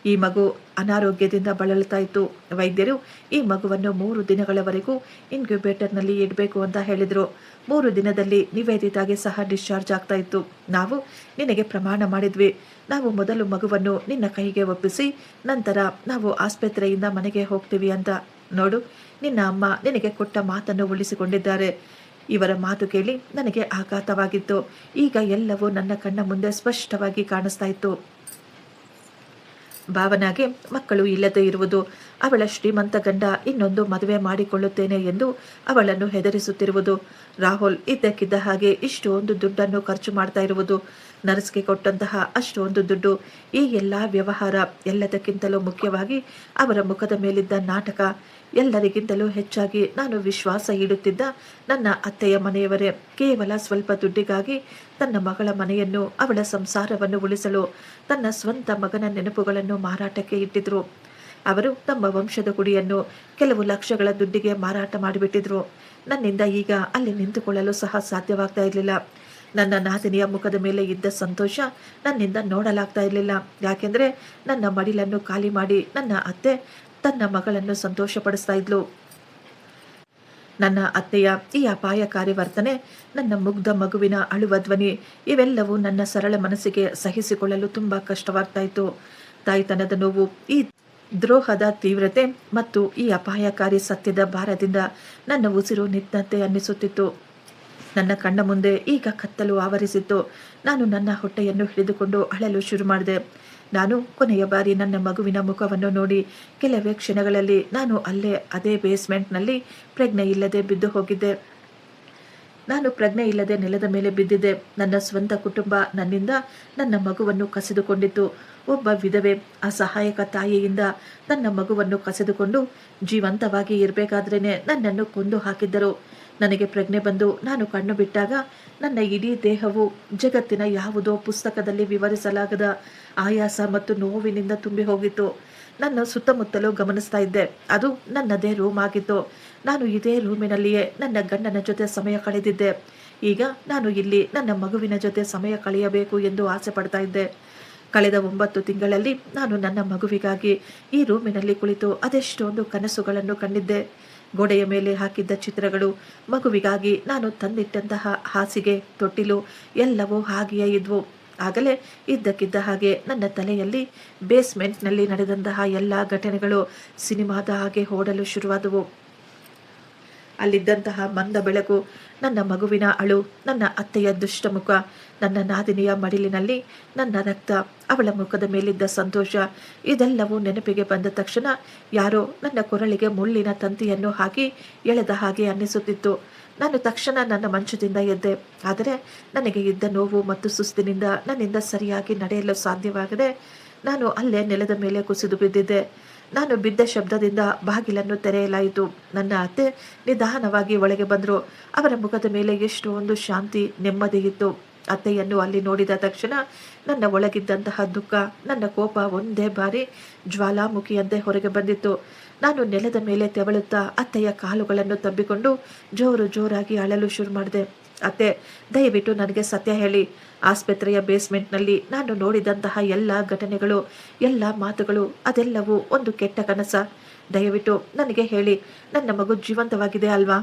ಈ ಮಗು ಅನಾರೋಗ್ಯದಿಂದ ಬಳಲ್ತಾ ಇತ್ತು. ವೈದ್ಯರು ಈ ಮಗುವನ್ನು 3 ದಿನಗಳವರೆಗೂ ಇನ್ಕ್ಯುಬೇಟರ್ನಲ್ಲಿ ಇಡಬೇಕು ಅಂತ ಹೇಳಿದರು. 3 ದಿನದಲ್ಲಿ ನಿವೇದಿತಾಗೆ ಸಹ ಡಿಸ್ಚಾರ್ಜ್ ಆಗ್ತಾ ಇತ್ತು. ನಾವು ನಿನಗೆ ಪ್ರಮಾಣ ಮಾಡಿದ್ವಿ, ನಾವು ಮೊದಲು ಮಗುವನ್ನು ನಿನ್ನ ಕೈಗೆ ಒಪ್ಪಿಸಿ ನಂತರ ನಾವು ಆಸ್ಪತ್ರೆಯಿಂದ ಮನೆಗೆ ಹೋಗ್ತೀವಿ ಅಂತ. ನೋಡು, ನಿನ್ನ ಅಮ್ಮ ನಿನಗೆ ಕೊಟ್ಟ ಮಾತನ್ನು ಉಳಿಸಿಕೊಂಡಿದ್ದಾರೆ. ಇವರ ಮಾತು ಕೇಳಿ ನನಗೆ ಆಘಾತವಾಗಿತ್ತು. ಈಗ ಎಲ್ಲವೂ ನನ್ನ ಕಣ್ಣ ಮುಂದೆ ಸ್ಪಷ್ಟವಾಗಿ ಕಾಣಿಸ್ತಾ ಇತ್ತು. ಭಾವನಾಗೆ ಮಕ್ಕಳು ಇಲ್ಲದೆ ಇರುವುದು, ಅವಳ ಶ್ರೀಮಂತ ಗಂಡ ಇನ್ನೊಂದು ಮದುವೆ ಮಾಡಿಕೊಳ್ಳುತ್ತೇನೆ ಎಂದು ಅವಳನ್ನು ಹೆದರಿಸುತ್ತಿರುವುದು, ರಾಹುಲ್ ಇದ್ದಕ್ಕಿದ್ದ ಹಾಗೆ ಇಷ್ಟೊಂದು ದುಡ್ಡನ್ನು ಖರ್ಚು ಮಾಡ್ತಾ ಇರುವುದು, ನರ್ಸ್ಗೆ ಕೊಟ್ಟಂತಹ ಅಷ್ಟೊಂದು ದುಡ್ಡು, ಈ ಎಲ್ಲ ವ್ಯವಹಾರ, ಎಲ್ಲದಕ್ಕಿಂತಲೂ ಮುಖ್ಯವಾಗಿ ಅವರ ಮುಖದ ಮೇಲಿದ್ದ ನಾಟಕ, ಎಲ್ಲರಿಗಿಂತಲೂ ಹೆಚ್ಚಾಗಿ ನಾನು ವಿಶ್ವಾಸ ಇಡುತ್ತಿದ್ದ ನನ್ನ ಅತ್ತೆಯ ಮನೆಯವರೇ ಕೇವಲ ಸ್ವಲ್ಪ ದುಡ್ಡಿಗಾಗಿ ತನ್ನ ಮಗಳ ಮನೆಯನ್ನು, ಅವಳ ಸಂಸಾರವನ್ನು ಉಳಿಸಲು ತನ್ನ ಸ್ವಂತ ಮಗನ ನೆನಪುಗಳನ್ನು ಮಾರಾಟಕ್ಕೆ ಇಟ್ಟಿದ್ರು. ಅವರು ತಮ್ಮ ವಂಶದ ಗುಡಿಯನ್ನು ಕೆಲವು ಲಕ್ಷಗಳ ದುಡ್ಡಿಗೆ ಮಾರಾಟ ಮಾಡಿಬಿಟ್ಟಿದ್ರು. ನನ್ನಿಂದ ಈಗ ಅಲ್ಲಿ ನಿಂತುಕೊಳ್ಳಲು ಸಹ ಸಾಧ್ಯವಾಗ್ತಾ ಇರಲಿಲ್ಲ. ನನ್ನ ನಾದಿನಿಯ ಮುಖದ ಮೇಲೆ ಇದ್ದ ಸಂತೋಷ ನನ್ನಿಂದ ನೋಡಲಾಗ್ತಾ ಇರಲಿಲ್ಲ. ಯಾಕೆಂದರೆ ನನ್ನ ಮಡಿಲನ್ನು ಖಾಲಿ ಮಾಡಿ ನನ್ನ ಅತ್ತೆ ತನ್ನ ಮಗಳನ್ನು ಸಂತೋಷಪಡಿಸ್ತಾ ಇದ್ಲು. ನನ್ನ ಅತ್ತೆಯ ಈ ಅಪಾಯಕಾರಿ ವರ್ತನೆ, ನನ್ನ ಮುಗ್ಧ ಮಗುವಿನ ಅಳುವ ಧ್ವನಿ, ಇವೆಲ್ಲವೂ ನನ್ನ ಸರಳ ಮನಸ್ಸಿಗೆ ಸಹಿಸಿಕೊಳ್ಳಲು ತುಂಬ ಕಷ್ಟವಾಗ್ತಾ ಇತ್ತು. ತಾಯ್ತನದ ನೋವು, ಈ ದ್ರೋಹದ ತೀವ್ರತೆ ಮತ್ತು ಈ ಅಪಾಯಕಾರಿ ಸತ್ಯದ ಭಾರದಿಂದ ನನ್ನ ಉಸಿರು ನಿಂತಂತೆ ಅನ್ನಿಸುತ್ತಿತ್ತು. ನನ್ನ ಕಣ್ಣ ಮುಂದೆ ಈಗ ಕತ್ತಲು ಆವರಿಸಿತ್ತು. ನಾನು ನನ್ನ ಹೊಟ್ಟೆಯನ್ನು ಹಿಡಿದುಕೊಂಡು ಅಳಲು ಶುರು ಮಾಡಿದೆ. ನಾನು ಕೊನೆಯ ಬಾರಿ ನನ್ನ ಮಗುವಿನ ಮುಖವನ್ನು ನೋಡಿ ಕೆಲವೇ ಕ್ಷಣಗಳಲ್ಲಿ ನಾನು ಅದೇ ಬೇಸ್ಮೆಂಟ್ನಲ್ಲಿ ಪ್ರಜ್ಞೆ ಇಲ್ಲದೆ ಬಿದ್ದು ಹೋಗಿದ್ದೆ. ನಾನು ಪ್ರಜ್ಞೆ ಇಲ್ಲದೆ ನೆಲದ ಮೇಲೆ ಬಿದ್ದಿದ್ದೆ. ನನ್ನ ಸ್ವಂತ ಕುಟುಂಬ ನನ್ನಿಂದ ನನ್ನ ಮಗುವನ್ನು ಕಸಿದುಕೊಂಡಿತ್ತು. ಒಬ್ಬ ವಿಧವೆ ಅಸಹಾಯಕ ತಾಯಿಯಿಂದ ತನ್ನ ಮಗುವನ್ನು ಕಸಿದುಕೊಂಡು ಜೀವಂತವಾಗಿ ಇರಬೇಕಾದ್ರೇನೆ ನನ್ನನ್ನು ಕೊಂದು ಹಾಕಿದ್ದರು. ನನಗೆ ಪ್ರಜ್ಞೆ ಬಂದು ನಾನು ಕಣ್ಣು ಬಿಟ್ಟಾಗ ನನ್ನ ಇಡೀ ದೇಹವು ಜಗತ್ತಿನ ಯಾವುದೋ ಪುಸ್ತಕದಲ್ಲಿ ವಿವರಿಸಲಾಗದ ಆಯಾಸ ಮತ್ತು ನೋವಿನಿಂದ ತುಂಬಿ ಹೋಗಿತ್ತು. ನನ್ನ ಸುತ್ತಮುತ್ತಲೂ ಗಮನಿಸ್ತಾ ಇದ್ದೆ. ಅದು ನನ್ನದೇ ರೂಮ್ ಆಗಿತ್ತು. ನಾನು ಇದೇ ರೂಮಿನಲ್ಲಿಯೇ ನನ್ನ ಗಂಡನ ಜೊತೆ ಸಮಯ ಕಳೆದಿದ್ದೆ. ಈಗ ನಾನು ಇಲ್ಲಿ ನನ್ನ ಮಗುವಿನ ಜೊತೆ ಸಮಯ ಕಳೆಯಬೇಕು ಎಂದು ಆಸೆ ಪಡ್ತಾ ಇದ್ದೆ. ಕಳೆದ 9 ತಿಂಗಳಲ್ಲಿ ನಾನು ನನ್ನ ಮಗುವಿಗಾಗಿ ಈ ರೂಮಿನಲ್ಲಿ ಕುಳಿತು ಅದೆಷ್ಟೊಂದು ಕನಸುಗಳನ್ನು ಕಂಡಿದ್ದೆ. ಗೋಡೆಯ ಮೇಲೆ ಹಾಕಿದ್ದ ಚಿತ್ರಗಳು, ಮಗುವಿಗಾಗಿ ನಾನು ತಂದಿಟ್ಟಂತಹ ಹಾಸಿಗೆ, ತೊಟ್ಟಿಲು ಎಲ್ಲವೂ ಹಾಗೆಯೇ ಇದ್ವು. ಆಗಲೇ ಇದ್ದಕ್ಕಿದ್ದ ಹಾಗೆ ನನ್ನ ತಲೆಯಲ್ಲಿ ಬೇಸ್ಮೆಂಟ್ನಲ್ಲಿ ನಡೆದಂತಹ ಎಲ್ಲ ಘಟನೆಗಳು ಸಿನಿಮಾದ ಹಾಗೆ ಓಡಲು ಶುರುವಾದವು. ಅಲ್ಲಿದ್ದಂತಹ ಮಂದ ಬೆಳಕು, ನನ್ನ ಮಗುವಿನ ಅಳು, ನನ್ನ ಅತ್ತೆಯ ದುಷ್ಟಮುಖ, ನನ್ನ ನಾದಿನಿಯ ಮಡಿಲಿನಲ್ಲಿ ನನ್ನ ರಕ್ತ, ಅವಳ ಮುಖದ ಮೇಲಿದ್ದ ಸಂತೋಷ, ಇದೆಲ್ಲವೂ ನೆನಪಿಗೆ ಬಂದ ತಕ್ಷಣ ಯಾರೋ ನನ್ನ ಕೊರಳಿಗೆ ಮುಳ್ಳಿನ ತಂತಿಯನ್ನು ಹಾಕಿ ಎಳೆದ ಹಾಗೆ ಅನ್ನಿಸುತ್ತಿತ್ತು. ನಾನು ತಕ್ಷಣ ನನ್ನ ಮಂಚದಿಂದ ಎದ್ದೆ. ಆದರೆ ನನಗೆ ಇದ್ದ ನೋವು ಮತ್ತು ಸುಸ್ತಿನಿಂದ ನನ್ನಿಂದ ಸರಿಯಾಗಿ ನಡೆಯಲು ಸಾಧ್ಯವಾಗದೆ ನಾನು ಅಲ್ಲೇ ನೆಲದ ಮೇಲೆ ಕುಸಿದು ಬಿದ್ದಿದ್ದೆ. ನಾನು ಬಿದ್ದ ಶಬ್ದದಿಂದ ಬಾಗಿಲನ್ನು ತೆರೆಯಲಾಯಿತು. ನನ್ನ ಅತ್ತೆ ನಿಧಾನವಾಗಿ ಒಳಗೆ ಬಂದರು. ಅವರ ಮುಖದ ಮೇಲೆ ಎಷ್ಟೊಂದು ಶಾಂತಿ, ನೆಮ್ಮದಿ ಇತ್ತು. ಅತ್ತೆಯನ್ನು ಅಲ್ಲಿ ನೋಡಿದ ತಕ್ಷಣ ನನ್ನ ಒಳಗಿದ್ದಂತಹ ದುಃಖ, ನನ್ನ ಕೋಪ ಒಂದೇ ಬಾರಿ ಜ್ವಾಲಾಮುಖಿಯಂತೆ ಹೊರಗೆ ಬಂದಿತ್ತು. ನಾನು ನೆಲದ ಮೇಲೆ ತೆವಳುತ್ತಾ ಅತ್ತೆಯ ಕಾಲುಗಳನ್ನು ತಬ್ಬಿಕೊಂಡು ಜೋರಾಗಿ ಅಳಲು ಶುರು ಮಾಡಿದೆ. ಅತ್ತೆ, ದಯವಿಟ್ಟು ನನಗೆ ಸತ್ಯ ಹೇಳಿ. ಆಸ್ಪತ್ರೆಯ ಬೇಸ್ಮೆಂಟ್ನಲ್ಲಿ ನಾನು ನೋಡಿದಂತಹ ಎಲ್ಲ ಘಟನೆಗಳು, ಎಲ್ಲ ಮಾತುಗಳು, ಅದೆಲ್ಲವೂ ಒಂದು ಕೆಟ್ಟ ಕನಸ? ದಯವಿಟ್ಟು ನನಗೆ ಹೇಳಿ. ನನ್ನ ಮಗು ಜೀವಂತವಾಗಿದೆ ಅಲ್ವಾ?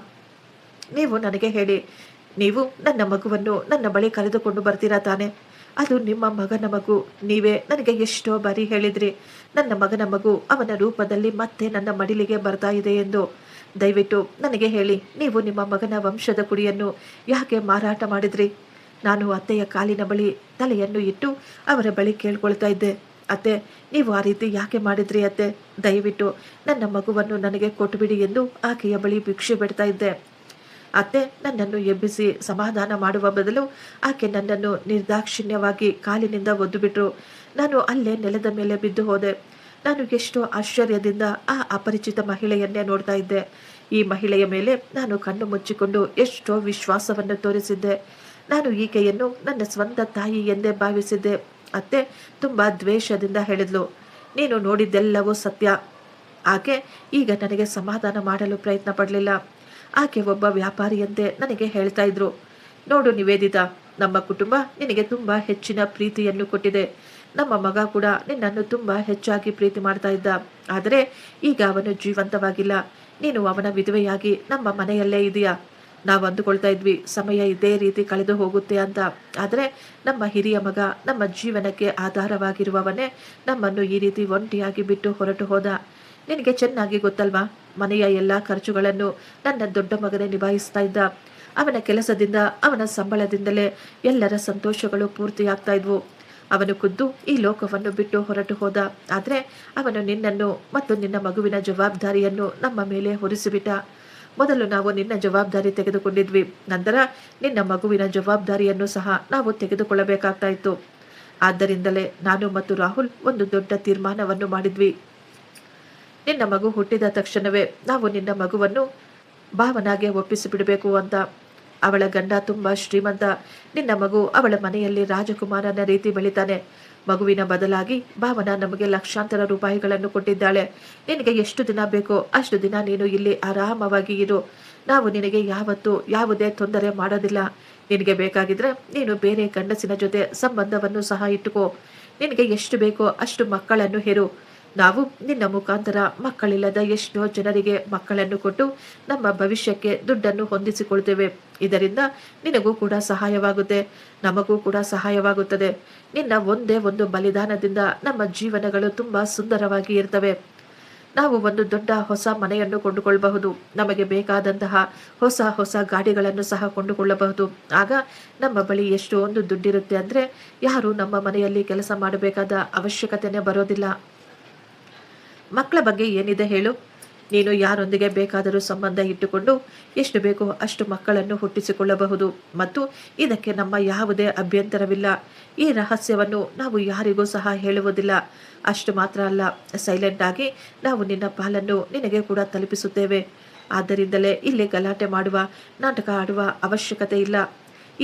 ನೀವು ನನಗೆ ಹೇಳಿ. ನೀವು ನನ್ನ ಮಗುವನ್ನು ನನ್ನ ಬಳಿ ಕರೆದುಕೊಂಡು ಬರ್ತೀರಾ ತಾನೆ? ಅದು ನಿಮ್ಮ ಮಗನ ಮಗು. ನೀವೇ ನನಗೆ ಎಷ್ಟೋ ಬಾರಿ ಹೇಳಿದ್ರಿ, ನನ್ನ ಮಗನ ಮಗು ಅವನ ರೂಪದಲ್ಲಿ ಮತ್ತೆ ನನ್ನ ಮಡಿಲಿಗೆ ಬರ್ತಾ ಇದೆ ಎಂದು. ದಯವಿಟ್ಟು ನನಗೆ ಹೇಳಿ, ನೀವು ನಿಮ್ಮ ಮಗನ ವಂಶದ ಕುಡಿಯನ್ನು ಯಾಕೆ ಮಾರಾಟ ಮಾಡಿದ್ರಿ? ನಾನು ಅತ್ತೆಯ ಕಾಲಿನ ಬಳಿ ತಲೆಯನ್ನು ಇಟ್ಟು ಅವರ ಬಳಿ ಕೇಳ್ಕೊಳ್ತಾ ಇದ್ದೆ. ಅತ್ತೆ, ನೀವು ಆ ರೀತಿ ಯಾಕೆ ಮಾಡಿದ್ರಿ ಅತ್ತೆ? ದಯವಿಟ್ಟು ನನ್ನ ಮಗುವನ್ನು ನನಗೆ ಕೊಟ್ಟುಬಿಡಿ ಎಂದು ಆಕೆಯ ಬಳಿ ಭಿಕ್ಷೆ ಬಿಡ್ತಾ ಇದ್ದೆ. ಅತ್ತೆ ನನ್ನನ್ನು ಎಬ್ಬಿಸಿ ಸಮಾಧಾನ ಮಾಡುವ ಬದಲು ಆಕೆ ನನ್ನನ್ನು ನಿರ್ದಾಕ್ಷಿಣ್ಯವಾಗಿ ಕಾಲಿನಿಂದ ಒದ್ದುಬಿಟ್ರು. ನಾನು ಅಲ್ಲೇ ನೆಲದ ಮೇಲೆ ಬಿದ್ದು ಹೋದೆ. ನಾನು ಎಷ್ಟೋ ಆಶ್ಚರ್ಯದಿಂದ ಆ ಅಪರಿಚಿತ ಮಹಿಳೆಯನ್ನೇ ನೋಡ್ತಾ ಇದ್ದೆ. ಈ ಮಹಿಳೆಯ ಮೇಲೆ ನಾನು ಕಣ್ಣು ಮುಚ್ಚಿಕೊಂಡು ಎಷ್ಟೋ ವಿಶ್ವಾಸವನ್ನು ತೋರಿಸಿದ್ದೆ. ನಾನು ಈಕೆಯನ್ನು ನನ್ನ ಸ್ವಂತ ತಾಯಿ ಎಂದೇ ಭಾವಿಸಿದ್ದೆ. ಅತ್ತೆ ತುಂಬ ದ್ವೇಷದಿಂದ ಹೇಳಿದ್ಲು, ನೀನು ನೋಡಿದ್ದೆಲ್ಲವೂ ಸತ್ಯ. ಆಕೆ ಈಗ ನನಗೆ ಸಮಾಧಾನ ಮಾಡಲು ಪ್ರಯತ್ನ ಪಡಲಿಲ್ಲ. ಆಕೆ ಒಬ್ಬ ವ್ಯಾಪಾರಿಯಂತೆ ನನಗೆ ಹೇಳ್ತಾ ಇದ್ರು, ನೋಡು ನಿವೇದಿತಾ, ನಮ್ಮ ಕುಟುಂಬ ನಿನಗೆ ತುಂಬ ಹೆಚ್ಚಿನ ಪ್ರೀತಿಯನ್ನು ಕೊಟ್ಟಿದೆ. ನಮ್ಮ ಮಗ ಕೂಡ ನಿನ್ನನ್ನು ತುಂಬ ಹೆಚ್ಚಾಗಿ ಪ್ರೀತಿ ಮಾಡ್ತಾ ಇದ್ದ. ಆದರೆ ಈಗ ಅವನು ಜೀವಂತವಾಗಿಲ್ಲ. ನೀನು ಅವನ ವಿಧವೆಯಾಗಿ ನಮ್ಮ ಮನೆಯಲ್ಲೇ ಇದೆಯಾ? ನಾವು ಅಂದುಕೊಳ್ತಾ ಇದ್ವಿ ಸಮಯ ಇದೇ ರೀತಿ ಕಳೆದು ಹೋಗುತ್ತೆ ಅಂತ. ಆದರೆ ನಮ್ಮ ಹಿರಿಯ ಮಗ, ನಮ್ಮ ಜೀವನಕ್ಕೆ ಆಧಾರವಾಗಿರುವವನೇ ನಮ್ಮನ್ನು ಈ ರೀತಿ ಒಂಟಿಯಾಗಿ ಬಿಟ್ಟು ಹೊರಟು ಹೋದ. ನಿನಗೆ ಚೆನ್ನಾಗಿ ಗೊತ್ತಲ್ವಾ? ಮನೆಯ ಎಲ್ಲ ಖರ್ಚುಗಳನ್ನು ನನ್ನ ದೊಡ್ಡ ಮಗನೇ ನಿಭಾಯಿಸ್ತಾ ಇದ್ದ. ಅವನ ಕೆಲಸದಿಂದ, ಅವನ ಸಂಬಳದಿಂದಲೇ ಎಲ್ಲರ ಸಂತೋಷಗಳು ಪೂರ್ತಿಯಾಗ್ತಾ ಇದ್ವು. ಅವನು ಖುದ್ದು ಈ ಲೋಕವನ್ನು ಬಿಟ್ಟು ಹೊರಟು ಹೋದ. ಆದರೆ ಅವನು ನಿನ್ನನ್ನು ಮತ್ತು ನಿನ್ನ ಮಗುವಿನ ಜವಾಬ್ದಾರಿಯನ್ನು ನಮ್ಮ ಮೇಲೆ ಹೊರಿಸಿಬಿಟ್ಟ. ಮೊದಲು ನಾವು ನಿನ್ನ ಜವಾಬ್ದಾರಿ ತೆಗೆದುಕೊಂಡಿದ್ವಿ, ನಂತರ ನಿನ್ನ ಮಗುವಿನ ಜವಾಬ್ದಾರಿಯನ್ನು ಸಹ ನಾವು ತೆಗೆದುಕೊಳ್ಳಬೇಕಾಗ್ತಾ ಇತ್ತು. ಆದ್ದರಿಂದಲೇ ನಾನು ಮತ್ತು ರಾಹುಲ್ ಒಂದು ದೊಡ್ಡ ತೀರ್ಮಾನವನ್ನು ಮಾಡಿದ್ವಿ. ನಿನ್ನ ಮಗು ಹುಟ್ಟಿದ ತಕ್ಷಣವೇ ನಾವು ನಿನ್ನ ಮಗುವನ್ನು ಭಾವನಾಗೆ ಒಪ್ಪಿಸಿಬಿಡಬೇಕು ಅಂತ. ಅವಳ ಗಂಡ ತುಂಬ ಶ್ರೀಮಂತ. ನಿನ್ನ ಮಗು ಅವಳ ಮನೆಯಲ್ಲಿ ರಾಜಕುಮಾರನ ರೀತಿ ಬೆಳಿತಾನೆ. ಮಗುವಿನ ಬದಲಾಗಿ ಭಾವನ ನಮಗೆ ಲಕ್ಷಾಂತರ ರೂಪಾಯಿಗಳನ್ನು ಕೊಟ್ಟಿದ್ದಾಳೆ. ನಿನಗೆ ಎಷ್ಟು ದಿನ ಬೇಕೋ ಅಷ್ಟು ದಿನ ನೀನು ಇಲ್ಲಿ ಆರಾಮವಾಗಿ ಇರು. ನಾವು ನಿನಗೆ ಯಾವತ್ತೂ ಯಾವುದೇ ತೊಂದರೆ ಮಾಡೋದಿಲ್ಲ. ನಿನಗೆ ಬೇಕಾಗಿದ್ರೆ ನೀನು ಬೇರೆ ಗಂಡಸಿನ ಜೊತೆ ಸಂಬಂಧವನ್ನು ಸಹ ಇಟ್ಟುಕೋ. ನಿನಗೆ ಎಷ್ಟು ಬೇಕೋ ಅಷ್ಟು ಮಕ್ಕಳನ್ನು ಹೆರು. ನಾವು ನಿನ್ನ ಮುಖಾಂತರ ಮಕ್ಕಳಿಲ್ಲದ ಎಷ್ಟೋ ಜನರಿಗೆ ಮಕ್ಕಳನ್ನು ಕೊಟ್ಟು ನಮ್ಮ ಭವಿಷ್ಯಕ್ಕೆ ದುಡ್ಡನ್ನು ಹೊಂದಿಸಿಕೊಳ್ತೇವೆ. ಇದರಿಂದ ನಿನಗೂ ಕೂಡ ಸಹಾಯವಾಗುತ್ತೆ, ನಮಗೂ ಕೂಡ ಸಹಾಯವಾಗುತ್ತದೆ. ನಿನ್ನ ಒಂದೇ ಒಂದು ಬಲಿದಾನದಿಂದ ನಮ್ಮ ಜೀವನಗಳು ತುಂಬ ಸುಂದರವಾಗಿ ಇರ್ತವೆ. ನಾವು ಒಂದು ದೊಡ್ಡ ಹೊಸ ಮನೆಯನ್ನು ಕೊಂಡುಕೊಳ್ಳಬಹುದು. ನಮಗೆ ಬೇಕಾದಂತಹ ಹೊಸ ಹೊಸ ಗಾಡಿಗಳನ್ನು ಸಹ ಕೊಂಡುಕೊಳ್ಳಬಹುದು. ಆಗ ನಮ್ಮ ಬಳಿ ಎಷ್ಟೊಂದು ದುಡ್ಡಿರುತ್ತೆ ಅಂದರೆ ಯಾರು ನಮ್ಮ ಮನೆಯಲ್ಲಿ ಕೆಲಸ ಮಾಡಬೇಕಾದ ಅವಶ್ಯಕತೆನೇ ಬರೋದಿಲ್ಲ. ಮಕ್ಕಳ ಬಗ್ಗೆ ಏನಿದೆ ಹೇಳು? ನೀನು ಯಾರೊಂದಿಗೆ ಬೇಕಾದರೂ ಸಂಬಂಧ ಇಟ್ಟುಕೊಂಡು ಎಷ್ಟು ಬೇಕೋ ಅಷ್ಟು ಮಕ್ಕಳನ್ನು ಹುಟ್ಟಿಸಿಕೊಳ್ಳಬಹುದು ಮತ್ತು ಇದಕ್ಕೆ ನಮ್ಮ ಯಾವುದೇ ಅಭ್ಯಂತರವಿಲ್ಲ. ಈ ರಹಸ್ಯವನ್ನು ನಾವು ಯಾರಿಗೂ ಸಹ ಹೇಳುವುದಿಲ್ಲ. ಅಷ್ಟು ಮಾತ್ರ ಅಲ್ಲ, ಸೈಲೆಂಟ್ ಆಗಿ ನಾವು ನಿನ್ನ ಪಾಲನ್ನು ನಿನಗೆ ಕೂಡ ತಲುಪಿಸುತ್ತೇವೆ. ಆದ್ದರಿಂದಲೇ ಇಲ್ಲಿ ಗಲಾಟೆ ಮಾಡುವ, ನಾಟಕ ಆಡುವ ಅವಶ್ಯಕತೆ ಇಲ್ಲ.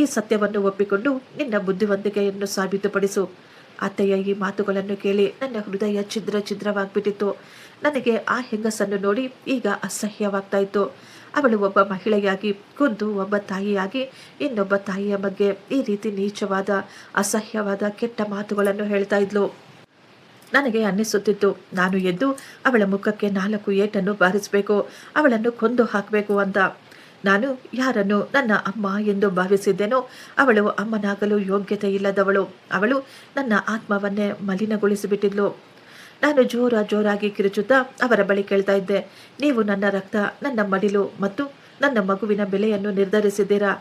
ಈ ಸತ್ಯವನ್ನು ಒಪ್ಪಿಕೊಂಡು ನಿನ್ನ ಬುದ್ಧಿವಂತಿಕೆಯನ್ನು ಸಾಬೀತುಪಡಿಸು. ಅತ್ತೆಯ ಈ ಮಾತುಗಳನ್ನು ಕೇಳಿ ನನ್ನ ಹೃದಯ ಛಿದ್ರವಾಗಿಬಿಟ್ಟಿತ್ತು. ನನಗೆ ಆ ಹೆಂಗಸನ್ನು ನೋಡಿ ಈಗ ಅಸಹ್ಯವಾಗ್ತಾ ಇತ್ತು. ಅವಳು ಒಬ್ಬ ಮಹಿಳೆಯಾಗಿ ಖುದ್ದು ಒಬ್ಬ ತಾಯಿಯಾಗಿ ಇನ್ನೊಬ್ಬ ತಾಯಿಯ ಬಗ್ಗೆ ಈ ರೀತಿ ನೀಚವಾದ, ಅಸಹ್ಯವಾದ, ಕೆಟ್ಟ ಮಾತುಗಳನ್ನು ಹೇಳ್ತಾ ಇದ್ಲು. ನನಗೆ ಅನ್ನಿಸುತ್ತಿತ್ತು, ನಾನು ಎದ್ದು ಅವಳ ಮುಖಕ್ಕೆ 4 ಏಟನ್ನು ಬಾರಿಸಬೇಕು, ಅವಳನ್ನು ಕೊಂದು ಹಾಕಬೇಕು ಅಂತ. ನಾನು ಯಾರನ್ನು ನನ್ನ ಅಮ್ಮ ಎಂದು ಭಾವಿಸಿದ್ದೆನೋ ಅವಳು ಅಮ್ಮನಾಗಲು ಯೋಗ್ಯತೆ ಇಲ್ಲದವಳು. ಅವಳು ನನ್ನ ಆತ್ಮವನ್ನೇ ಮಲಿನಗೊಳಿಸಿಬಿಟ್ಟಿದ್ಲು. ನಾನು ಜೋರಾಗಿ ಕಿರುಚುತ್ತಾ ಅವರ ಬಳಿ ಕೇಳ್ತಾ ಇದ್ದೆ, ನೀವು ನನ್ನ ರಕ್ತ, ನನ್ನ ಮಡಿಲು ಮತ್ತು ನನ್ನ ಮಗುವಿನ ಬೆಲೆಯನ್ನು ನಿರ್ಧರಿಸಿದ್ದೀರಾ.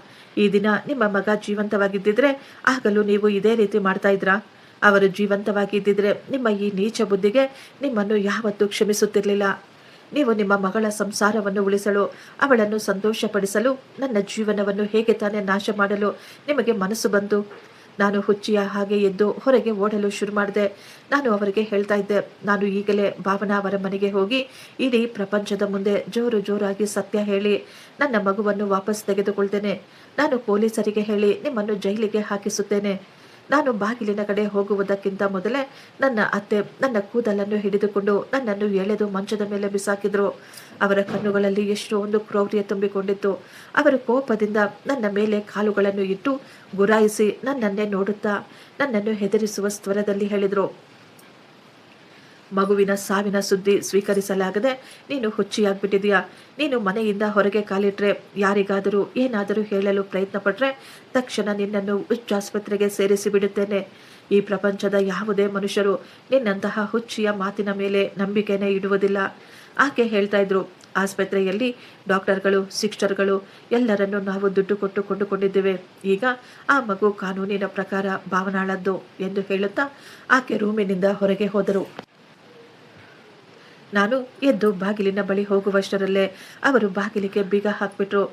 ಈ ದಿನ ನಿಮ್ಮ ಮಗ ಜೀವಂತವಾಗಿದ್ದಿದ್ರೆ ಆಗಲೂ ನೀವು ಇದೇ ರೀತಿ ಮಾಡ್ತಾ ಇದ್ರಾ? ಅವರು ಜೀವಂತವಾಗಿದ್ದಿದ್ರೆ ನಿಮ್ಮ ಈ ನೀಚ ಬುದ್ಧಿಗೆ ನಿಮ್ಮನ್ನು ಯಾವತ್ತೂ ಕ್ಷಮಿಸುತ್ತಿರಲಿಲ್ಲ. ನೀವು ನಿಮ್ಮ ಮಗಳ ಸಂಸಾರವನ್ನು ಉಳಿಸಲು, ಅವಳನ್ನು ಸಂತೋಷಪಡಿಸಲು, ನನ್ನ ಜೀವನವನ್ನು ಹೇಗೆ ತಾನೇ ನಾಶ ಮಾಡಲು ನಿಮಗೆ ಮನಸ್ಸು ಬಂತು? ನಾನು ಹುಚ್ಚಿಯ ಹಾಗೆ ಎದ್ದು ಹೊರಗೆ ಓಡಲು ಶುರು ಮಾಡಿದೆ. ನಾನು ಅವರಿಗೆ ಹೇಳ್ತಾ ಇದ್ದೆ, ನಾನು ಈಗಲೇ ಭಾವನಾ ಅವರ ಮನೆಗೆ ಹೋಗಿ ಇಡೀ ಪ್ರಪಂಚದ ಮುಂದೆ ಜೋರಾಗಿ ಸತ್ಯ ಹೇಳಿ ನನ್ನ ಮಗುವನ್ನು ವಾಪಸ್ ತೆಗೆದುಕೊಳ್ತೇನೆ. ನಾನು ಪೊಲೀಸರಿಗೆ ಹೇಳಿ ನಿಮ್ಮನ್ನು ಜೈಲಿಗೆ ಹಾಕಿಸುತ್ತೇನೆ. ನಾನು ಬಾಗಿಲಿನ ಕಡೆ ಹೋಗುವುದಕ್ಕಿಂತ ಮೊದಲೇ ನನ್ನ ಅತ್ತೆ ನನ್ನ ಕೂದಲನ್ನು ಹಿಡಿದುಕೊಂಡು ನನ್ನನ್ನು ಎಳೆದು ಮಂಚದ ಮೇಲೆ ಬಿಸಾಕಿದ್ರು. ಅವರ ಕಣ್ಣುಗಳಲ್ಲಿ ಎಷ್ಟೊಂದು ಕ್ರೌರ್ಯ ತುಂಬಿಕೊಂಡಿತ್ತು. ಅವರು ಕೋಪದಿಂದ ನನ್ನ ಮೇಲೆ ಕಾಲುಗಳನ್ನು ಇಟ್ಟು ಗುರಾಯಿಸಿ ನನ್ನನ್ನೇ ನೋಡುತ್ತಾ ನನ್ನನ್ನು ಹೆದರಿಸುವ ಸ್ವರದಲ್ಲಿ ಹೇಳಿದರು, ಮಗುವಿನ ಸಾವಿನ ಸುದ್ದಿ ಸ್ವೀಕರಿಸಲಾಗದೆ ನೀನು ಹುಚ್ಚಿಯಾಗ್ಬಿಟ್ಟಿದೆಯಾ? ನೀನು ಮನೆಯಿಂದ ಹೊರಗೆ ಕಾಲಿಟ್ರೆ, ಯಾರಿಗಾದರೂ ಏನಾದರೂ ಹೇಳಲು ಪ್ರಯತ್ನ ಪಟ್ರೆ ತಕ್ಷಣ ನಿನ್ನನ್ನು ಹುಚ್ಚಾಸ್ಪತ್ರೆಗೆ ಸೇರಿಸಿ ಬಿಡುತ್ತೇನೆ. ಈ ಪ್ರಪಂಚದ ಯಾವುದೇ ಮನುಷ್ಯರು ನಿನ್ನಂತಹ ಹುಚ್ಚಿಯ ಮಾತಿನ ಮೇಲೆ ನಂಬಿಕೆನೇ ಇಡುವುದಿಲ್ಲ. ಆಕೆ ಹೇಳ್ತಾ ಇದ್ರು, ಆಸ್ಪತ್ರೆಯಲ್ಲಿ ಡಾಕ್ಟರ್ಗಳು, ಸಿಸ್ಟರ್ಗಳು ಎಲ್ಲರನ್ನು ನಾವು ದುಡ್ಡು ಕೊಟ್ಟು ಕೊಂಡುಕೊಂಡಿದ್ದೇವೆ. ಈಗ ಆ ಮಗು ಕಾನೂನಿನ ಪ್ರಕಾರ ಭಾವನಾಳದ್ದು ಎಂದು ಹೇಳುತ್ತಾ ಆಕೆ ರೂಮಿನಿಂದ ಹೊರಗೆ ಹೋದರು. ನಾನು ಎದ್ದು ಬಾಗಿಲಿನ ಬಳಿ ಹೋಗುವಷ್ಟರಲ್ಲೇ ಅವರು ಬಾಗಿಲಿಗೆ ಬೀಗ ಹಾಕ್ಬಿಟ್ರು.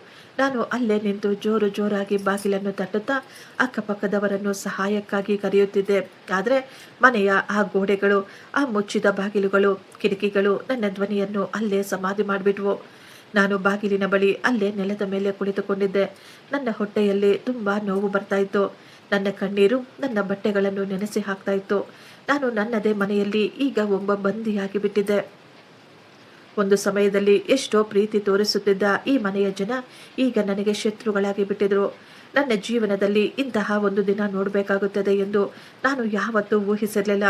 ನಾನು ಅಲ್ಲೇ ನಿಂತು ಜೋರಾಗಿ ಬಾಗಿಲನ್ನು ತಟ್ಟುತ್ತಾ ಅಕ್ಕಪಕ್ಕದವರನ್ನು ಸಹಾಯಕ್ಕಾಗಿ ಕರೆಯುತ್ತಿದ್ದೆ. ಆದರೆ ಮನೆಯ ಆ ಗೋಡೆಗಳು, ಆ ಮುಚ್ಚಿದ ಬಾಗಿಲುಗಳು, ಕಿಟಕಿಗಳು ನನ್ನ ಧ್ವನಿಯನ್ನು ಅಲ್ಲೇ ಸಮಾಧಿ ಮಾಡಿಬಿಟ್ವು. ನಾನು ಬಾಗಿಲಿನ ಬಳಿ ಅಲ್ಲೇ ನೆಲದ ಮೇಲೆ ಕುಳಿತುಕೊಂಡಿದ್ದೆ. ನನ್ನ ಹೊಟ್ಟೆಯಲ್ಲಿ ತುಂಬ ನೋವು ಬರ್ತಾ ಇತ್ತು. ನನ್ನ ಕಣ್ಣೀರು ನನ್ನ ಬಟ್ಟೆಗಳನ್ನು ನೆನೆಸಿ ಹಾಕ್ತಾ ಇತ್ತು. ನಾನು ನನ್ನದೇ ಮನೆಯಲ್ಲಿ ಈಗ ಒಬ್ಬ ಬಂದಿಯಾಗಿ ಬಿಟ್ಟಿದ್ದೆ. ಒಂದು ಸಮಯದಲ್ಲಿ ಎಷ್ಟೋ ಪ್ರೀತಿ ತೋರಿಸುತ್ತಿದ್ದ ಈ ಮನೆಯ ಜನ ಈಗ ನನಗೆ ಶತ್ರುಗಳಾಗಿ ಬಿಟ್ಟಿದ್ರು. ನನ್ನ ಜೀವನದಲ್ಲಿ ಇಂತಹ ಒಂದು ದಿನ ನೋಡಬೇಕಾಗುತ್ತದೆ ಎಂದು ನಾನು ಯಾವತ್ತೂ ಊಹಿಸಿರಲಿಲ್ಲ.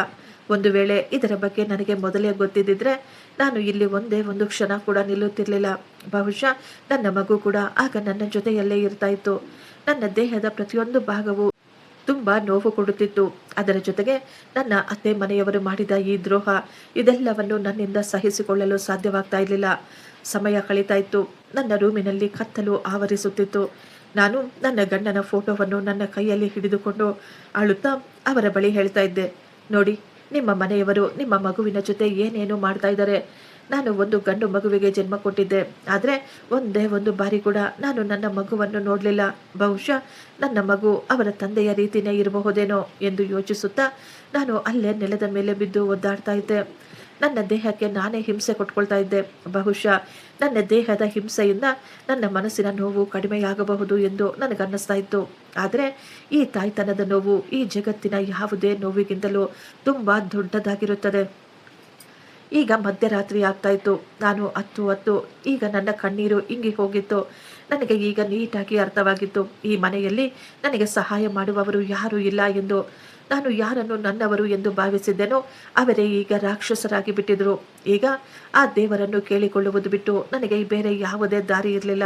ಒಂದು ವೇಳೆ ಇದರ ಬಗ್ಗೆ ನನಗೆ ಮೊದಲೇ ಗೊತ್ತಿದ್ದಿದ್ರೆ ನಾನು ಇಲ್ಲಿ ಒಂದೇ ಒಂದು ಕ್ಷಣ ಕೂಡ ನಿಲ್ಲುತ್ತಿರಲಿಲ್ಲ. ಬಹುಶಃ ನನ್ನ ಮಗು ಕೂಡ ಆಗ ನನ್ನ ಜೊತೆಯಲ್ಲೇ ಇರ್ತಾ ಇತ್ತು. ನನ್ನ ದೇಹದ ಪ್ರತಿಯೊಂದು ಭಾಗವು ತುಂಬ ನೋವು ಕೊಡುತ್ತಿತ್ತು. ಅದರ ಜೊತೆಗೆ ನನ್ನ ಅತ್ತೆ ಮನೆಯವರು ಮಾಡಿದ ಈ ದ್ರೋಹ, ಇದೆಲ್ಲವನ್ನು ನನ್ನಿಂದ ಸಹಿಸಿಕೊಳ್ಳಲು ಸಾಧ್ಯವಾಗ್ತಾ ಇರಲಿಲ್ಲ. ಸಮಯ ಕಳೀತಾ ಇತ್ತು. ನನ್ನ ರೂಮಿನಲ್ಲಿ ಕತ್ತಲು ಆವರಿಸುತ್ತಿತ್ತು. ನಾನು ನನ್ನ ಗಂಡನ ಫೋಟೋವನ್ನು ನನ್ನ ಕೈಯಲ್ಲಿ ಹಿಡಿದುಕೊಂಡು ಅಳುತ್ತಾ ಅವರ ಬಳಿ ಹೇಳ್ತಾ ಇದ್ದೆ, ನೋಡಿ, ನಿಮ್ಮ ಮನೆಯವರು ನಿಮ್ಮ ಮಗುವಿನ ಜೊತೆ ಏನೇನು ಮಾಡ್ತಾ ಇದ್ದಾರೆ. ನಾನು ಒಂದು ಗಂಡು ಮಗುವಿಗೆ ಜನ್ಮ ಕೊಟ್ಟಿದ್ದೆ, ಆದರೆ ಒಂದೇ ಒಂದು ಬಾರಿ ಕೂಡ ನಾನು ನನ್ನ ಮಗುವನ್ನು ನೋಡಲಿಲ್ಲ. ಬಹುಶಃ ನನ್ನ ಮಗು ಅವರ ತಂದೆಯ ರೀತಿಯೇ ಇರಬಹುದೇನೋ ಎಂದು ಯೋಚಿಸುತ್ತಾ ನಾನು ಅಲ್ಲೇ ನೆಲದ ಮೇಲೆ ಬಿದ್ದು ಒದ್ದಾಡ್ತಾ ಇದ್ದೆ. ನನ್ನ ದೇಹಕ್ಕೆ ನಾನೇ ಹಿಂಸೆ ಕೊಟ್ಕೊಳ್ತಾ ಇದ್ದೆ. ಬಹುಶಃ ನನ್ನ ದೇಹದ ಹಿಂಸೆಯಿಂದ ನನ್ನ ಮನಸ್ಸಿನ ನೋವು ಕಡಿಮೆಯಾಗಬಹುದು ಎಂದು ನನಗನ್ನಿಸ್ತಾ ಇತ್ತು. ಆದರೆ ಈ ತಾಯ್ತನದ ನೋವು ಈ ಜಗತ್ತಿನ ಯಾವುದೇ ನೋವಿಗಿಂತಲೂ ತುಂಬ ದೊಡ್ಡದಾಗಿರುತ್ತದೆ. ಈಗ ಮಧ್ಯರಾತ್ರಿ ಆಗ್ತಾ ಇತ್ತು. ನಾನು ಹತ್ತು ಈಗ ನನ್ನ ಕಣ್ಣೀರು ಇಂಗಿ ಹೋಗಿತ್ತು. ನನಗೆ ಈಗ ನೀಟಾಗಿ ಅರ್ಥವಾಗಿತ್ತು, ಈ ಮನೆಯಲ್ಲಿ ನನಗೆ ಸಹಾಯ ಮಾಡುವವರು ಯಾರೂ ಇಲ್ಲ ಎಂದು. ನಾನು ಯಾರನ್ನು ನನ್ನವರು ಎಂದು ಭಾವಿಸಿದ್ದೆನೋ ಅವರೇ ಈಗ ರಾಕ್ಷಸರಾಗಿ ಬಿಟ್ಟಿದ್ರು. ಈಗ ಆ ದೇವರನ್ನು ಕೇಳಿಕೊಳ್ಳುವುದು ಬಿಟ್ಟು ನನಗೆ ಬೇರೆ ಯಾವುದೇ ದಾರಿ ಇರಲಿಲ್ಲ.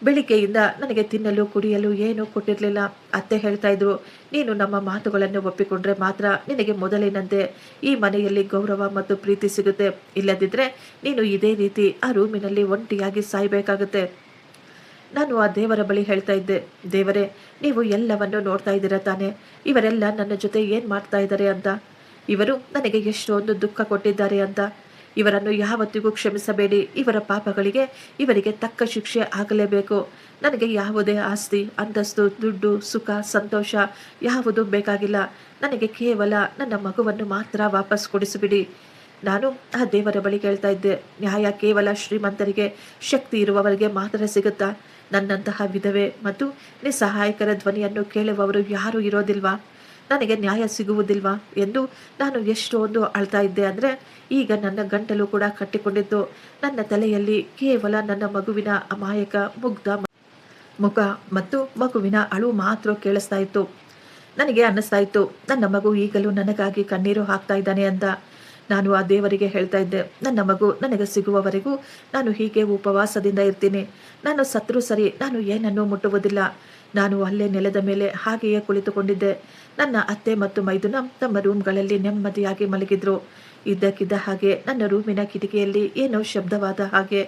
ಬೆಳಿಗ್ಗೆಯಿಂದ ನನಗೆ ತಿನ್ನಲು ಕುಡಿಯಲು ಏನೂ ಕೊಟ್ಟಿರಲಿಲ್ಲ. ಅತ್ತೆ ಹೇಳ್ತಾ ಇದ್ರು, ನೀನು ನಮ್ಮ ಮಾತುಗಳನ್ನು ಒಪ್ಪಿಕೊಂಡ್ರೆ ಮಾತ್ರ ನಿನಗೆ ಮೊದಲಿನಂತೆ ಈ ಮನೆಯಲ್ಲಿ ಗೌರವ ಮತ್ತು ಪ್ರೀತಿ ಸಿಗುತ್ತೆ. ಇಲ್ಲದಿದ್ದರೆ ನೀನು ಇದೇ ರೀತಿ ಆ ರೂಮಿನಲ್ಲಿ ಒಂಟಿಯಾಗಿ ಸಾಯಬೇಕಾಗುತ್ತೆ. ನಾನು ಆ ದೇವರ ಬಳಿ ಹೇಳ್ತಾ ಇದ್ದೆ, ದೇವರೇ, ನೀವು ಎಲ್ಲವನ್ನು ನೋಡ್ತಾ ಇದ್ದೀರಾ ತಾನೆ. ಇವರೆಲ್ಲ ನನ್ನ ಜೊತೆ ಏನು ಮಾಡ್ತಾ ಇದ್ದಾರೆ ಅಂತ. ಇವರು ನನಗೆ ಎಷ್ಟೊಂದು ದುಃಖ ಕೊಟ್ಟಿದ್ದಾರೆ ಅಂತ. ಇವರನ್ನು ಯಾವತ್ತಿಗೂ ಕ್ಷಮಿಸಬೇಡಿ. ಇವರ ಪಾಪಗಳಿಗೆ ಇವರಿಗೆ ತಕ್ಕ ಶಿಕ್ಷೆ ಆಗಲೇಬೇಕು. ನನಗೆ ಯಾವುದೇ ಆಸ್ತಿ, ಅಂತಸ್ತು, ದುಡ್ಡು, ಸುಖ, ಸಂತೋಷ ಯಾವುದೂ ಬೇಕಾಗಿಲ್ಲ. ನನಗೆ ಕೇವಲ ನನ್ನ ಮಗುವನ್ನು ಮಾತ್ರ ವಾಪಸ್ ಕೊಡಿಸಿಬಿಡಿ. ನಾನು ಆ ದೇವರ ಬಳಿ ಕೇಳ್ತಾ ಇದ್ದೆ, ನ್ಯಾಯ ಕೇವಲ ಶ್ರೀಮಂತರಿಗೆ, ಶಕ್ತಿ ಇರುವವರಿಗೆ ಮಾತ್ರ ಸಿಗುತ್ತಾ? ನನ್ನಂತಹ ವಿಧವೆ ಮತ್ತು ನಿಸ್ಸಹಾಯಕರ ಧ್ವನಿಯನ್ನು ಕೇಳುವವರು ಯಾರೂ ಇರೋದಿಲ್ವಾ? ನನಗೆ ನ್ಯಾಯ ಸಿಗುವುದಿಲ್ವಾ ಎಂದು ನಾನು ಎಷ್ಟೊಂದು ಅಳ್ತಾ ಇದ್ದೆ. ಅಂದರೆ ಈಗ ನನ್ನ ಗಂಟಲು ಕೂಡ ಕಟ್ಟಿಕೊಂಡಿತ್ತು. ನನ್ನ ತಲೆಯಲ್ಲಿ ಕೇವಲ ನನ್ನ ಮಗುವಿನ ಅಮಾಯಕ ಮುಗ್ಧ ಮುಖ ಮತ್ತು ಮಗುವಿನ ಅಳು ಮಾತ್ರ ಕೇಳಿಸ್ತಾ ಇತ್ತು. ನನಗೆ ಅನ್ನಿಸ್ತಾ ಇತ್ತು, ನನ್ನ ಮಗು ಈಗಲೂ ನನಗಾಗಿ ಕಣ್ಣೀರು ಹಾಕ್ತಾ ಇದ್ದಾನೆ ಅಂತ. ನಾನು ಆ ದೇವರಿಗೆ ಹೇಳ್ತಾ ಇದ್ದೆ, ನನ್ನ ಮಗು ನನಗೆ ಸಿಗುವವರೆಗೂ ನಾನು ಹೀಗೆ ಉಪವಾಸದಿಂದ ಇರ್ತೀನಿ. ನಾನು ಸತ್ರೂ ಸರಿ, ನಾನು ಏನನ್ನೂ ಮುಟ್ಟುವುದಿಲ್ಲ. ನಾನು ಅಲ್ಲೇ ನೆಲದ ಮೇಲೆ ಹಾಗೆಯೇ ಕುಳಿತುಕೊಂಡಿದ್ದೆ. ನನ್ನ ಅತ್ತೆ ಮತ್ತು ಮೈದುನ ತಮ್ಮ ರೂಮ್ಗಳಲ್ಲಿ ನೆಮ್ಮದಿಯಾಗಿ ಮಲಗಿದ್ರು. ಇದ್ದಕ್ಕಿದ್ದ ಹಾಗೆ ನನ್ನ ರೂಮಿನ ಕಿಟಕಿಯಲ್ಲಿ ಏನೋ ಶಬ್ದವಾದ ಹಾಗೆ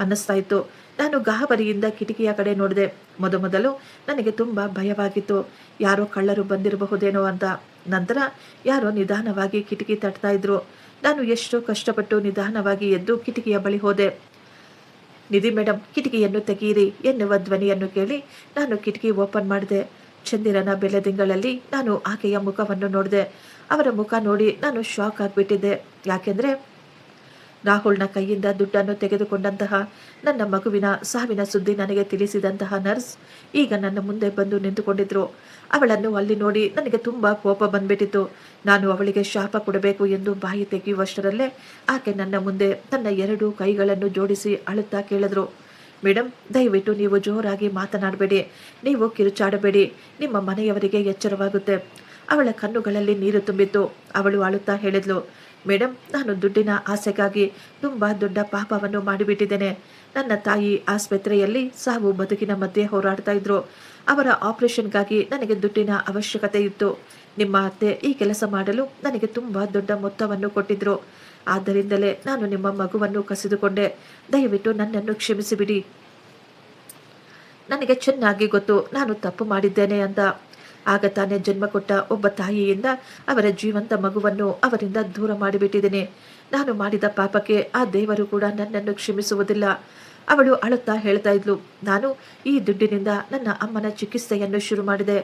ಅನ್ನಿಸ್ತಾ ಇತ್ತು. ನಾನು ಗಾಬರಿಯಿಂದ ಕಿಟಕಿಯ ಕಡೆ ನೋಡಿದೆ. ಮೊದಲು ನನಗೆ ತುಂಬ ಭಯವಾಗಿತ್ತು, ಯಾರೋ ಕಳ್ಳರು ಬಂದಿರಬಹುದೇನೋ ಅಂತ. ನಂತರ ಯಾರೋ ನಿಧಾನವಾಗಿ ಕಿಟಕಿ ತಟ್ತಾ ಇದ್ರು. ನಾನು ಎಷ್ಟೋ ಕಷ್ಟಪಟ್ಟು ನಿಧಾನವಾಗಿ ಎದ್ದು ಕಿಟಕಿಯ ಬಳಿ ಹೋದೆ. ನಿಧಿ ಮೇಡಮ್, ಕಿಟಕಿಯನ್ನು ತೆಗೀರಿ ಎನ್ನುವ ಧ್ವನಿಯನ್ನು ಕೇಳಿ ನಾನು ಕಿಟಕಿ ಓಪನ್ ಮಾಡಿದೆ. ಚಂದಿರನ ಬೆಳದಿಂಗಳಲ್ಲಿ ನಾನು ಆಕೆಯ ಮುಖವನ್ನು ನೋಡಿದೆ. ಅವರ ಮುಖ ನೋಡಿ ನಾನು ಶಾಕ್ ಆಗಿಬಿಟ್ಟಿದ್ದೆ. ಯಾಕೆಂದರೆ ರಾಹುಲ್ನ ಕೈಯಿಂದ ದುಡ್ಡನ್ನು ತೆಗೆದುಕೊಂಡಂತಹ, ನನ್ನ ಮಗುವಿನ ಸಾವಿನ ಸುದ್ದಿ ನನಗೆ ತಿಳಿಸಿದಂತಹ ನರ್ಸ್ ಈಗ ನನ್ನ ಮುಂದೆ ಬಂದು ನಿಂತುಕೊಂಡಿದ್ರು. ಅವಳನ್ನು ಅಲ್ಲಿ ನೋಡಿ ನನಗೆ ತುಂಬ ಕೋಪ ಬಂದ್ಬಿಟ್ಟಿತ್ತು. ನಾನು ಅವಳಿಗೆ ಶಾಪ ಕೊಡಬೇಕು ಎಂದು ಬಾಯಿ ತೆಗೆಯುವಷ್ಟರಲ್ಲೇ ಆಕೆ ನನ್ನ ಮುಂದೆ ತನ್ನ 2 ಕೈಗಳನ್ನು ಜೋಡಿಸಿ ಅಳುತ್ತಾ ಕೇಳಿದ್ರು, ಮೇಡಮ್, ದಯವಿಟ್ಟು ನೀವು ಜೋರಾಗಿ ಮಾತನಾಡಬೇಡಿ, ನೀವು ಕಿರುಚಾಡಬೇಡಿ, ನಿಮ್ಮ ಮನೆಯವರಿಗೆ ಎಚ್ಚರವಾಗುತ್ತೆ. ಅವಳ ಕಣ್ಣುಗಳಲ್ಲಿ ನೀರು ತುಂಬಿತ್ತು. ಅವಳು ಅಳುತ್ತಾ ಹೇಳಿದ್ಲು, ಮೇಡಮ್, ನಾನು ದುಡ್ಡಿನ ಆಸೆಗಾಗಿ ತುಂಬ ದೊಡ್ಡ ಪಾಪವನ್ನು ಮಾಡಿಬಿಟ್ಟಿದ್ದೇನೆ. ನನ್ನ ತಾಯಿ ಆಸ್ಪತ್ರೆಯಲ್ಲಿ ಸಾವು ಬದುಕಿನ ಮಧ್ಯೆ ಹೋರಾಡ್ತಾ ಇದ್ರು. ಅವರ ಆಪರೇಷನ್ಗಾಗಿ ನನಗೆ ದುಡ್ಡಿನ ಅವಶ್ಯಕತೆ ಇತ್ತು. ನಿಮ್ಮ ಅತ್ತೆ ಈ ಕೆಲಸ ಮಾಡಲು ನನಗೆ ತುಂಬ ದೊಡ್ಡ ಮೊತ್ತವನ್ನು ಕೊಟ್ಟಿದ್ರು. ಆದ್ದರಿಂದಲೇ ನಾನು ನಿಮ್ಮ ಮಗುವನ್ನು ಕಸಿದುಕೊಂಡೆ. ದಯವಿಟ್ಟು ನನ್ನನ್ನು ಕ್ಷಮಿಸಿಬಿಡಿ. ನನಗೆ ಚೆನ್ನಾಗಿ ಗೊತ್ತು ನಾನು ತಪ್ಪು ಮಾಡಿದ್ದೇನೆ ಅಂತ. ಆಗ ತಾನೇ ಜನ್ಮ ಕೊಟ್ಟ ಒಬ್ಬ ತಾಯಿಯಿಂದ ಅವರ ಜೀವಂತ ಮಗುವನ್ನು ಅವರಿಂದ ದೂರ ಮಾಡಿಬಿಟ್ಟಿದ್ದೇನೆ. ನಾನು ಮಾಡಿದ ಪಾಪಕ್ಕೆ ಆ ದೇವರು ಕೂಡ ನನ್ನನ್ನು ಕ್ಷಮಿಸುವುದಿಲ್ಲ. ಅವಳು ಅಳುತ್ತಾ ಹೇಳ್ತಾ ಇದ್ಲು, ನಾನು ಈ ದುಡ್ಡಿನಿಂದ ನನ್ನ ಅಮ್ಮನ ಚಿಕಿತ್ಸೆಯನ್ನು ಶುರು ಮಾಡಿದೆ.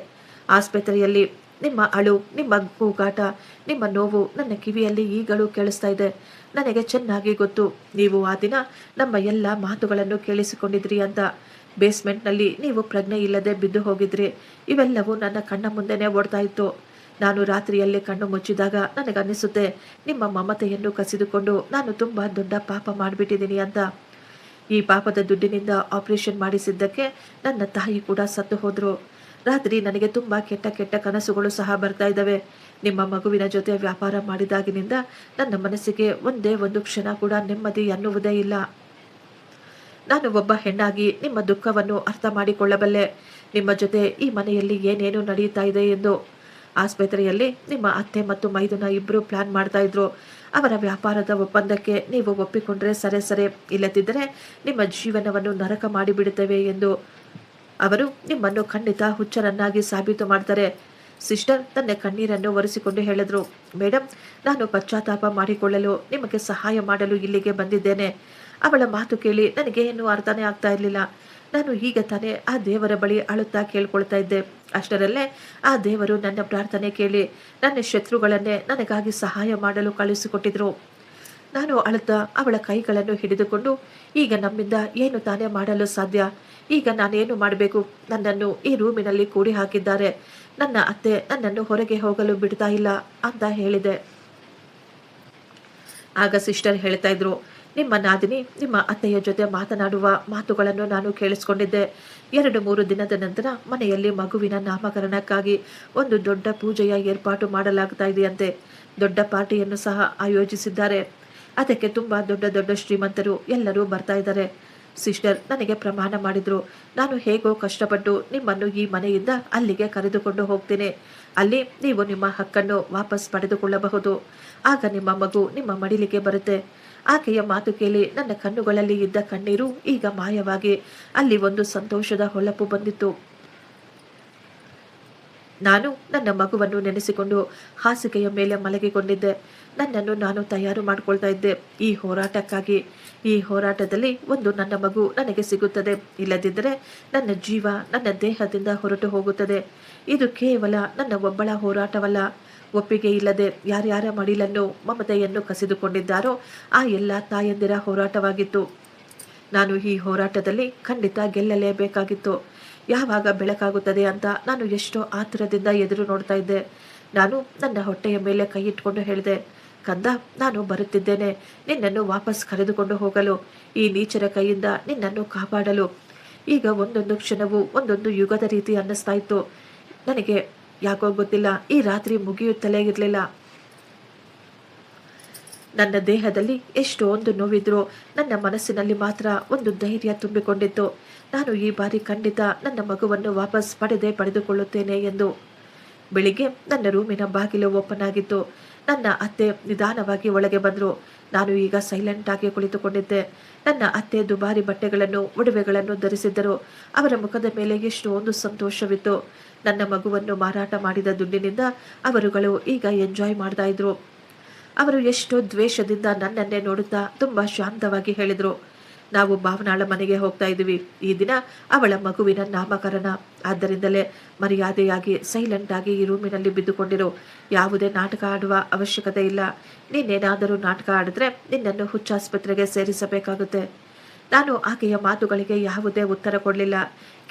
ಆಸ್ಪತ್ರೆಯಲ್ಲಿ ನಿಮ್ಮ ಅಳು, ನಿಮ್ಮ ಕೂಗಾಟ, ನಿಮ್ಮ ನೋವು ನನ್ನ ಕಿವಿಯಲ್ಲಿ ಈಗಲೂ ಕೇಳಿಸ್ತಾ ಇದೆ. ನನಗೆ ಚೆನ್ನಾಗಿ ಗೊತ್ತು, ನೀವು ಆ ದಿನ ನಮ್ಮ ಎಲ್ಲ ಮಾತುಗಳನ್ನು ಕೇಳಿಸಿಕೊಂಡಿದ್ರಿ ಅಂತ. ಬೇಸ್ಮೆಂಟ್ನಲ್ಲಿ ನೀವು ಪ್ರಜ್ಞೆ ಇಲ್ಲದೆ ಬಿದ್ದು ಹೋಗಿದ್ರಿ. ಇವೆಲ್ಲವೂ ನನ್ನ ಕಣ್ಣ ಮುಂದೆನೇ ಓಡ್ತಾ ಇತ್ತು. ನಾನು ರಾತ್ರಿಯಲ್ಲಿ ಕಣ್ಣು ಮುಚ್ಚಿದಾಗ ನನಗನ್ನಿಸುತ್ತೆ, ನಿಮ್ಮ ಮಮತೆಯನ್ನು ಕಸಿದುಕೊಂಡು ನಾನು ತುಂಬ ದೊಡ್ಡ ಪಾಪ ಮಾಡಿಬಿಟ್ಟಿದ್ದೀನಿ ಅಂತ. ಈ ಪಾಪದ ದುಡ್ಡಿನಿಂದ ಆಪರೇಷನ್ ಮಾಡಿಸಿದ್ದಕ್ಕೆ ನನ್ನ ತಾಯಿ ಕೂಡ ಸತ್ತು ಹೋದರು. ರಾತ್ರಿ ನನಗೆ ತುಂಬ ಕೆಟ್ಟ ಕೆಟ್ಟ ಕನಸುಗಳು ಸಹ ಬರ್ತಾ ಇದ್ದಾವೆ. ನಿಮ್ಮ ಮಗುವಿನ ಜೊತೆ ವ್ಯಾಪಾರ ಮಾಡಿದಾಗಿನಿಂದ ನನ್ನ ಮನಸ್ಸಿಗೆ ಒಂದೇ ಒಂದು ಕ್ಷಣ ಕೂಡ ನೆಮ್ಮದಿ ಅನ್ನುವುದೇ ಇಲ್ಲ. ನಾನು ಒಬ್ಬ ಹೆಣ್ಣಾಗಿ ನಿಮ್ಮ ದುಃಖವನ್ನು ಅರ್ಥ ಮಾಡಿಕೊಳ್ಳಬಲ್ಲೆ. ನಿಮ್ಮ ಜೊತೆ ಈ ಮನೆಯಲ್ಲಿ ಏನೇನು ನಡೆಯುತ್ತಾ ಇದೆ ಎಂದು. ಆಸ್ಪತ್ರೆಯಲ್ಲಿ ನಿಮ್ಮ ಅತ್ತೆ ಮತ್ತು ಮೈದುನ ಇಬ್ಬರು ಪ್ಲಾನ್ ಮಾಡ್ತಾ ಇದ್ರು. ಅವರ ವ್ಯಾಪಾರದ ಒಪ್ಪಂದಕ್ಕೆ ನೀವು ಒಪ್ಪಿಕೊಂಡ್ರೆ ಸರಿ, ಇಲ್ಲದಿದ್ದರೆ ನಿಮ್ಮ ಜೀವನವನ್ನು ನರಕ ಮಾಡಿಬಿಡುತ್ತೇವೆ ಎಂದು ಅವರು ನಿಮ್ಮನ್ನು ಖಂಡಿತ ಹುಚ್ಚರನ್ನಾಗಿ ಸಾಬೀತು ಮಾಡ್ತಾರೆ. ಸಿಸ್ಟರ್ ತನ್ನ ಕಣ್ಣೀರನ್ನು ಒರೆಸಿಕೊಂಡು ಹೇಳಿದ್ರು, ಮೇಡಮ್, ನಾನು ಪಶ್ಚಾತ್ತಾಪ ಮಾಡಿಕೊಳ್ಳಲು ನಿಮಗೆ ಸಹಾಯ ಮಾಡಲು ಇಲ್ಲಿಗೆ ಬಂದಿದ್ದೇನೆ. ಅವಳ ಮಾತು ಕೇಳಿ ನನಗೆ ಏನು ಅರ್ಥನೇ ಆಗ್ತಾ ಇರಲಿಲ್ಲ. ನಾನು ಈಗ ತಾನೇ ಆ ದೇವರ ಬಳಿ ಅಳುತ್ತಾ ಕೇಳ್ಕೊಳ್ತಾ ಇದ್ದೆ. ಅಷ್ಟರಲ್ಲೇ ಆ ದೇವರು ನನ್ನ ಪ್ರಾರ್ಥನೆ ಕೇಳಿ ನನ್ನ ಶತ್ರುಗಳನ್ನೇ ನನಗಾಗಿ ಸಹಾಯ ಮಾಡಲು ಕಳುಹಿಸಿಕೊಟ್ಟಿದ್ರು. ನಾನು ಅಳುತ್ತಾ ಅವಳ ಕೈಗಳನ್ನು ಹಿಡಿದುಕೊಂಡು, ಈಗ ನಮ್ಮಿಂದ ಏನು ತಾನೇ ಮಾಡಲು ಸಾಧ್ಯ? ಈಗ ನಾನೇನು ಮಾಡಬೇಕು? ನನ್ನನ್ನು ಈ ರೂಮಿನಲ್ಲಿ ಕೂಡಿ ಹಾಕಿದ್ದಾರೆ. ನನ್ನ ಅತ್ತೆ ನನ್ನನ್ನು ಹೊರಗೆ ಹೋಗಲು ಬಿಡ್ತಾ ಇಲ್ಲ ಅಂತ ಹೇಳಿದೆ. ಆಗ ಸಿಸ್ಟರ್ ಹೇಳ್ತಾ ಇದ್ರು, ನಿಮ್ಮ ನಾದಿನಿ ನಿಮ್ಮ ಅತ್ತೆಯ ಜೊತೆ ಮಾತನಾಡುವ ಮಾತುಗಳನ್ನು ನಾನು ಕೇಳಿಸ್ಕೊಂಡಿದ್ದೆ. 2-3 ದಿನದ ನಂತರ ಮನೆಯಲ್ಲಿ ಮಗುವಿನ ನಾಮಕರಣಕ್ಕಾಗಿ ಒಂದು ದೊಡ್ಡ ಪೂಜೆಯ ಏರ್ಪಾಟು ಮಾಡಲಾಗ್ತಾ ಇದೆಯಂತೆ. ದೊಡ್ಡ ಪಾರ್ಟಿಯನ್ನು ಸಹ ಆಯೋಜಿಸಿದ್ದಾರೆ. ಅದಕ್ಕೆ ತುಂಬಾ ದೊಡ್ಡ ದೊಡ್ಡ ಶ್ರೀಮಂತರು ಎಲ್ಲರೂ ಬರ್ತಾ ಇದ್ದಾರೆ. ಸಿಸ್ಟರ್ ನನಗೆ ಪ್ರಮಾಣ ಮಾಡಿದ್ರು, ನಾನು ಹೇಗೋ ಕಷ್ಟಪಟ್ಟು ನಿಮ್ಮನ್ನು ಈ ಮನೆಯಿಂದ ಅಲ್ಲಿಗೆ ಕರೆದುಕೊಂಡು ಹೋಗ್ತೀನಿ. ಅಲ್ಲಿ ನೀವು ನಿಮ್ಮ ಹಕ್ಕನ್ನು ವಾಪಸ್ ಪಡೆದುಕೊಳ್ಳಬಹುದು. ಆಗ ನಿಮ್ಮ ಮಗು ನಿಮ್ಮ ಮಡಿಲಿಗೆ ಬರುತ್ತೆ. ಆಕೆಯ ಮಾತು ಕೇಳಿ ನನ್ನ ಕಣ್ಣುಗಳಲ್ಲಿ ಇದ್ದ ಕಣ್ಣೀರು ಈಗ ಮಾಯವಾಗಿ ಅಲ್ಲಿ ಒಂದು ಸಂತೋಷದ ಹೊಳಪು ಬಂದಿತ್ತು. ನಾನು ನನ್ನ ಮಗುವನ್ನು ನೆನೆಸಿಕೊಂಡು ಹಾಸಿಗೆಯ ಮೇಲೆ ಮಲಗಿಕೊಂಡಿದ್ದೆ. ನನ್ನನ್ನು ನಾನು ತಯಾರು ಮಾಡಿಕೊಳ್ತಾ ಇದ್ದೆ ಈ ಹೋರಾಟಕ್ಕಾಗಿ. ಈ ಹೋರಾಟದಲ್ಲಿ ಒಂದು ನನ್ನ ಮಗು ನನಗೆ ಸಿಗುತ್ತದೆ, ಇಲ್ಲದಿದ್ದರೆ ನನ್ನ ಜೀವ ನನ್ನ ದೇಹದಿಂದ ಹೊರಟು ಹೋಗುತ್ತದೆ. ಇದು ಕೇವಲ ನನ್ನ ಒಬ್ಬಳ ಹೋರಾಟವಲ್ಲ. ಒಪ್ಪಿಗೆ ಇಲ್ಲದೆ ಯಾರ್ಯಾರ ಮಡಿಲನ್ನು ಮಮತೆಯನ್ನು ಕಸಿದುಕೊಂಡಿದ್ದಾರೋ ಆ ಎಲ್ಲ ತಾಯಂದಿರ ಹೋರಾಟವಾಗಿತ್ತು. ನಾನು ಈ ಹೋರಾಟದಲ್ಲಿ ಖಂಡಿತ ಗೆಲ್ಲಲೇಬೇಕಾಗಿತ್ತು. ಯಾವಾಗ ಬೆಳಕಾಗುತ್ತದೆ ಅಂತ ನಾನು ಎಷ್ಟೋ ಆತುರದಿಂದ ಎದುರು ನೋಡ್ತಾ ಇದ್ದೆ. ನಾನು ನನ್ನ ಹೊಟ್ಟೆಯ ಮೇಲೆ ಕೈ ಇಟ್ಕೊಂಡು ಹೇಳಿದೆ, ಕಂದ, ನಾನು ಬರುತ್ತಿದ್ದೇನೆ ನಿನ್ನನ್ನು ವಾಪಸ್ ಕರೆದುಕೊಂಡು ಹೋಗಲು, ಈ ನೀಚರ ಕೈಯಿಂದ ನಿನ್ನನ್ನು ಕಾಪಾಡಲು. ಈಗ ಒಂದೊಂದು ಕ್ಷಣವೂ ಒಂದೊಂದು ಯುಗದ ರೀತಿ ಅನ್ನಿಸ್ತಾ ಇತ್ತು. ನನಗೆ ಯಾಕೋ ಗೊತ್ತಿಲ್ಲ, ಈ ರಾತ್ರಿ ಮುಗಿಯುತ್ತಲೇ ಇರಲಿಲ್ಲ. ನನ್ನ ದೇಹದಲ್ಲಿ ಎಷ್ಟೊಂದು ನೋವಿದ್ರೂ ನನ್ನ ಮನಸ್ಸಿನಲ್ಲಿ ಮಾತ್ರ ಒಂದು ಧೈರ್ಯ ತುಂಬಿಕೊಂಡಿತ್ತು. ನಾನು ಈ ಬಾರಿ ಖಂಡಿತ ನನ್ನ ಮಗುವನ್ನು ವಾಪಸ್ ಪಡೆದುಕೊಳ್ಳುತ್ತೇನೆ ಎಂದು. ಬೆಳಿಗ್ಗೆ ನನ್ನ ರೂಮಿನ ಬಾಗಿಲು ಓಪನ್ ಆಗಿತ್ತು. ನನ್ನ ಅತ್ತೆ ನಿಧಾನವಾಗಿ ಒಳಗೆ ಬಂದರು. ನಾನು ಈಗ ಸೈಲೆಂಟ್ ಆಗಿ ಕುಳಿತುಕೊಂಡಿದ್ದೆ. ನನ್ನ ಅತ್ತೆ ದುಬಾರಿ ಬಟ್ಟೆಗಳನ್ನು ಒಡವೆಗಳನ್ನು ಧರಿಸಿದ್ದರು. ಅವರ ಮುಖದ ಮೇಲೆ ಎಷ್ಟೊಂದು ಸಂತೋಷವಿತ್ತು. ನನ್ನ ಮಗುವನ್ನು ಮಾರಾಟ ಮಾಡಿದ ದುಡ್ಡಿನಿಂದ ಅವರುಗಳು ಈಗ ಎಂಜಾಯ್ ಮಾಡ್ತಾ ಇದ್ರು. ಅವರು ಎಷ್ಟೋ ದ್ವೇಷದಿಂದ ನನ್ನನ್ನೇ ನೋಡುತ್ತಾ ತುಂಬ ಶಾಂತವಾಗಿ ಹೇಳಿದರು, ನಾವು ಭಾವನಾಳ ಮನೆಗೆ ಹೋಗ್ತಾ ಇದ್ದೀವಿ. ಈ ದಿನ ಅವಳ ಮಗುವಿನ ನಾಮಕರಣ. ಆದ್ದರಿಂದಲೇ ಮರ್ಯಾದೆಯಾಗಿ ಸೈಲೆಂಟ್ ಆಗಿ ಈ ರೂಮಿನಲ್ಲಿ ಬಿದ್ದುಕೊಂಡಿರು. ಯಾವುದೇ ನಾಟಕ ಆಡುವ ಅವಶ್ಯಕತೆ ಇಲ್ಲ. ನೀನೇನಾದರೂ ನಾಟಕ ಆಡಿದ್ರೆ ನಿನ್ನನ್ನು ಹುಚ್ಚಾಸ್ಪತ್ರೆಗೆ ಸೇರಿಸಬೇಕಾಗುತ್ತೆ. ನಾನು ಆಕೆಯ ಮಾತುಗಳಿಗೆ ಯಾವುದೇ ಉತ್ತರ ಕೊಡಲಿಲ್ಲ.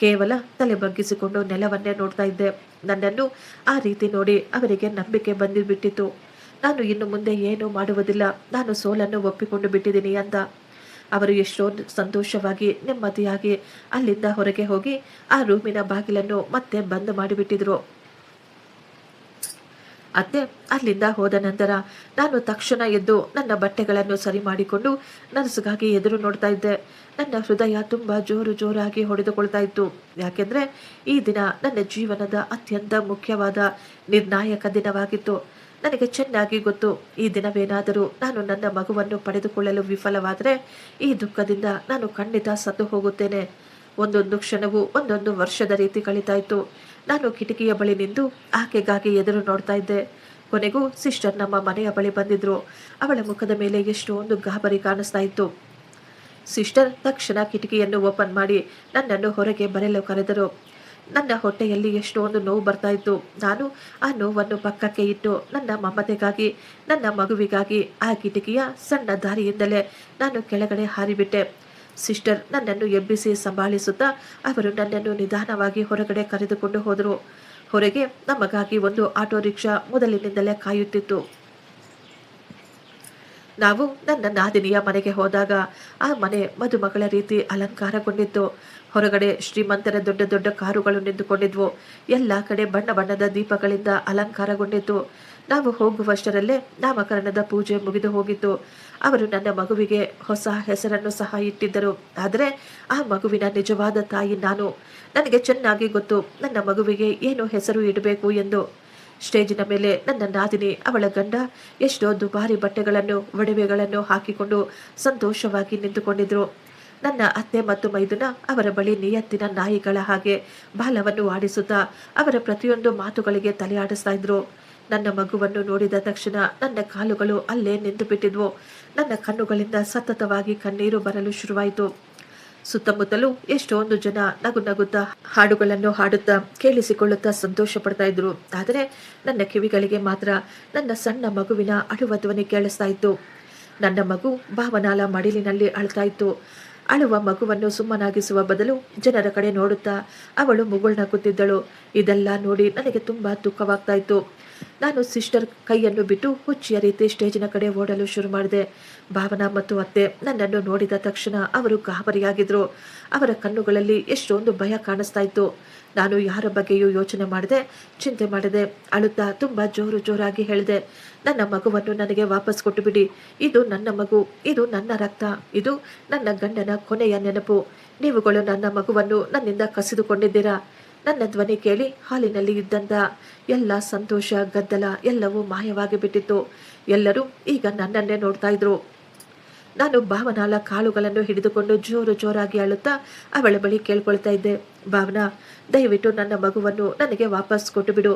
ಕೇವಲ ತಲೆ ಬಗ್ಗಿಸಿಕೊಂಡು ನೆಲವನ್ನೇ ನೋಡ್ತಾ ಇದ್ದೆ. ನನ್ನನ್ನು ಆ ರೀತಿ ನೋಡಿ ಅವರಿಗೆ ನಂಬಿಕೆ ಬಂದುಬಿಟ್ಟಿತ್ತು. ನಾನು ಇನ್ನು ಮುಂದೆ ಏನೂ ಮಾಡುವುದಿಲ್ಲ, ನಾನು ಸೋಲನ್ನು ಒಪ್ಪಿಕೊಂಡು ಬಿಟ್ಟಿದ್ದೀನಿ ಅಂತ. ಅವರು ಎಷ್ಟೊಂದು ಸಂತೋಷವಾಗಿ ನೆಮ್ಮದಿಯಾಗಿ ಅಲ್ಲಿಂದ ಹೊರಗೆ ಹೋಗಿ ಆ ರೂಮಿನ ಬಾಗಿಲನ್ನು ಮತ್ತೆ ಬಂದ್ ಮಾಡಿಬಿಟ್ಟಿದ್ರು. ಅತ್ತೆ ಅಲ್ಲಿಂದ ಹೋದ ನಂತರ ನಾನು ತಕ್ಷಣ ಎದ್ದು ನನ್ನ ಬಟ್ಟೆಗಳನ್ನು ಸರಿ ಮಾಡಿಕೊಂಡು ನರ್ಸ್ಗಾಗಿ ಎದುರು ನೋಡ್ತಾ ಇದ್ದೆ. ನನ್ನ ಹೃದಯ ತುಂಬ ಜೋರಾಗಿ ಹೊಡೆದುಕೊಳ್ತಾ ಇತ್ತು. ಯಾಕೆಂದರೆ ಈ ದಿನ ನನ್ನ ಜೀವನದ ಅತ್ಯಂತ ಮುಖ್ಯವಾದ ನಿರ್ಣಾಯಕ ದಿನವಾಗಿತ್ತು. ನನಗೆ ಚೆನ್ನಾಗಿ ಗೊತ್ತು, ಈ ದಿನವೇನಾದರೂ ನಾನು ನನ್ನ ಮಗುವನ್ನು ಪಡೆದುಕೊಳ್ಳಲು ವಿಫಲವಾದರೆ ಈ ದುಃಖದಿಂದ ನಾನು ಖಂಡಿತ ಸತ್ತು ಹೋಗುತ್ತೇನೆ. ಒಂದೊಂದು ಕ್ಷಣವೂ ಒಂದೊಂದು ವರ್ಷದ ರೀತಿ ಕಳೀತಾ ಇತ್ತು. ನಾನು ಕಿಟಕಿಯ ಬಳಿ ನಿಂತು ಆಕೆಗಾಗಿ ಎದುರು ನೋಡ್ತಾ ಇದ್ದೆ. ಕೊನೆಗೂ ಸಿಸ್ಟರ್ ನಮ್ಮ ಮನೆಯ ಬಳಿ ಬಂದಿದ್ರು. ಅವಳ ಮುಖದ ಮೇಲೆ ಎಷ್ಟೊಂದು ಗಾಬರಿ ಕಾಣಿಸ್ತಾ ಇತ್ತು. ಸಿಸ್ಟರ್ ತಕ್ಷಣ ಕಿಟಕಿಯನ್ನು ಓಪನ್ ಮಾಡಿ ನನ್ನನ್ನು ಹೊರಗೆ ಬರಲು ಕರೆದರು. ನನ್ನ ಹೊಟ್ಟೆಯಲ್ಲಿ ಎಷ್ಟೊಂದು ನೋವು ಬರ್ತಾ ಇತ್ತು. ನಾನು ಆ ನೋವನ್ನು ಪಕ್ಕಕ್ಕೆ ಇಟ್ಟು ನನ್ನ ಮಮತೆಗಾಗಿ ನನ್ನ ಮಗುವಿಗಾಗಿ ಆ ಕಿಟಕಿಯ ಸಣ್ಣ ದಾರಿಯಿಂದಲೇ ನಾನು ಕೆಳಗಡೆ ಹಾರಿಬಿಟ್ಟೆ. ಸಿಸ್ಟರ್ ನನ್ನನ್ನು ಎಬ್ಬಿಸಿ ಸಂಭಾಳಿಸುತ್ತಾ ಅವರು ನನ್ನನ್ನು ನಿಧಾನವಾಗಿ ಹೊರಗಡೆ ಕರೆದುಕೊಂಡು ಹೋದರು. ಹೊರಗೆ ನಮಗಾಗಿ ಒಂದು ಆಟೋ ರಿಕ್ಷಾ ಮೊದಲಿನಿಂದಲೇ ಕಾಯುತ್ತಿತ್ತು. ನಾವು ನನ್ನ ನಾದಿನಿಯ ಮನೆಗೆ ಹೋದಾಗ ಆ ಮನೆ ಮದುಮಗಳ ರೀತಿ ಅಲಂಕಾರಗೊಂಡಿತ್ತು. ಹೊರಗಡೆ ಶ್ರೀಮಂತರ ದೊಡ್ಡ ದೊಡ್ಡ ಕಾರುಗಳು ನಿಂತುಕೊಂಡಿದ್ವು. ಎಲ್ಲ ಕಡೆ ಬಣ್ಣ ಬಣ್ಣದ ದೀಪಗಳಿಂದ ಅಲಂಕಾರಗೊಂಡಿತ್ತು. ನಾವು ಹೋಗುವಷ್ಟರಲ್ಲೇ ನಾಮಕರಣದ ಪೂಜೆ ಮುಗಿದು ಹೋಗಿತ್ತು. ಅವರು ನನ್ನ ಮಗುವಿಗೆ ಹೊಸ ಹೆಸರನ್ನು ಸಹ ಇಟ್ಟಿದ್ದರು. ಆದರೆ ಆ ಮಗುವಿನ ನಿಜವಾದ ತಾಯಿ ನಾನು. ನನಗೆ ಚೆನ್ನಾಗಿ ಗೊತ್ತು ನನ್ನ ಮಗುವಿಗೆ ಏನು ಹೆಸರು ಇಡಬೇಕು ಎಂದು. ಸ್ಟೇಜಿನ ಮೇಲೆ ನನ್ನ ನಾದಿನಿ ಅವಳ ಗಂಡ ಎಷ್ಟೋ ದುಬಾರಿ ಬಟ್ಟೆಗಳನ್ನು ಒಡವೆಗಳನ್ನು ಹಾಕಿಕೊಂಡು ಸಂತೋಷವಾಗಿ ನಿಂತುಕೊಂಡಿದ್ರು. ನನ್ನ ಅತ್ತೆ ಮತ್ತು ಮೈದುನ ಅವರ ಬಳಿ ನಿಯತ್ತಿನ ನಾಯಿಗಳ ಹಾಗೆ ಬಾಲವನ್ನು ಆಡಿಸುತ್ತಾ ಅವರ ಪ್ರತಿಯೊಂದು ಮಾತುಗಳಿಗೆ ತಲೆ ಆಡಿಸ್ತಾ ಇದ್ರು. ನನ್ನ ಮಗುವನ್ನು ನೋಡಿದ ತಕ್ಷಣ ನನ್ನ ಕಾಲುಗಳು ಅಲ್ಲೇ ನಿಂತು ಬಿಟ್ಟಿದ್ವು. ನನ್ನ ಕಣ್ಣುಗಳಿಂದ ಸತತವಾಗಿ ಕಣ್ಣೀರು ಬರಲು ಶುರುವಾಯಿತು. ಸುತ್ತಮುತ್ತಲೂ ಎಷ್ಟೊಂದು ಜನ ನಗು ನಗುತ್ತಾ ಹಾಡುಗಳನ್ನು ಹಾಡುತ್ತಾ ಕೇಳಿಸಿಕೊಳ್ಳುತ್ತಾ ಸಂತೋಷ ಪಡ್ತಾ ಇದ್ರು. ಆದರೆ ನನ್ನ ಕಿವಿಗಳಿಗೆ ಮಾತ್ರ ನನ್ನ ಸಣ್ಣ ಮಗುವಿನ ಅಳುವ ಧ್ವನಿ ಕೇಳಿಸ್ತಾ ಇತ್ತು. ನನ್ನ ಮಗು ಭಾವನಾಳ ಮಡಿಲಿನಲ್ಲಿ ಅಳ್ತಾ ಇತ್ತು. ಅಳುವ ಮಗುವನ್ನು ಸುಮ್ಮನಾಗಿಸುವ ಬದಲು ಜನರ ಕಡೆ ನೋಡುತ್ತಾ ಅವಳು ಮುಗುಳ್ನಗುತ್ತಿದ್ದಳು. ಇದೆಲ್ಲ ನೋಡಿ ನನಗೆ ತುಂಬಾ ದುಃಖವಾಗ್ತಾ ಇತ್ತು. ನಾನು ಸಿಸ್ಟರ್ ಕೈಯನ್ನು ಬಿಟ್ಟು ಹುಚ್ಚಿಯ ರೀತಿ ಸ್ಟೇಜಿನ ಕಡೆ ಓಡಲು ಶುರು ಮಾಡಿದೆ. ಭಾವನಾ ಮತ್ತು ಅತ್ತೆ ನನ್ನನ್ನು ನೋಡಿದ ತಕ್ಷಣ ಅವರು ಗಾಬರಿಯಾಗಿದ್ರು. ಅವರ ಕಣ್ಣುಗಳಲ್ಲಿ ಎಷ್ಟೊಂದು ಭಯ ಕಾಣಿಸ್ತಾ ಇತ್ತು. ನಾನು ಯಾರ ಬಗ್ಗೆಯೂ ಯೋಚನೆ ಮಾಡದೆ, ಚಿಂತೆ ಮಾಡದೆ, ಅಳುತ್ತಾ ತುಂಬಾ ಜೋರಾಗಿ ಹೇಳಿದೆ, ನನ್ನ ಮಗುವನ್ನು ನನಗೆ ವಾಪಸ್ ಕೊಟ್ಟು ಬಿಡಿ. ಇದು ನನ್ನ ಮಗು, ಇದು ನನ್ನ ರಕ್ತ, ಇದು ನನ್ನ ಗಂಡನ ಕೊನೆಯ ನೆನಪು. ನೀವುಗಳು ನನ್ನ ಮಗುವನ್ನು ನನ್ನಿಂದ ಕಸಿದುಕೊಂಡಿದ್ದೀರಾ. ನನ್ನ ಧ್ವನಿ ಕೇಳಿ ಹಾಲಿನಲ್ಲಿ ಇದ್ದಂಥ ಎಲ್ಲ ಸಂತೋಷ, ಗದ್ದಲ ಎಲ್ಲವೂ ಮಾಯವಾಗಿ ಬಿಟ್ಟಿತ್ತು. ಎಲ್ಲರೂ ಈಗ ನನ್ನನ್ನೇ ನೋಡ್ತಾ ಇದ್ರು. ನಾನು ಭಾವನಾಳ ಕಾಲುಗಳನ್ನು ಹಿಡಿದುಕೊಂಡು ಜೋರಾಗಿ ಅಳುತ್ತಾ ಅವಳ ಬಳಿ ಕೇಳ್ಕೊಳ್ತಾ ಇದ್ದೆ, ಭಾವನಾ, ದಯವಿಟ್ಟು ನನ್ನ ಮಗುವನ್ನು ನನಗೆ ವಾಪಸ್ ಕೊಟ್ಟು ಬಿಡು.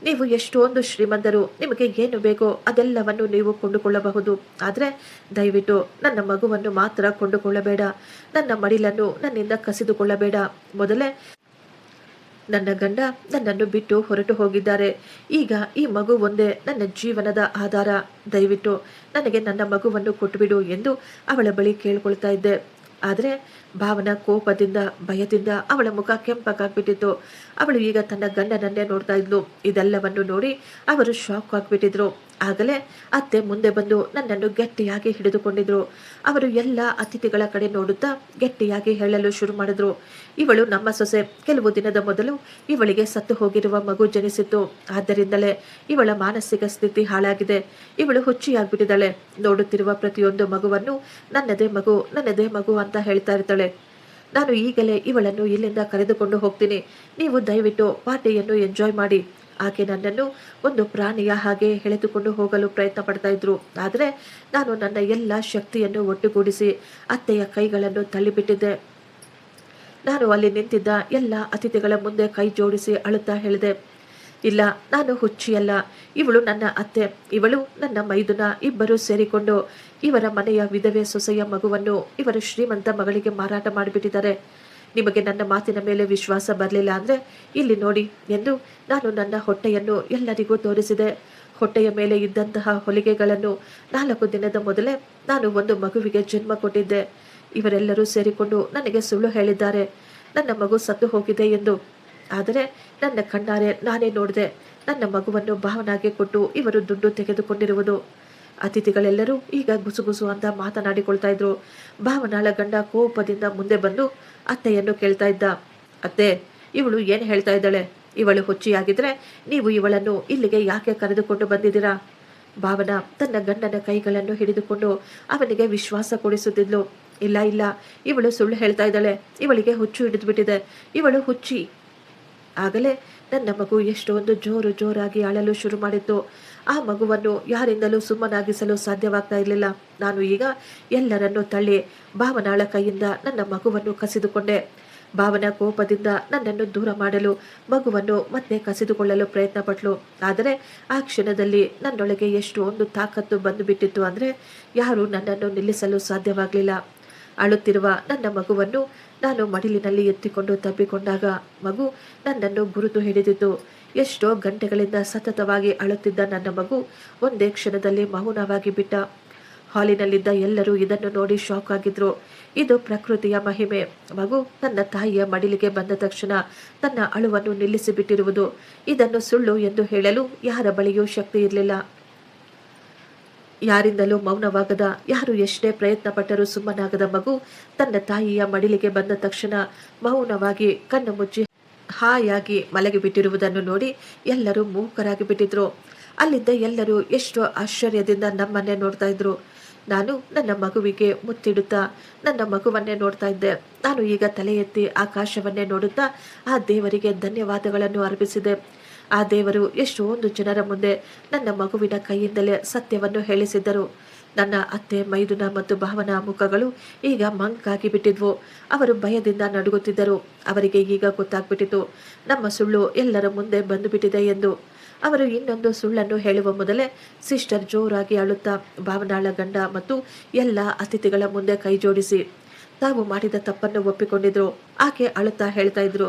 ನೀವು ಎಷ್ಟೊಂದು ಶ್ರೀಮಂತರು, ನಿಮಗೆ ಏನು ಬೇಕೋ ಅದೆಲ್ಲವನ್ನು ನೀವು ಕೊಂಡುಕೊಳ್ಳಬಹುದು. ಆದರೆ ದಯವಿಟ್ಟು ನನ್ನ ಮಗುವನ್ನು ಮಾತ್ರ ಕೊಂಡುಕೊಳ್ಳಬೇಡ. ನನ್ನ ಮಡಿಲನ್ನು ನನ್ನಿಂದ ಕಸಿದುಕೊಳ್ಳಬೇಡ. ಮೊದಲೇ ನನ್ನ ಗಂಡ ನನ್ನನ್ನು ಬಿಟ್ಟು ಹೊರಟು ಹೋಗಿದ್ದಾರೆ. ಈಗ ಈ ಮಗು ಒಂದೇ ನನ್ನ ಜೀವನದ ಆಧಾರ. ದಯವಿಟ್ಟು ನನಗೆ ನನ್ನ ಮಗುವನ್ನು ಕೊಟ್ಟುಬಿಡು ಎಂದು ಅವಳ ಬಳಿ ಕೇಳ್ಕೊಳ್ತಾ ಇದ್ದೆ. ಆದರೆ ಭಾವನಾ ಕೋಪದಿಂದ, ಭಯದಿಂದ ಅವಳ ಮುಖ ಕೆಂಪಗಾಗ್ಬಿಟ್ಟಿತ್ತು. ಅವಳು ಈಗ ತನ್ನ ಗಂಡನನ್ನೇ ನೋಡ್ತಾ ಇದ್ಲು. ಇದೆಲ್ಲವನ್ನು ನೋಡಿ ಅವರು ಶಾಕ್ ಆಗಿಬಿಟ್ಟಿದ್ರು. ಆಗಲೇ ಅತ್ತೆ ಮುಂದೆ ಬಂದು ನನ್ನನ್ನು ಗಟ್ಟಿಯಾಗಿ ಹಿಡಿದುಕೊಂಡಿದ್ರು. ಅವರು ಎಲ್ಲ ಅತಿಥಿಗಳ ಕಡೆ ನೋಡುತ್ತಾ ಗಟ್ಟಿಯಾಗಿ ಹೇಳಲು ಶುರು ಮಾಡಿದ್ರು, ಇವಳು ನಮ್ಮ ಸೊಸೆ. ಕೆಲವು ದಿನದ ಮೊದಲು ಇವಳಿಗೆ ಸತ್ತು ಹೋಗಿರುವ ಮಗು ಜನಿಸಿತ್ತು. ಆದ್ದರಿಂದಲೇ ಇವಳ ಮಾನಸಿಕ ಸ್ಥಿತಿ ಹಾಳಾಗಿದೆ. ಇವಳು ಹುಚ್ಚಿಯಾಗ್ಬಿಟ್ಟಿದ್ದಾಳೆ. ನೋಡುತ್ತಿರುವ ಪ್ರತಿಯೊಂದು ಮಗುವನ್ನು ನನ್ನದೇ ಮಗು, ನನ್ನದೇ ಮಗು ಅಂತ ಹೇಳ್ತಾ ಇರ್ತಾಳೆ. ನಾನು ಈಗಲೇ ಇವಳನ್ನು ಇಲ್ಲಿಂದ ಕರೆದುಕೊಂಡು ಹೋಗ್ತೀನಿ. ನೀವು ದಯವಿಟ್ಟು ಪಾರ್ಟಿಯನ್ನು ಎಂಜಾಯ್ ಮಾಡಿ. ಆಕೆ ನನ್ನನ್ನು ಒಂದು ಪ್ರಾಣಿಯ ಹಾಗೆ ಎಳೆದುಕೊಂಡು ಹೋಗಲು ಪ್ರಯತ್ನ ಪಡ್ತಾ ಇದ್ರು. ಆದರೆ ನಾನು ನನ್ನ ಎಲ್ಲ ಶಕ್ತಿಯನ್ನು ಒಟ್ಟುಗೂಡಿಸಿ ಅತ್ತೆಯ ಕೈಗಳನ್ನು ತಳ್ಳಿಬಿಟ್ಟಿದ್ದೆ. ನಾನು ಅಲ್ಲಿ ನಿಂತಿದ್ದ ಎಲ್ಲ ಅತಿಥಿಗಳ ಮುಂದೆ ಕೈ ಜೋಡಿಸಿ ಅಳುತ್ತಾ ಹೇಳಿದೆ, ಇಲ್ಲ, ನಾನು ಹುಚ್ಚಿಯಲ್ಲ. ಇವಳು ನನ್ನ ಅತ್ತೆ, ಇವಳು ನನ್ನ ಮೈದುನ. ಇಬ್ಬರು ಸೇರಿಕೊಂಡು ಇವರ ಮನೆಯ ವಿಧವೆ ಸೊಸೆಯ ಮಗುವನ್ನು ಇವರ ಶ್ರೀಮಂತ ಮಗಳಿಗೆ ಮಾರಾಟ ಮಾಡಿಬಿಟ್ಟಿದ್ದಾರೆ. ನಿಮಗೆ ನನ್ನ ಮಾತಿನ ಮೇಲೆ ವಿಶ್ವಾಸ ಬರಲಿಲ್ಲ ಅಂದರೆ ಇಲ್ಲಿ ನೋಡಿ ಎಂದು ನಾನು ನನ್ನ ಹೊಟ್ಟೆಯನ್ನು ಎಲ್ಲರಿಗೂ ತೋರಿಸಿದೆ. ಹೊಟ್ಟೆಯ ಮೇಲೆ ಇದ್ದಂತಹ ಹೊಲಿಗೆಗಳನ್ನು 4 ದಿನದ ಮೊದಲೇ ನಾನು ಒಂದು ಮಗುವಿಗೆ ಜನ್ಮ ಕೊಟ್ಟಿದ್ದೆ. ಇವರೆಲ್ಲರೂ ಸೇರಿಕೊಂಡು ನನಗೆ ಸುಳ್ಳು ಹೇಳಿದ್ದಾರೆ, ನನ್ನ ಮಗು ಸತ್ತು ಹೋಗಿದೆ ಎಂದು. ಆದರೆ ನನ್ನ ಕಣ್ಣಾರೆ ನಾನೇ ನೋಡಿದೆ, ನನ್ನ ಮಗುವನ್ನು ಭಾವನಾಗೆ ಕೊಟ್ಟು ಇವರು ದುಡ್ಡು ತೆಗೆದುಕೊಂಡಿರುವುದು. ಅತಿಥಿಗಳೆಲ್ಲರೂ ಈಗ ಗುಸುಗುಸು ಅಂತ ಮಾತನಾಡಿಕೊಳ್ತಾ ಇದ್ರು. ಭಾವನಾಳ ಗಂಡ ಕೋಪದಿಂದ ಮುಂದೆ ಬಂದು ಅತ್ತೆಯನ್ನು ಕೇಳ್ತಾ ಇದ್ದ, ಅತ್ತೆ, ಇವಳು ಏನು ಹೇಳ್ತಾ ಇದ್ದಾಳೆ? ಇವಳು ಹುಚ್ಚಿಯಾಗಿದ್ರೆ ನೀವು ಇವಳನ್ನು ಇಲ್ಲಿಗೆ ಯಾಕೆ ಕರೆದುಕೊಂಡು ಬಂದಿದ್ದೀರಾ? ಭಾವನಾ ತನ್ನ ಗಂಡನ ಕೈಗಳನ್ನು ಹಿಡಿದುಕೊಂಡು ಅವನಿಗೆ ವಿಶ್ವಾಸ ಕೊಡಿಸುತ್ತಿದ್ಲು. ಇಲ್ಲ ಇಲ್ಲ, ಇವಳು ಸುಳ್ಳು ಹೇಳ್ತಾ ಇದ್ದಾಳೆ. ಇವಳಿಗೆ ಹುಚ್ಚು ಹಿಡಿದುಬಿಟ್ಟಿದೆ. ಇವಳು ಹುಚ್ಚಿ. ಆಗಲೇ ನನ್ನ ಮಗು ಎಷ್ಟೊಂದು ಜೋರಾಗಿ ಅಳಲು ಶುರು ಮಾಡಿತ್ತು. ಆ ಮಗುವನ್ನು ಯಾರಿಂದಲೂ ಸುಮ್ಮನಾಗಿಸಲು ಸಾಧ್ಯವಾಗ್ತಾ ಇರಲಿಲ್ಲ. ನಾನು ಈಗ ಎಲ್ಲರನ್ನೂ ತಳ್ಳಿ ಭಾವನಾಳ ಕೈಯಿಂದ ನನ್ನ ಮಗುವನ್ನು ಕಸಿದುಕೊಂಡೆ. ಭಾವನಾ ಕೋಪದಿಂದ ನನ್ನನ್ನು ದೂರ ಮಾಡಲು ಮಗುವನ್ನು ಮತ್ತೆ ಕಸಿದುಕೊಳ್ಳಲು ಪ್ರಯತ್ನ ಪಟ್ಲು. ಆದರೆ ಆ ಕ್ಷಣದಲ್ಲಿ ನನ್ನೊಳಗೆ ಎಷ್ಟೊಂದು ತಾಕತ್ತು ಬಂದು ಬಿಟ್ಟಿತ್ತು ಅಂದರೆ ಯಾರೂ ನನ್ನನ್ನು ನಿಲ್ಲಿಸಲು ಸಾಧ್ಯವಾಗಲಿಲ್ಲ. ಅಳುತ್ತಿರುವ ನನ್ನ ಮಗುವನ್ನು ನಾನು ಮಡಿಲಿನಲ್ಲಿ ಎತ್ತಿಕೊಂಡು ತಬ್ಬಿಕೊಂಡಾಗ ಮಗು ನನ್ನನ್ನು ಗುರುತು ಹಿಡಿದಿತ್ತು. ಎಷ್ಟೋ ಗಂಟೆಗಳಿಂದ ಸತತವಾಗಿ ಅಳುತ್ತಿದ್ದ ನನ್ನ ಮಗು ಒಂದೇ ಕ್ಷಣದಲ್ಲಿ ಮೌನವಾಗಿ ಬಿಟ್ಟ. ಹಾಲಿನಲ್ಲಿದ್ದ ಎಲ್ಲರೂ ಇದನ್ನು ನೋಡಿ ಶಾಕ್ ಆಗಿದ್ರು. ಇದು ಪ್ರಕೃತಿಯ ಮಹಿಮೆ. ಮಗು ತನ್ನ ತಾಯಿಯ ಮಡಿಲಿಗೆ ಬಂದ ತಕ್ಷಣ ತನ್ನ ಅಳುವನ್ನು ನಿಲ್ಲಿಸಿಬಿಟ್ಟಿರುವುದು. ಇದನ್ನು ಸುಳ್ಳು ಎಂದು ಹೇಳಲು ಯಾರ ಬಳಿಯೂ ಶಕ್ತಿ ಇರಲಿಲ್ಲ. ಯಾರಿಂದಲೂ ಮೌನವಾಗದ, ಯಾರು ಎಷ್ಟೇ ಪ್ರಯತ್ನ ಪಟ್ಟರೂ ಸುಮ್ಮನಾಗದ ಮಗು ತನ್ನ ತಾಯಿಯ ಮಡಿಲಿಗೆ ಬಂದ ತಕ್ಷಣ ಮೌನವಾಗಿ ಕಣ್ಣು ಮುಚ್ಚಿ ಹಾಯಾಗಿ ಮಲಗಿಬಿಟ್ಟಿರುವುದನ್ನು ನೋಡಿ ಎಲ್ಲರೂ ಮೂಕರಾಗಿ ಬಿಟ್ಟಿದ್ರು. ಅಲ್ಲಿದ್ದ ಎಲ್ಲರೂ ಎಷ್ಟೋ ಆಶ್ಚರ್ಯದಿಂದ ನಮ್ಮನ್ನೇ ನೋಡ್ತಾ ಇದ್ರು. ನಾನು ನನ್ನ ಮಗುವಿಗೆ ಮುತ್ತಿಡುತ್ತಾ ನನ್ನ ಮಗುವನ್ನೇ ನೋಡ್ತಾ ಇದ್ದೆ. ನಾನು ಈಗ ತಲೆ ಎತ್ತಿ ಆಕಾಶವನ್ನೇ ನೋಡುತ್ತಾ ಆ ದೇವರಿಗೆ ಧನ್ಯವಾದಗಳನ್ನು ಅರ್ಪಿಸಿದೆ. ಆ ದೇವರು ಎಷ್ಟೊಂದು ಜನರ ಮುಂದೆ ನನ್ನ ಮಗುವಿನ ಕೈಯಿಂದಲೇ ಸತ್ಯವನ್ನು ಹೇಳಿಸಿದ್ದರು. ನನ್ನ ಅತ್ತೆ ಮೈದುನ ಮತ್ತು ಭಾವನಾ ಮುಖಗಳು ಈಗ ಮಂಕಾಗಿ ಬಿಟ್ಟಿದ್ವು. ಅವರು ಭಯದಿಂದ ನಡುಗುತ್ತಿದ್ದರು. ಅವರಿಗೆ ಈಗ ಗೊತ್ತಾಗ್ಬಿಟ್ಟಿತು, ನಮ್ಮ ಸುಳ್ಳು ಎಲ್ಲರ ಮುಂದೆ ಬಂದುಬಿಟ್ಟಿದೆ ಎಂದು. ಅವರು ಇನ್ನೊಂದು ಸುಳ್ಳನ್ನು ಹೇಳುವ ಮೊದಲೇ ಸಿಸ್ಟರ್ ಜೋರಾಗಿ ಅಳುತ್ತಾ ಭಾವನಾಳ ಗಂಡ ಮತ್ತು ಎಲ್ಲ ಅತಿಥಿಗಳ ಮುಂದೆ ಕೈ ಜೋಡಿಸಿ ತಾವು ಮಾಡಿದ ತಪ್ಪನ್ನು ಒಪ್ಪಿಕೊಂಡಿದ್ರು. ಆಕೆ ಅಳುತ್ತಾ ಹೇಳ್ತಾ ಇದ್ರು,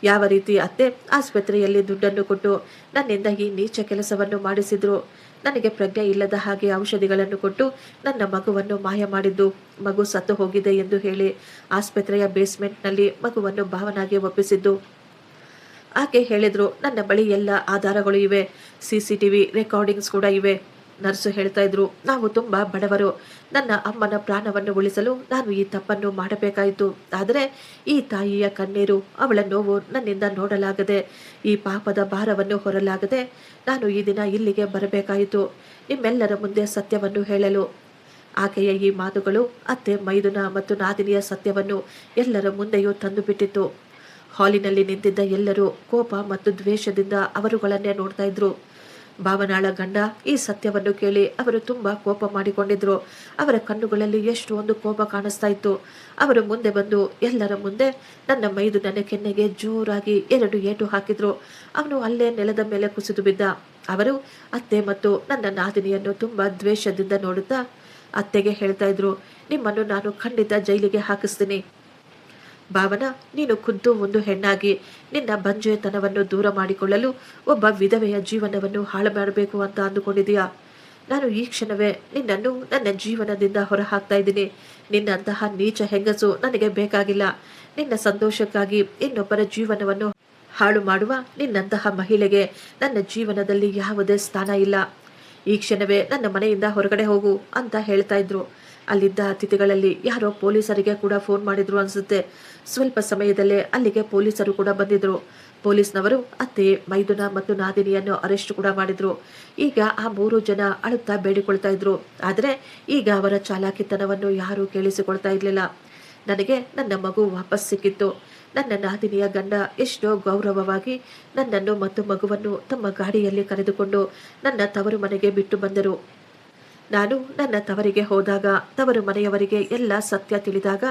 ಯಾವ ರೀತಿ ಅತ್ತೆ ಆಸ್ಪತ್ರೆಯಲ್ಲಿ ದುಡ್ಡನ್ನು ಕೊಟ್ಟು ನನ್ನಿಂದ ಈ ನೀಚ ಕೆಲಸವನ್ನು ಮಾಡಿಸಿದ್ರು. ನನಗೆ ಪ್ರಜ್ಞೆ ಇಲ್ಲದ ಹಾಗೆ ಔಷಧಿಗಳನ್ನು ಕೊಟ್ಟು ನನ್ನ ಮಗುವನ್ನು ಮಾಯ ಮಾಡಿದ್ದು, ಮಗು ಸತ್ತು ಹೋಗಿದೆ ಎಂದು ಹೇಳಿ ಆಸ್ಪತ್ರೆಯ ಬೇಸ್ಮೆಂಟ್ನಲ್ಲಿ ಮಗುವನ್ನು ಭಾವನಾಗೆ ಒಪ್ಪಿಸಿದ್ದು. ಆಕೆ ಹೇಳಿದ್ರು, ನನ್ನ ಬಳಿ ಎಲ್ಲ ಆಧಾರಗಳು ಇವೆ, CCTV ರೆಕಾರ್ಡಿಂಗ್ಸ್ ಕೂಡ ಇವೆ. ನರ್ಸು ಹೇಳ್ತಾ ಇದ್ರು, ನಾವು ತುಂಬಾ ಬಡವರು. ನನ್ನ ಅಮ್ಮನ ಪ್ರಾಣವನ್ನು ಉಳಿಸಲು ನಾನು ಈ ತಪ್ಪನ್ನು ಮಾಡಬೇಕಾಯಿತು. ಆದರೆ ಈ ತಾಯಿಯ ಕಣ್ಣೀರು, ಅವಳ ನೋವು ನನ್ನಿಂದ ನೋಡಲಾಗದೆ, ಈ ಪಾಪದ ಭಾರವನ್ನು ಹೊರಲಾಗದೆ ನಾನು ಈ ದಿನ ಇಲ್ಲಿಗೆ ಬರಬೇಕಾಯಿತು, ನಿಮ್ಮೆಲ್ಲರ ಮುಂದೆ ಸತ್ಯವನ್ನು ಹೇಳಲು. ಆಕೆಯ ಈ ಮಾತುಗಳು ಅತ್ತೆ ಮೈದುನ ಮತ್ತು ನಾದಿನಿಯ ಸತ್ಯವನ್ನು ಎಲ್ಲರ ಮುಂದೆಯೂ ತಂದುಬಿಟ್ಟಿತ್ತು. ಹಾಲಿನಲ್ಲಿ ನಿಂತಿದ್ದ ಎಲ್ಲರೂ ಕೋಪ ಮತ್ತು ದ್ವೇಷದಿಂದ ಅವರುಗಳನ್ನೇ ನೋಡ್ತಾ ಇದ್ರು. ಭಾವನಾಳ ಗಂಡ ಈ ಸತ್ಯವನ್ನು ಕೇಳಿ ಅವರು ತುಂಬಾ ಕೋಪ ಮಾಡಿಕೊಂಡಿದ್ರು. ಅವರ ಕಣ್ಣುಗಳಲ್ಲಿ ಎಷ್ಟೊಂದು ಕೋಪ ಕಾಣಿಸ್ತಾ ಇತ್ತು. ಅವರು ಮುಂದೆ ಬಂದು ಎಲ್ಲರ ಮುಂದೆ ನನ್ನ ಮೈದುನನ ಕೆನ್ನೆಗೆ ಜೋರಾಗಿ 2 ಏಟು ಹಾಕಿದ್ರು. ಅವನು ಅಲ್ಲೇ ನೆಲದ ಮೇಲೆ ಕುಸಿದು ಬಿದ್ದ. ಅವರು ಅತ್ತೆ ಮತ್ತು ನನ್ನ ನಾದಿನಿಯನ್ನು ತುಂಬಾ ದ್ವೇಷದಿಂದ ನೋಡುತ್ತಾ ಅತ್ತೆಗೆ ಹೇಳ್ತಾ ಇದ್ರು, ನಿಮ್ಮನ್ನು ನಾನು ಖಂಡಿತ ಜೈಲಿಗೆ ಹಾಕಿಸ್ತೀನಿ. ಭಾವನಾ, ನೀನು ಖುದ್ದು ಒಂದು ಹೆಣ್ಣಾಗಿ ನಿನ್ನ ಬಂಜೆತನವನ್ನು ದೂರ ಮಾಡಿಕೊಳ್ಳಲು ಒಬ್ಬ ವಿಧವೆಯ ಜೀವನವನ್ನು ಹಾಳು ಮಾಡಬೇಕು ಅಂತ ಅಂದುಕೊಂಡಿದೀಯಾ? ನಾನು ಈ ಕ್ಷಣವೇ ನಿನ್ನನ್ನು ನನ್ನ ಜೀವನದಿಂದ ಹೊರ ಹಾಕ್ತಾ ಇದ್ದೀನಿ. ನಿನ್ನಂತಹ ನೀಚ ಹೆಂಗಸು ನನಗೆ ಬೇಕಾಗಿಲ್ಲ. ನಿನ್ನ ಸಂತೋಷಕ್ಕಾಗಿ ಇನ್ನೊಬ್ಬರ ಜೀವನವನ್ನು ಹಾಳು ಮಾಡುವ ನಿನ್ನಂತಹ ಮಹಿಳೆಗೆ ನನ್ನ ಜೀವನದಲ್ಲಿ ಯಾವುದೇ ಸ್ಥಾನ ಇಲ್ಲ. ಈ ಕ್ಷಣವೇ ನನ್ನ ಮನೆಯಿಂದ ಹೊರಗಡೆ ಹೋಗು ಅಂತ ಹೇಳ್ತಾ ಇದ್ರು. ಅಲ್ಲಿದ್ದ ಅತಿಥಿಗಳಲ್ಲಿ ಯಾರೋ ಪೊಲೀಸರಿಗೆ ಕೂಡ ಫೋನ್ ಮಾಡಿದ್ರು ಅನ್ಸುತ್ತೆ. ಸ್ವಲ್ಪ ಸಮಯದಲ್ಲೇ ಅಲ್ಲಿಗೆ ಪೊಲೀಸರು ಕೂಡ ಬಂದಿದ್ರು. ಪೊಲೀಸ್ನವರು ಅತ್ತೆ ಮೈದುನ ಮತ್ತು ನಾದಿನಿಯನ್ನು ಅರೆಸ್ಟ್ ಕೂಡ ಮಾಡಿದ್ರು. ಈಗ ಆ 3 ಜನ ಅಳುತ್ತಾ ಬೇಡಿಕೊಳ್ತಾ ಇದ್ರು. ಆದರೆ ಈಗ ಅವರ ಚಾಲಾಕಿತನವನ್ನು ಯಾರೂ ಕೇಳಿಸಿಕೊಳ್ತಾ ಇರಲಿಲ್ಲ. ನನಗೆ ನನ್ನ ಮಗು ವಾಪಸ್ ಸಿಕ್ಕಿತ್ತು. ನನ್ನ ನಾದಿನಿಯ ಗಂಡ ಎಷ್ಟೋ ಗೌರವವಾಗಿ ನನ್ನನ್ನು ಮತ್ತು ಮಗುವನ್ನು ತಮ್ಮ ಗಾಡಿಯಲ್ಲಿ ಕರೆದುಕೊಂಡು ನನ್ನ ತವರು ಮನೆಗೆ ಬಿಟ್ಟು ಬಂದರು. ನಾನು ನನ್ನ ತವರಿಗೆ ಹೋದಾಗ ತವರು ಮನೆಯವರಿಗೆ ಎಲ್ಲ ಸತ್ಯ ತಿಳಿದಾಗ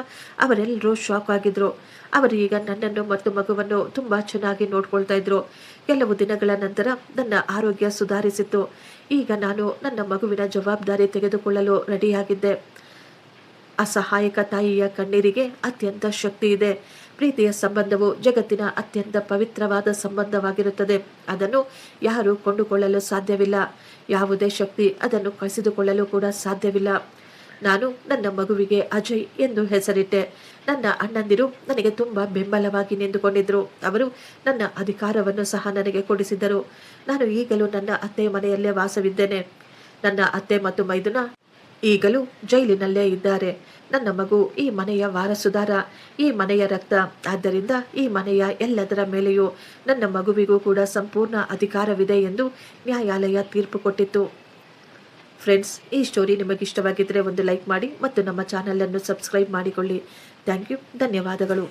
ಅವರೆಲ್ಲರೂ ಶಾಕ್ ಆಗಿದ್ರು. ಅವರು ಈಗ ನನ್ನನ್ನು ಮತ್ತು ಮಗುವನ್ನು ತುಂಬಾ ಚೆನ್ನಾಗಿ ನೋಡ್ಕೊಳ್ತಾ ಇದ್ರು. ಕೆಲವು ದಿನಗಳ ನಂತರ ನನ್ನ ಆರೋಗ್ಯ ಸುಧಾರಿಸಿತ್ತು. ಈಗ ನಾನು ನನ್ನ ಮಗುವಿನ ಜವಾಬ್ದಾರಿ ತೆಗೆದುಕೊಳ್ಳಲು ರೆಡಿಯಾಗಿದ್ದೆ. ಅಸಹಾಯಕ ತಾಯಿಯ ಕಣ್ಣೀರಿಗೆ ಅತ್ಯಂತ ಶಕ್ತಿ ಇದೆ. ಪ್ರೀತಿಯ ಸಂಬಂಧವು ಜಗತ್ತಿನ ಅತ್ಯಂತ ಪವಿತ್ರವಾದ ಸಂಬಂಧವಾಗಿರುತ್ತದೆ. ಅದನ್ನು ಯಾರೂ ಕೊಂಡುಕೊಳ್ಳಲು ಸಾಧ್ಯವಿಲ್ಲ. ಯಾವುದೇ ಶಕ್ತಿ ಅದನ್ನು ಕಸಿದುಕೊಳ್ಳಲು ಕೂಡ ಸಾಧ್ಯವಿಲ್ಲ. ನಾನು ನನ್ನ ಮಗುವಿಗೆ ಅಜಯ್ ಎಂದು ಹೆಸರಿಟ್ಟೆ. ನನ್ನ ಅಣ್ಣಂದಿರು ನನಗೆ ತುಂಬ ಬೆಂಬಲವಾಗಿ ನಿಂತುಕೊಂಡಿದ್ದರು. ಅವರು ನನ್ನ ಅಧಿಕಾರವನ್ನು ಸಹ ನನಗೆ ಕೊಡಿಸಿದ್ದರು. ನಾನು ಈಗಲೂ ನನ್ನ ಅತ್ತೆಯ ಮನೆಯಲ್ಲೇ ವಾಸವಿದ್ದೇನೆ. ನನ್ನ ಅತ್ತೆ ಮತ್ತು ಮೈದುನ ಈಗಲೂ ಜೈಲಿನಲ್ಲೇ ಇದ್ದಾರೆ. ನನ್ನ ಮಗು ಈ ಮನೆಯ ವಾರಸುದಾರ, ಈ ಮನೆಯ ರಕ್ತ. ಆದ್ದರಿಂದ ಈ ಮನೆಯ ಎಲ್ಲದರ ಮೇಲೆಯೂ ನನ್ನ ಮಗುವಿಗೂ ಕೂಡ ಸಂಪೂರ್ಣ ಅಧಿಕಾರವಿದೆ ಎಂದು ನ್ಯಾಯಾಲಯ ತೀರ್ಪು ಕೊಟ್ಟಿತ್ತು. ಫ್ರೆಂಡ್ಸ್, ಈ ಸ್ಟೋರಿ ನಿಮಗಿಷ್ಟವಾಗಿದ್ದರೆ ಒಂದು ಲೈಕ್ ಮಾಡಿ ಮತ್ತು ನಮ್ಮ ಚಾನಲನ್ನು ಸಬ್ಸ್ಕ್ರೈಬ್ ಮಾಡಿಕೊಳ್ಳಿ. Thank you. ಧನ್ಯವಾದಗಳು.